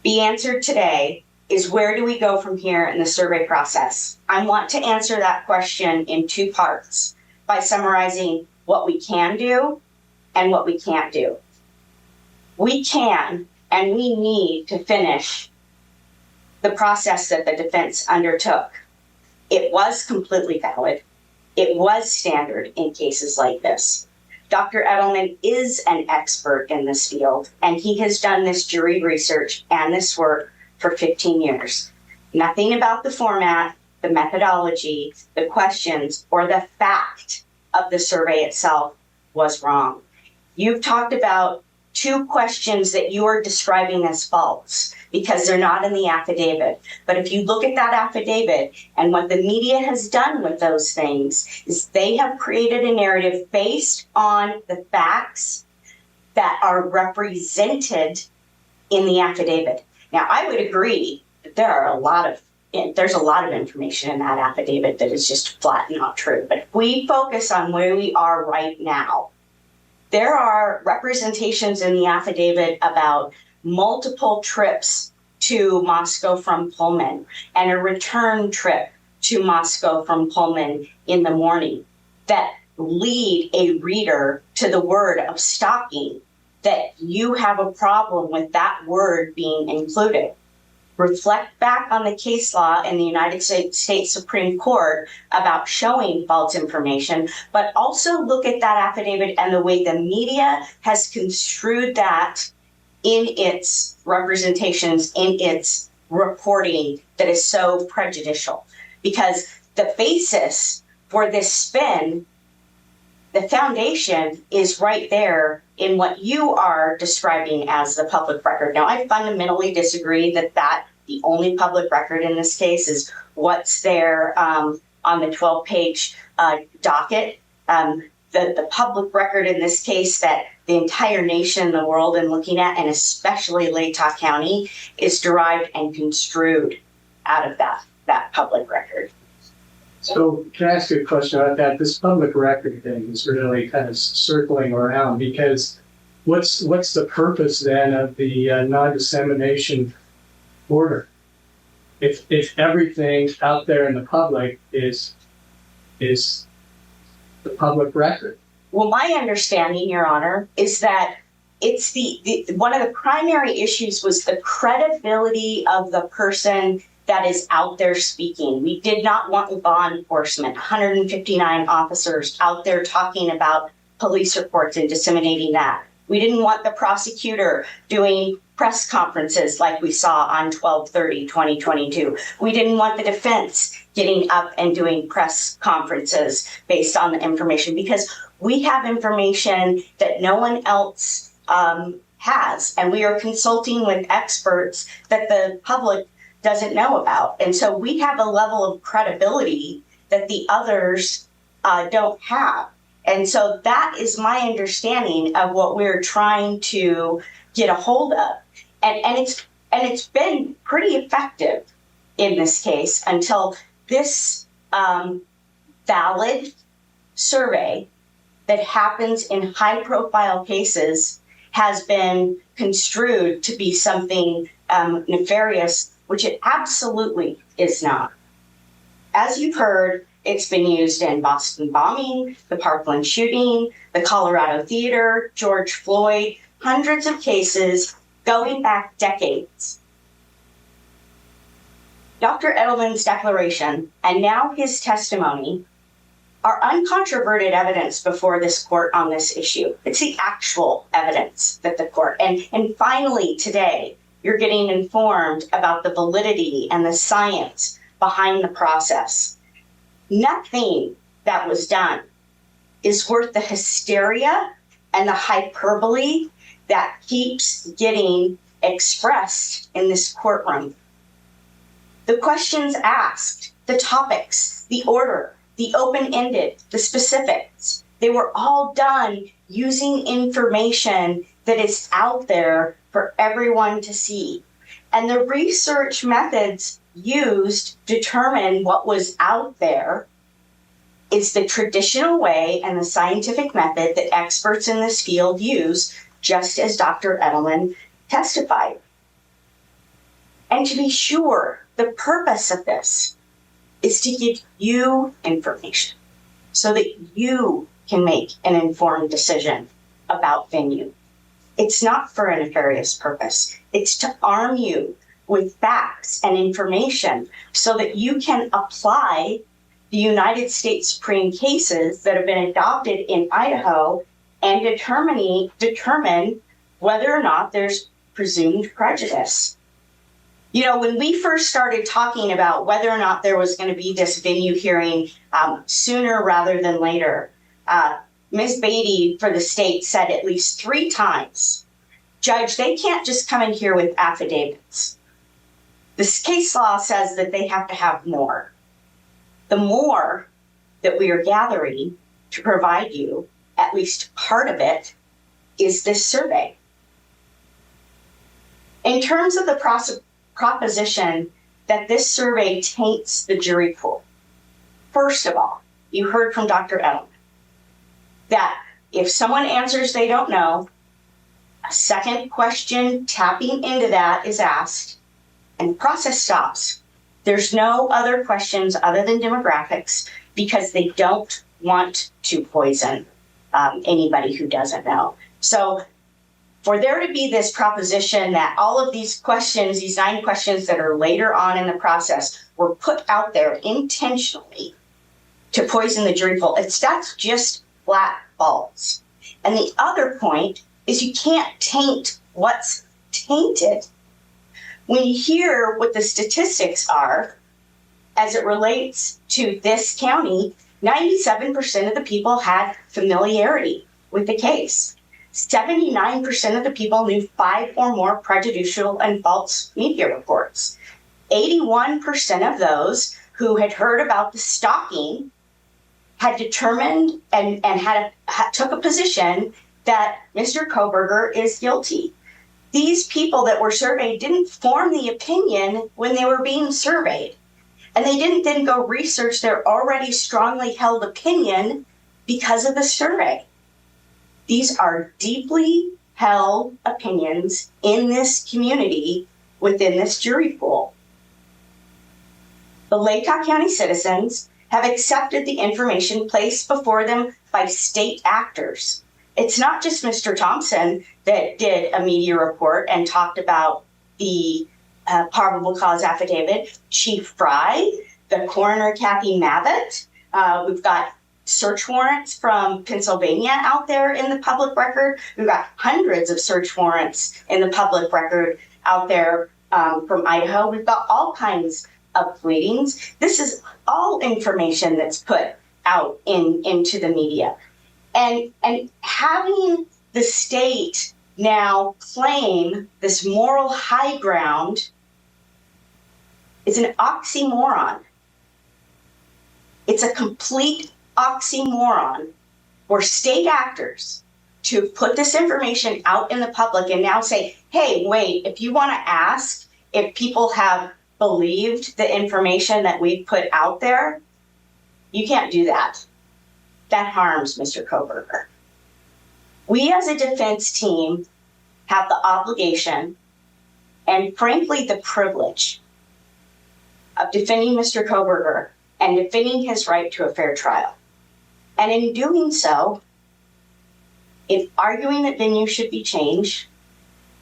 be answered today, is where do we go from here in the survey process? I want to answer that question in 2 parts by summarizing what we can do and what we can't do. We can and we need to finish the process that the defense undertook. It was completely valid. It was standard in cases like this. Dr. Edelman is an expert in this field, and he has done this jury research and this work for 15 years. Nothing about the format, the methodology, the questions, or the fact of the survey itself was wrong. You've talked about 2 questions that you are describing as false because they're not in the affidavit. But if you look at that affidavit and what the media has done with those things is they have created a narrative based on the facts that are represented in the affidavit. Now, I would agree that there's a lot of information in that affidavit that is just flat not true. But if we focus on where we are right now, there are representations in the affidavit about multiple trips to Moscow from Pullman and a return trip to Moscow from Pullman in the morning that lead a reader to the word of stalking, that you have a problem with that word being included. Reflect back on the case law in the United States Supreme Court about showing false information, but also look at that affidavit and the way the media has construed that in its representations, in its reporting that is so prejudicial. Because the basis for this spin, the foundation is right there in what you are describing as the public record. Now, I fundamentally disagree that the only public record in this case is what's there on the 12-page docket. The public record in this case that the entire nation, the world, and looking at, and especially Latah County, is derived and construed out of that public record. So can I ask you a question about that? This public record thing is really kind of circling around because what's the purpose then of the non-dissemination order? If everything out there in the public is the public record. Well, my understanding, Your Honor, is that it's the one of the primary issues was the credibility of the person that is out there speaking. We did not want law enforcement, 159 officers out there talking about police reports and disseminating that. We didn't want the prosecutor doing press conferences like we saw on 12/30/2022. We didn't want the defense getting up and doing press conferences based on the information because we have information that no one else has, and we are consulting with experts that the public doesn't know about. And so we have a level of credibility that the others don't have. And so that is my understanding of what we're trying to get a hold of. And it's been pretty effective in this case until this valid survey that happens in high profile cases has been construed to be something nefarious, which it absolutely is not. As you've heard, it's been used in Boston bombing, the Parkland shooting, the Colorado theater, George Floyd, hundreds of cases going back decades. Dr. Edelman's declaration and now his testimony are uncontroverted evidence before this court on this issue. It's the actual evidence that the court, and finally today, you're getting informed about the validity and the science behind the process. Nothing that was done is worth the hysteria and the hyperbole that keeps getting expressed in this courtroom. The questions asked, the topics, the order, the open-ended, the specifics, they were all done using information that is out there for everyone to see. And the research methods used to determine what was out there is the traditional way and the scientific method that experts in this field use, just as Dr. Edelman testified. And to be sure, the purpose of this is to give you information so that you can make an informed decision about venue. It's not for a nefarious purpose. It's to arm you with facts and information so that you can apply the United States Supreme cases that have been adopted in Idaho and determine whether or not there's presumed prejudice. You know, when we first started talking about whether or not there was going to be this venue hearing sooner rather than later, Ms. Beatty for the state said at least 3 times, Judge, they can't just come in here with affidavits. This case law says that they have to have more. The more that we are gathering to provide you, at least part of it, is this survey. In terms of the proposition that this survey taints the jury pool, first of all, you heard from Dr. Edelman that if someone answers they don't know, a second question tapping into that is asked, and the process stops. There's no other questions other than demographics because they don't want to poison anybody who doesn't know. So for there to be this proposition that all of these questions, these 9 questions that are later on in the process, were put out there intentionally to poison the jury pool, that's just flat false. And the other point is you can't taint what's tainted. When you hear what the statistics are, as it relates to this county, 97% of the people had familiarity with the case. 79% of the people knew 5 or more prejudicial and false media reports. 81% of those who had heard about the stalking had determined and took a position that Mr. Kohberger is guilty. These people that were surveyed didn't form the opinion when they were being surveyed. And they didn't then go research their already strongly held opinion because of the survey. These are deeply held opinions in this community within this jury pool. The Latah County citizens have accepted the information placed before them by state actors. It's not just Mr. Thompson that did a media report and talked about the probable cause affidavit. Chief Fry, the coroner Kathy Mabbitt. We've got search warrants from Pennsylvania out there in the public record. We've got hundreds of search warrants in the public record out there from Idaho. We've got all kinds of pleadings. This is all information that's put out into the media. And having the state now claim this moral high ground is an oxymoron. It's a complete oxymoron for state actors to put this information out in the public and now say, hey, wait, if you want to ask if people have believed the information that we put out there, you can't do that. That harms Mr. Kohberger. We as a defense team have the obligation and frankly the privilege of defending Mr. Kohberger and defending his right to a fair trial. And in doing so, in arguing that venue should be changed,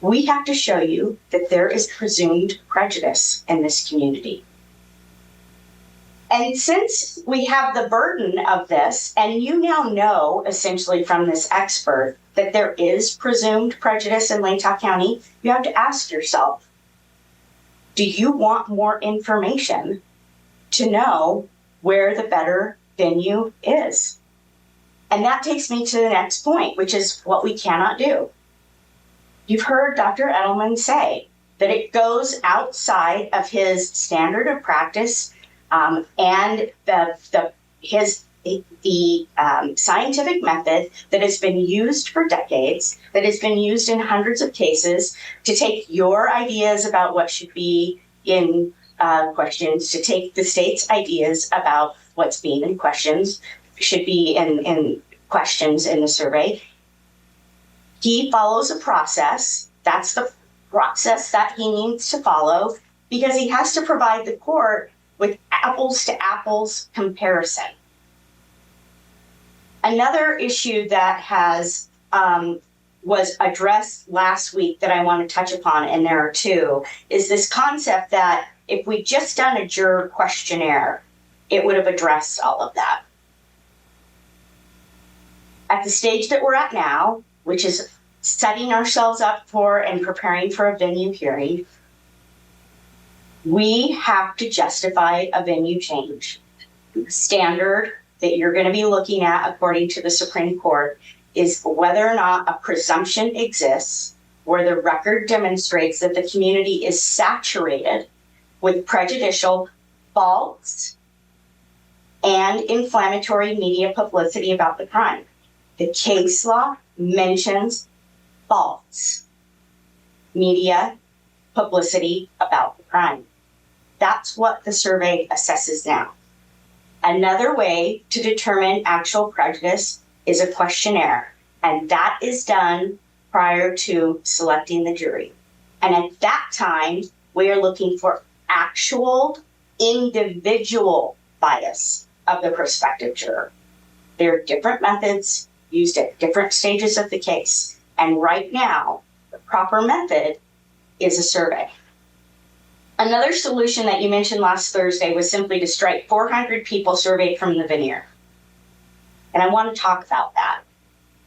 we have to show you that there is presumed prejudice in this community. And since we have the burden of this, and you now know essentially from this expert that there is presumed prejudice in Latah County, you have to ask yourself, do you want more information to know where the better venue is? And that takes me to the next point, which is what we cannot do. You've heard Dr. Edelman say that it goes outside of his standard of practice and the scientific method that has been used for decades, that has been used in hundreds of cases to take your ideas about what should be in questions, to take the state's ideas about what's being in questions, should be in questions in the survey. He follows a process. That's the process that he needs to follow because he has to provide the court with apples to apples comparison. Another issue that has was addressed last week that I want to touch upon, and there are two, is this concept that if we just done a juror questionnaire, it would have addressed all of that. At the stage that we're at now, which is setting ourselves up for and preparing for a venue hearing, we have to justify a venue change. The standard that you're going to be looking at, according to the Supreme Court, is whether or not a presumption exists where the record demonstrates that the community is saturated with prejudicial, false, and inflammatory media publicity about the crime. The case law mentions false media publicity about the crime. That's what the survey assesses now. Another way to determine actual prejudice is a questionnaire, and that is done prior to selecting the jury. And at that time, we are looking for actual individual bias of the prospective juror. There are different methods used at different stages of the case. And right now, the proper method is a survey. Another solution that you mentioned last Thursday was simply to strike 400 people surveyed from the veneer. And I want to talk about that.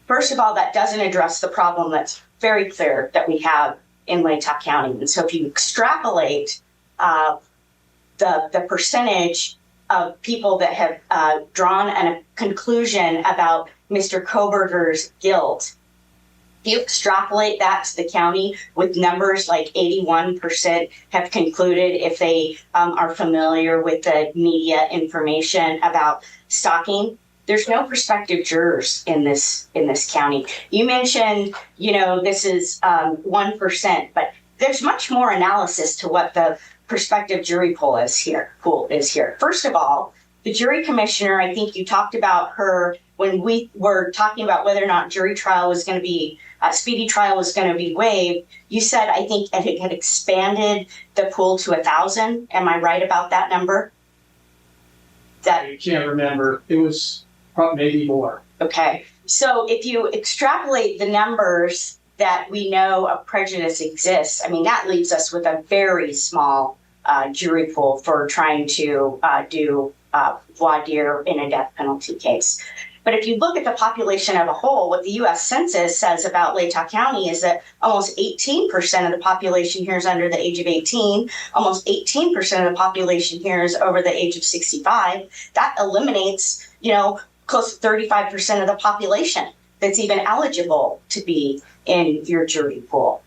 First of all, that doesn't address the problem that's very clear that we have in Latah County. And so if you extrapolate the percentage of people that have drawn a conclusion about Mr. Kohberger's guilt, if you extrapolate that to the county with numbers like 81% have concluded if they are familiar with the media information about stalking, there's no prospective jurors in this county. You mentioned, this is 1%, but there's much more analysis to what the prospective jury pool is here. First of all, the jury commissioner, I think you talked about her when we were talking about whether or not jury trial was going to be, speedy trial was going to be waived. You said, I think it had expanded the pool to 1,000. Am I right about that number? I can't remember. It was probably maybe more. Okay. So if you extrapolate the numbers that we know of prejudice exists, I mean, that leaves us with a very small jury pool for trying to do voir dire in a death penalty case. But if you look at the population of a whole, what the U.S. Census says about Latah County is that almost 18% of the population here is under the age of 18. Almost 18% of the population here is over the age of 65. That eliminates, close to 35% of the population that's even eligible to be in your jury pool.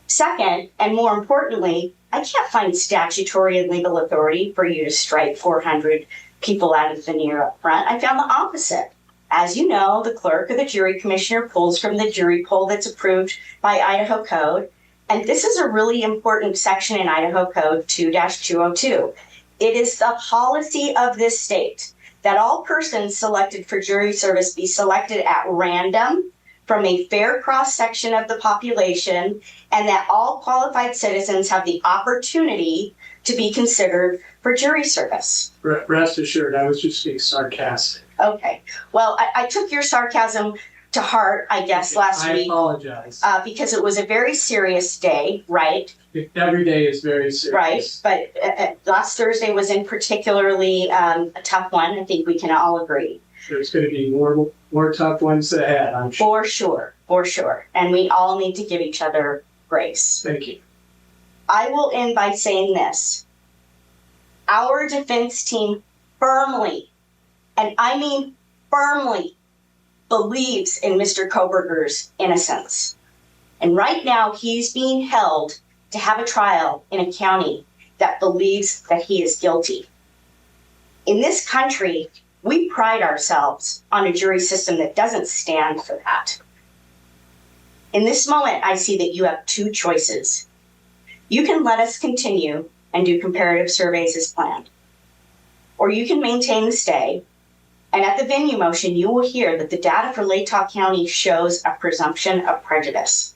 Second, and more importantly, I can't find statutory and legal authority for you to strike 400 people out of veneer up front. I found the opposite. As you know, the clerk or the jury commissioner pulls from the jury pool that's approved by Idaho Code. And this is a really important section in Idaho Code 2-202. It is the policy of this state that all persons selected for jury service be selected at random from a fair cross-section of the population, and that all qualified citizens have the opportunity to be considered for jury service. Rest assured, I was just being sarcastic. Okay, well, I took your sarcasm to heart, I guess, last I week. apologize. Because it was a very serious day, right? Every day is very serious. Right, but last Thursday was in particularly a tough one. I think we can all agree. There's going to be more tough ones ahead, I'm sure. For sure. And we all need to give each other grace. Thank you. I will end by saying this. Our defense team firmly, and I mean firmly, believes in Mr. Kohberger's innocence. And right now he's being held to have a trial in a county that believes that he is guilty. In this country, we pride ourselves on a jury system that doesn't stand for that. In this moment, I see that you have two choices. You can let us continue and do comparative surveys as planned, or you can maintain the stay. And at the venue motion, you will hear that the data for Latah County shows a presumption of prejudice,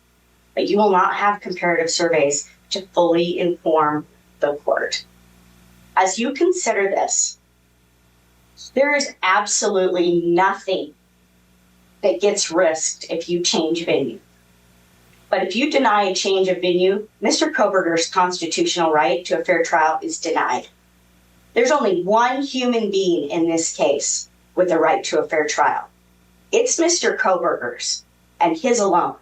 but you will not have comparative surveys to fully inform the court. As you consider this, there is absolutely nothing that gets risked if you change venue. But if you deny a change of venue, Mr. Kohberger's constitutional right to a fair trial is denied. There's only one human being in this case with the right to a fair trial. It's Mr. Kohberger's and his alone.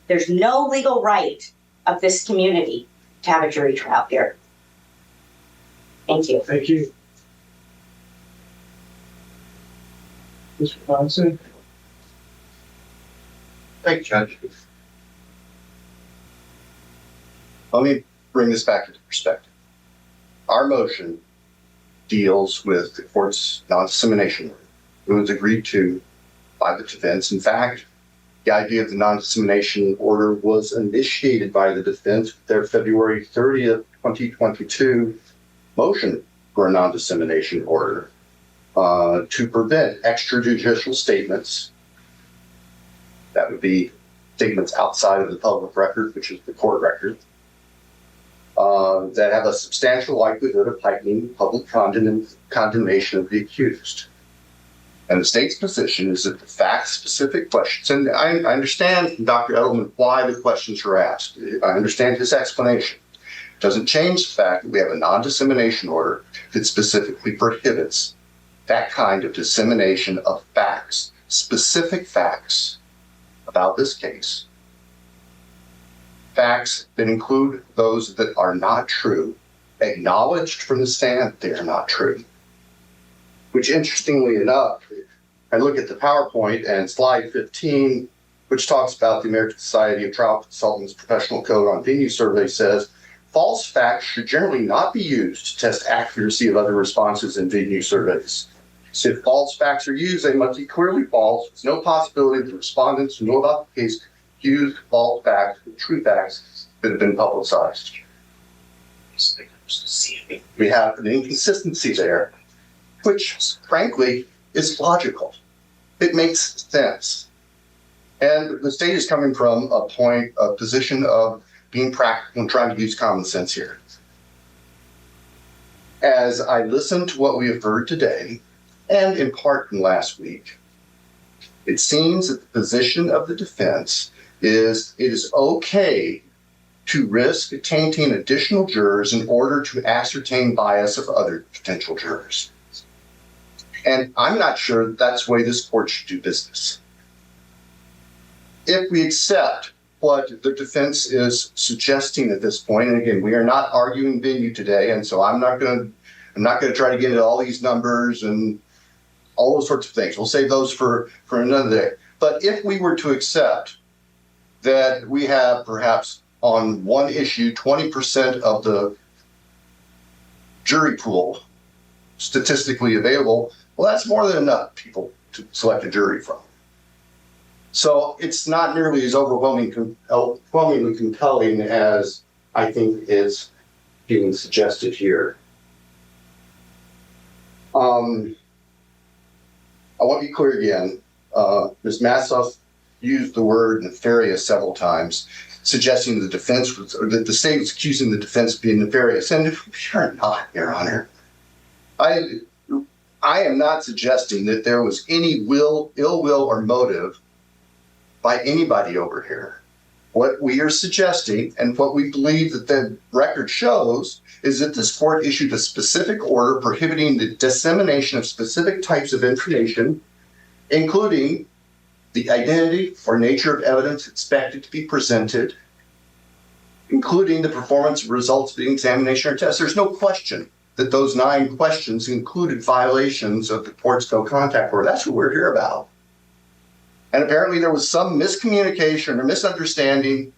There's no legal right of this community to have a jury trial here. Thank you. Thank you. Mr. Johnson? Thank you, Judge. Let me bring this back into perspective. Our motion deals with the court's non-dissemination order. It was agreed to by the defense. In fact, the idea of the non-dissemination order was initiated by the defense with their February 30th, 2022 motion for a non-dissemination order to prevent extrajudicial statements. That would be statements outside of the public record, which is the court record, that have a substantial likelihood of heightening public condemnation of the accused. And the state's position is that the fact-specific questions, and I understand from Dr. Edelman why the questions are asked. I understand his explanation. It doesn't change the fact that we have a non-dissemination order that specifically prohibits that kind of dissemination of facts, specific facts about this case. Facts that include those that are not true, acknowledged from the stand they are not true. Which, interestingly enough, I look at the PowerPoint and slide 15, which talks about the American Society of Trial Consultants Professional Code on Venue Survey, says false facts should generally not be used to test accuracy of other responses in venue surveys. So if false facts are used, they must be clearly false. There's no possibility that the respondents who know about the case use false facts, true facts that have been publicized. We have an inconsistency there, which frankly is logical. It makes sense. And the state is coming from a position of being practical and trying to use common sense here. As I listen to what we have heard today, and in part from last week, it seems that the position of the defense is it is okay to risk tainting additional jurors in order to ascertain bias of other potential jurors. And I'm not sure that's the way this court should do business. If we accept what the defense is suggesting at this point, and again, we are not arguing venue today, and so I'm not going to try to get into all these numbers and all those sorts of things. We'll save those for another day. But if we were to accept that we have perhaps on one issue 20% of the jury pool statistically available, well, that's more than enough people to select a jury from. So it's not nearly as overwhelmingly compelling as I think is being suggested here. I want to be clear again. Ms. Massoff used the word nefarious several times, suggesting the defense was, or that the state was accusing the defense of being nefarious. And sure not, Your Honor. I am not suggesting that there was any ill will or motive by anybody over here. What we are suggesting, and what we believe that the record shows, is that this court issued a specific order prohibiting the dissemination of specific types of information, including the identity or nature of evidence expected to be presented, including the performance of results of the examination or test. There's no question that those 9 questions included violations of the court's no contact order. That's what we're here about. And apparently there was some miscommunication or misunderstanding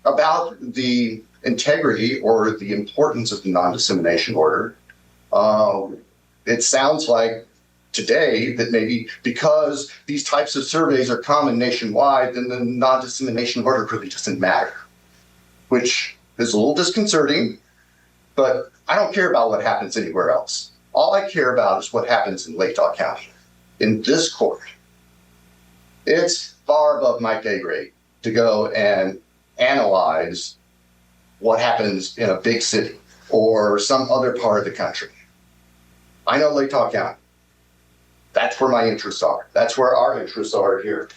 about the integrity or the importance of the non-dissemination order. It sounds like today that maybe because these types of surveys are common nationwide, then the non-dissemination order really doesn't matter, which is a little disconcerting, but I don't care about what happens anywhere else. All I care about is what happens in Latah County, in this court. It's far above my pay grade to go and analyze what happens in a big city or some other part of the country. I know Latah County. That's where my interests are. That's where our interests are here.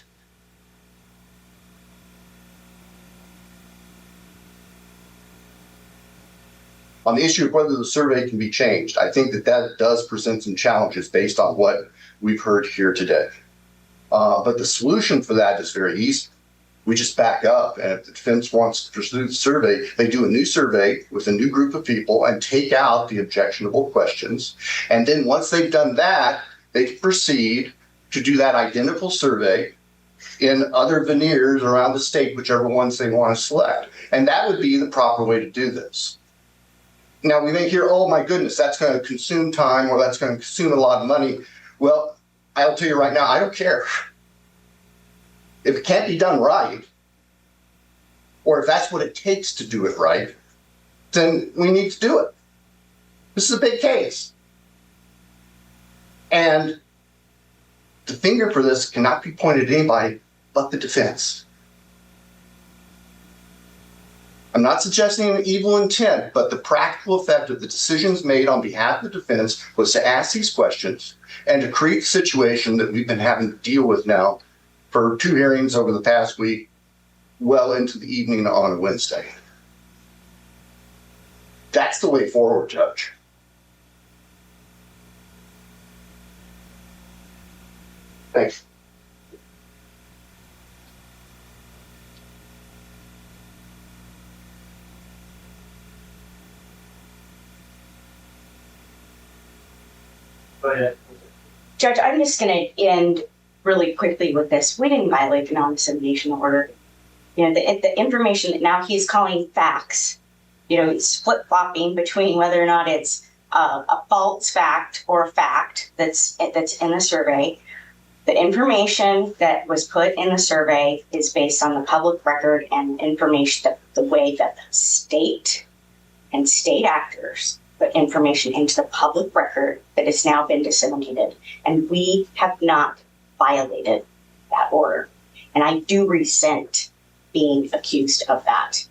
On the issue of whether the survey can be changed, I think that does present some challenges based on what we've heard here today. But the solution for that is very easy. We just back up, and if the defense wants to pursue the survey, they do a new survey with a new group of people and take out the objectionable questions. And then once they've done that, they can proceed to do that identical survey in other veneers around the state, whichever ones they want to select. And that would be the proper way to do this. Now, we may hear, oh my goodness, that's going to consume time, or that's going to consume a lot of money. Well, I'll tell you right now, I don't care. If it can't be done right, or if that's what it takes to do it right, then we need to do it. This is a big case. And the finger for this cannot be pointed at anybody but the defense. I'm not suggesting an evil intent, but the practical effect of the decisions made on behalf of the defense was to ask these questions and to create a situation that we've been having to deal with now for 2 hearings over the past week, well into the evening on a Wednesday. That's the way forward, Judge. Thanks. Go ahead. Judge, I'm just going to end really quickly with this. We didn't violate the non-dissemination order. You know, the information that now he's calling facts, you know, it's flip-flopping between whether or not it's a false fact or a fact that's in the survey. The information that was put in the survey is based on the public record and information, the way that the state and state actors put information into the public record that has now been disseminated. And we have not violated that order. And I do resent being accused of that.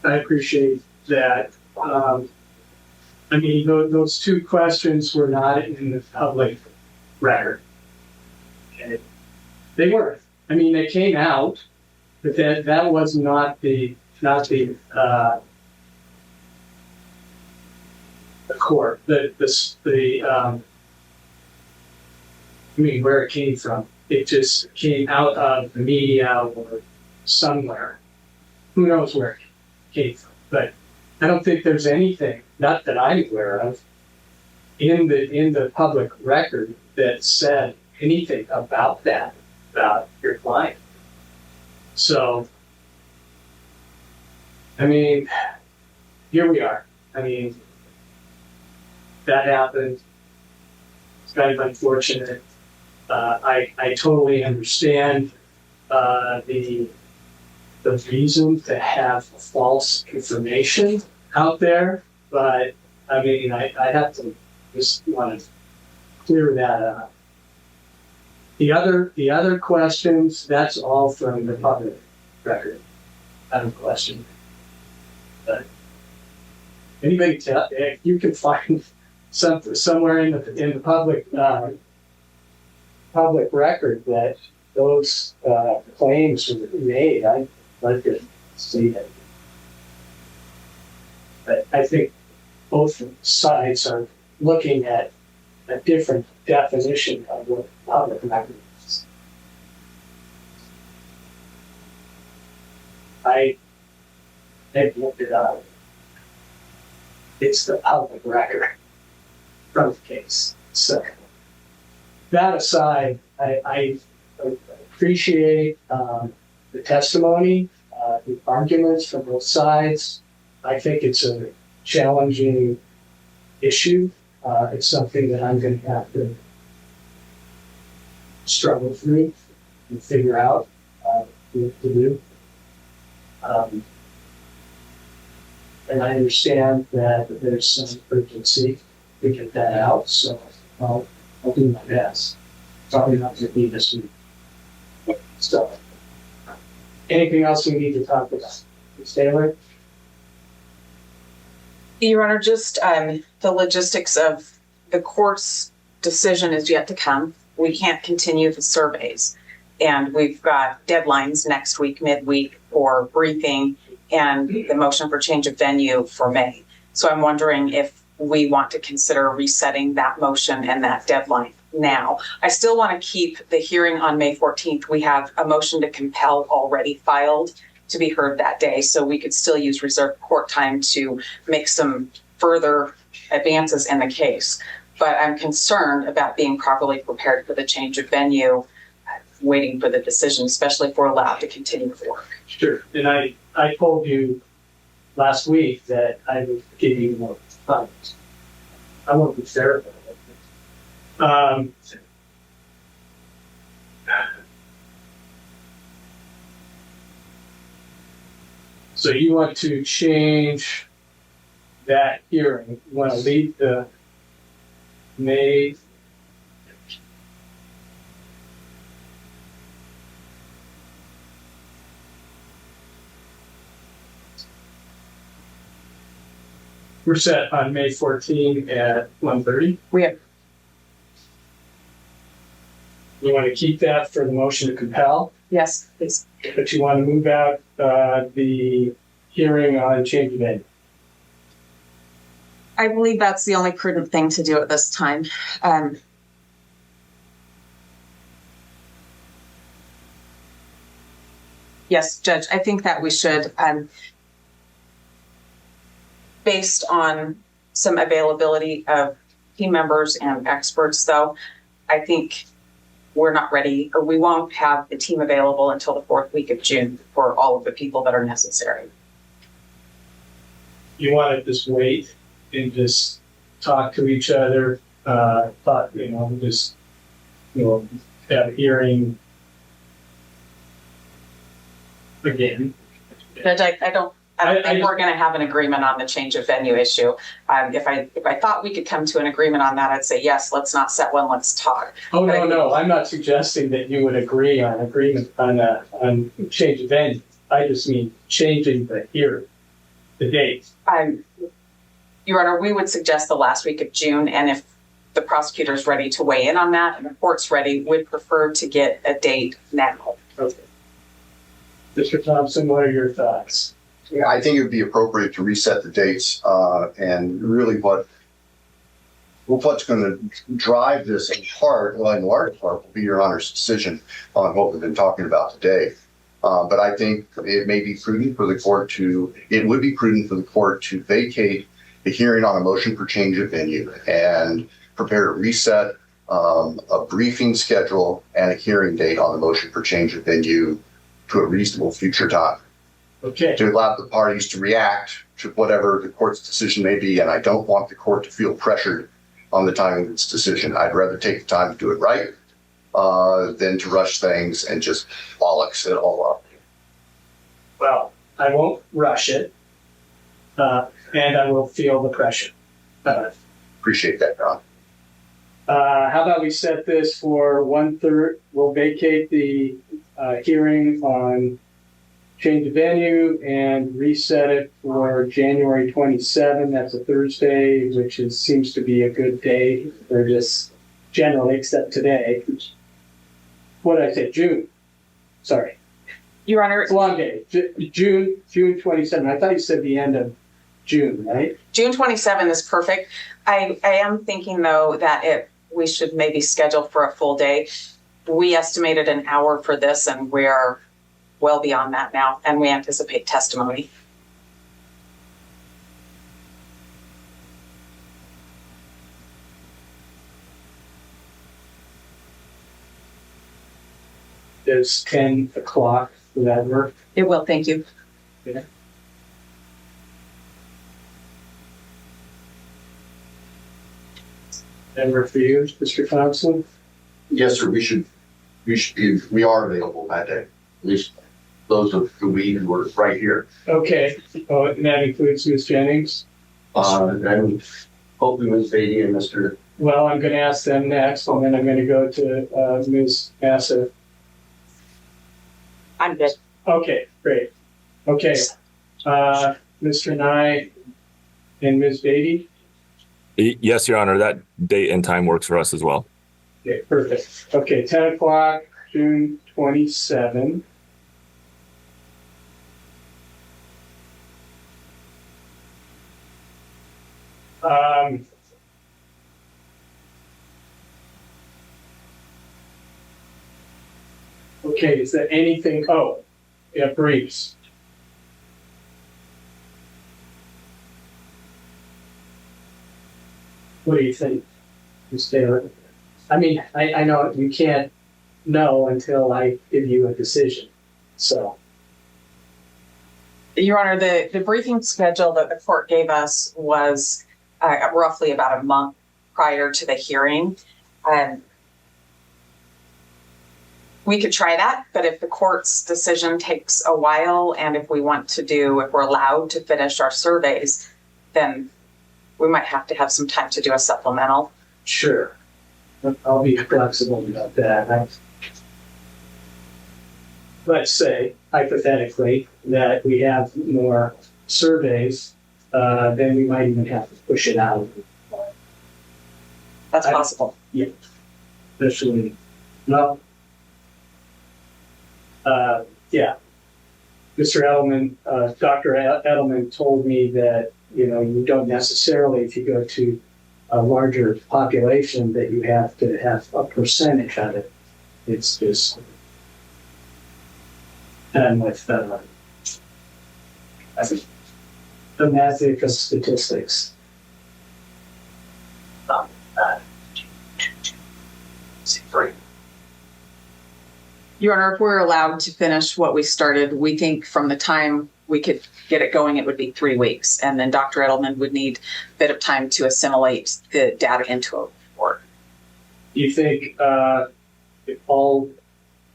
I appreciate that. I mean, those 2 questions were not in the public record. Okay. They weren't. I mean, they came out, but that was not the court. I mean, where it came from. It just came out of the media or somewhere. Who knows where it came from? But I don't think there's anything, not that I'm aware of, in the public record that said anything about that, about your client. So, I mean, here we are. I mean, that happened. It's kind of unfortunate. I totally understand the reason to have false information out there, but I mean, I have to just want to clear that up. The other questions, that's all from the public record. I don't question. But anybody tell if you can find somewhere in the public record that those claims were made, I'd like to see it. But I think both sides are looking at a different definition of what public record is. I've looked it up. It's the public record from the case. So that aside, I appreciate the testimony, the arguments from both sides. I think it's a challenging issue. It's something that I'm going to have to struggle through and figure out what to do. And I understand that there's some urgency to get that out, so I'll do my best. Probably not going to be this week. So, anything else we need to talk about? Ms. Taylor? Your Honor, just the logistics of the court's decision is yet to come. We can't continue the surveys. And we've got deadlines next week, midweek, for briefing and the motion for change of venue for May. So I'm wondering if we want to consider resetting that motion and that deadline now. I still want to keep the hearing on May 14th. We have a motion to compel already filed to be heard that day. So we could still use reserved court time to make some further advances in the case. But I'm concerned about being properly prepared for the change of venue, waiting for the decision, especially if we're allowed to continue with work. Sure. And I told you last week that I would give you more time. I won't be fair about it. So you want to change that hearing? You want to leave the May? We're set on May 14 at 1:30. We have. You want to keep that for the motion to compel, Yes, please. but you want to move out the hearing on change of venue. I believe that's the only prudent thing to do at this time. Yes, Judge, I think that we should, based on some availability of team members and experts, though, I think we're not ready, or we won't have the team available until the 4th week of June for all of the people that are necessary. You want to just wait and just talk to each other, just have a hearing again. Judge, I don't think we're going to have an agreement on the change of venue issue. If I thought we could come to an agreement on that, I'd say yes. Let's not set one. Let's talk. Oh no! I'm not suggesting that you would agree on agreement on change of venue. I just mean changing the hearing, the date. Your Honor, we would suggest the last week of June, and if the prosecutor's ready to weigh in on that and the court's ready, would prefer to get a date now. Okay. Mr. Thompson, what are your thoughts? Yeah, I think it would be appropriate to reset the dates, and really what's going to drive this in large part will be Your Honor's decision on what we've been talking about today. But I think it would be prudent for the court to vacate the hearing on a motion for change of venue and prepare to reset a briefing schedule and a hearing date on the motion for change of venue to a reasonable future time. Okay. To allow the parties to react to whatever the court's decision may be. And I don't want the court to feel pressured on the timing of this decision. I'd rather take the time to do it right than to rush things and just bollocks it all up. Well, I won't rush it, and I will feel the pressure. Appreciate that, Don. How about we set this for 1:30? We'll vacate the hearing on change of venue and reset it for January 27. That's a Thursday, which seems to be a good day for this generally, except today. What did I say? June. Sorry. Your Honor, It's a long day. June 27. I thought you said the end of June, right? June 27 is perfect. I am thinking, though, that we should maybe schedule for a full day. We estimated an hour for this, and we're well beyond that now, and we anticipate testimony. There's 10 o'clock. Will that work? It will, thank you. Okay. That work for you, Mr. Thompson? Yes, sir. We are available that day. At least those of we who were right here. Okay. Oh, and that includes Ms. Jennings? And hopefully Ms. Beatty and Mr. Well, I'm going to ask them next, and then I'm going to go to Ms. Massa. I'm good. Okay, great. Okay. Mr. Nye and Ms. Beatty? Yes, Your Honor, that date and time works for us as well. Okay, perfect. Okay, 10 o'clock, June 27. Okay, is there anything? Oh, yeah, briefs. What do you think, Ms. Taylor? I mean, I know you can't know until I give you a decision. So, Your Honor, the briefing schedule that the court gave us was roughly about a month prior to the hearing. We could try that, but if the court's decision takes a while, and if we're allowed to finish our surveys, then we might have to have some time to do a supplemental. sure. I'll be flexible about that. Let's say, hypothetically, that we have more surveys, then we might even have to push it out. That's possible. Yeah. Especially, well, yeah. Mr. Edelman, Dr. Edelman told me that, you don't necessarily, if you go to a larger population, that you have to have a percentage of it. It's just done with, I think, the magic of statistics. Your Honor, if we're allowed to finish what we started, we think from the time we could get it going, it would be 3 weeks. And then Dr. Edelman would need a bit of time to assimilate the data into a report. Do you think if all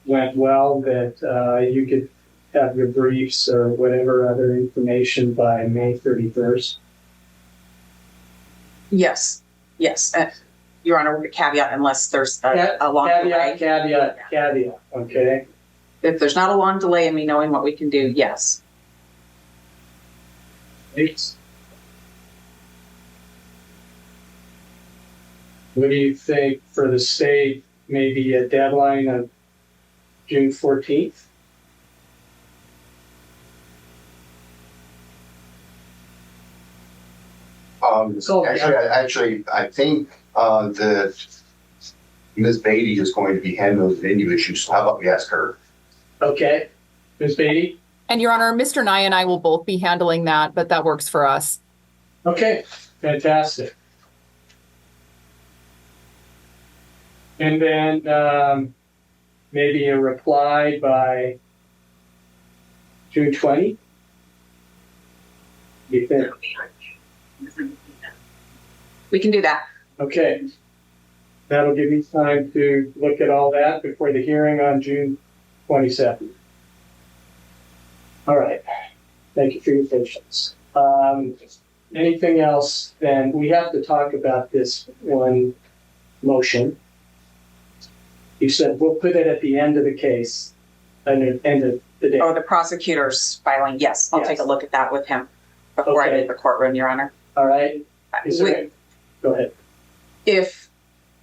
went well that you could have your briefs or whatever other information by May 31st? Yes. Your Honor, with a caveat, unless there's a long delay. Caveat, okay? If there's not a long delay in me knowing what we can do, yes. Thanks. What do you think for the state, maybe a deadline of June 14th? Actually, I think that Ms. Beatty is going to be handling those venue issues. So how about we ask her? Okay, Ms. Beatty? And Your Honor, Mr. Nye and I will both be handling that, but that works for us. Okay, fantastic. And then maybe a reply by June 20? You think? We can do that. Okay. That'll give you time to look at all that before the hearing on June 27th. All right. Thank you for your patience. Anything else? Then we have to talk about this one motion. You said we'll put it at the end of the case, and at the end of the day. Oh, the prosecutor's filing. Yes, I'll take a look at that with him before I leave the courtroom, Your Honor. All right. Go ahead. If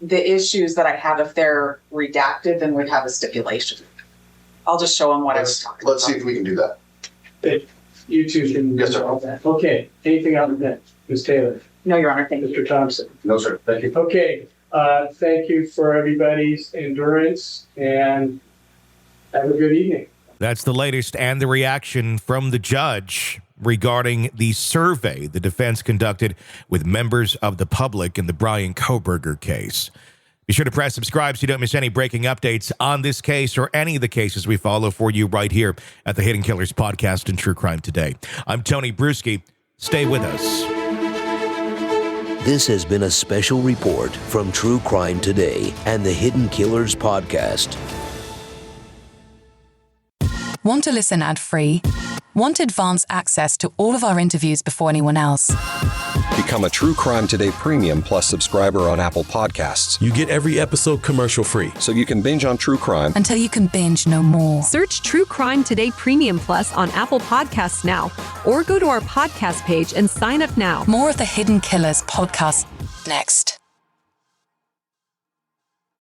the issues that I have, if they're redacted, then we'd have a stipulation. I'll just show them what I was talking about. Let's see if we can do that. You two can. Yes, sir. All that. Okay. Anything else then? Ms. Taylor? No, Your Honor. Thank you. Mr. Thompson? No, sir. Thank you. Okay. Thank you for everybody's endurance and have a good evening. That's the latest and the reaction from the judge regarding the survey the defense conducted with members of the public in the Bryan Kohberger case. Be sure to press subscribe so you don't miss any breaking updates on this case or any of the cases we follow for you right here at the Hidden Killers podcast and True Crime Today. I'm Tony Bruschi. Stay with us. This has been a special report from True Crime Today and the Hidden Killers podcast. Want to listen ad-free? Want advanced access to all of our interviews before anyone else? Become a True Crime Today Premium Plus subscriber on Apple Podcasts. You get every episode commercial-free. So you can binge on true crime until you can binge no more. Search True Crime Today Premium Plus on Apple Podcasts now, or go to our podcast page and sign up now. More of the Hidden Killers podcast next.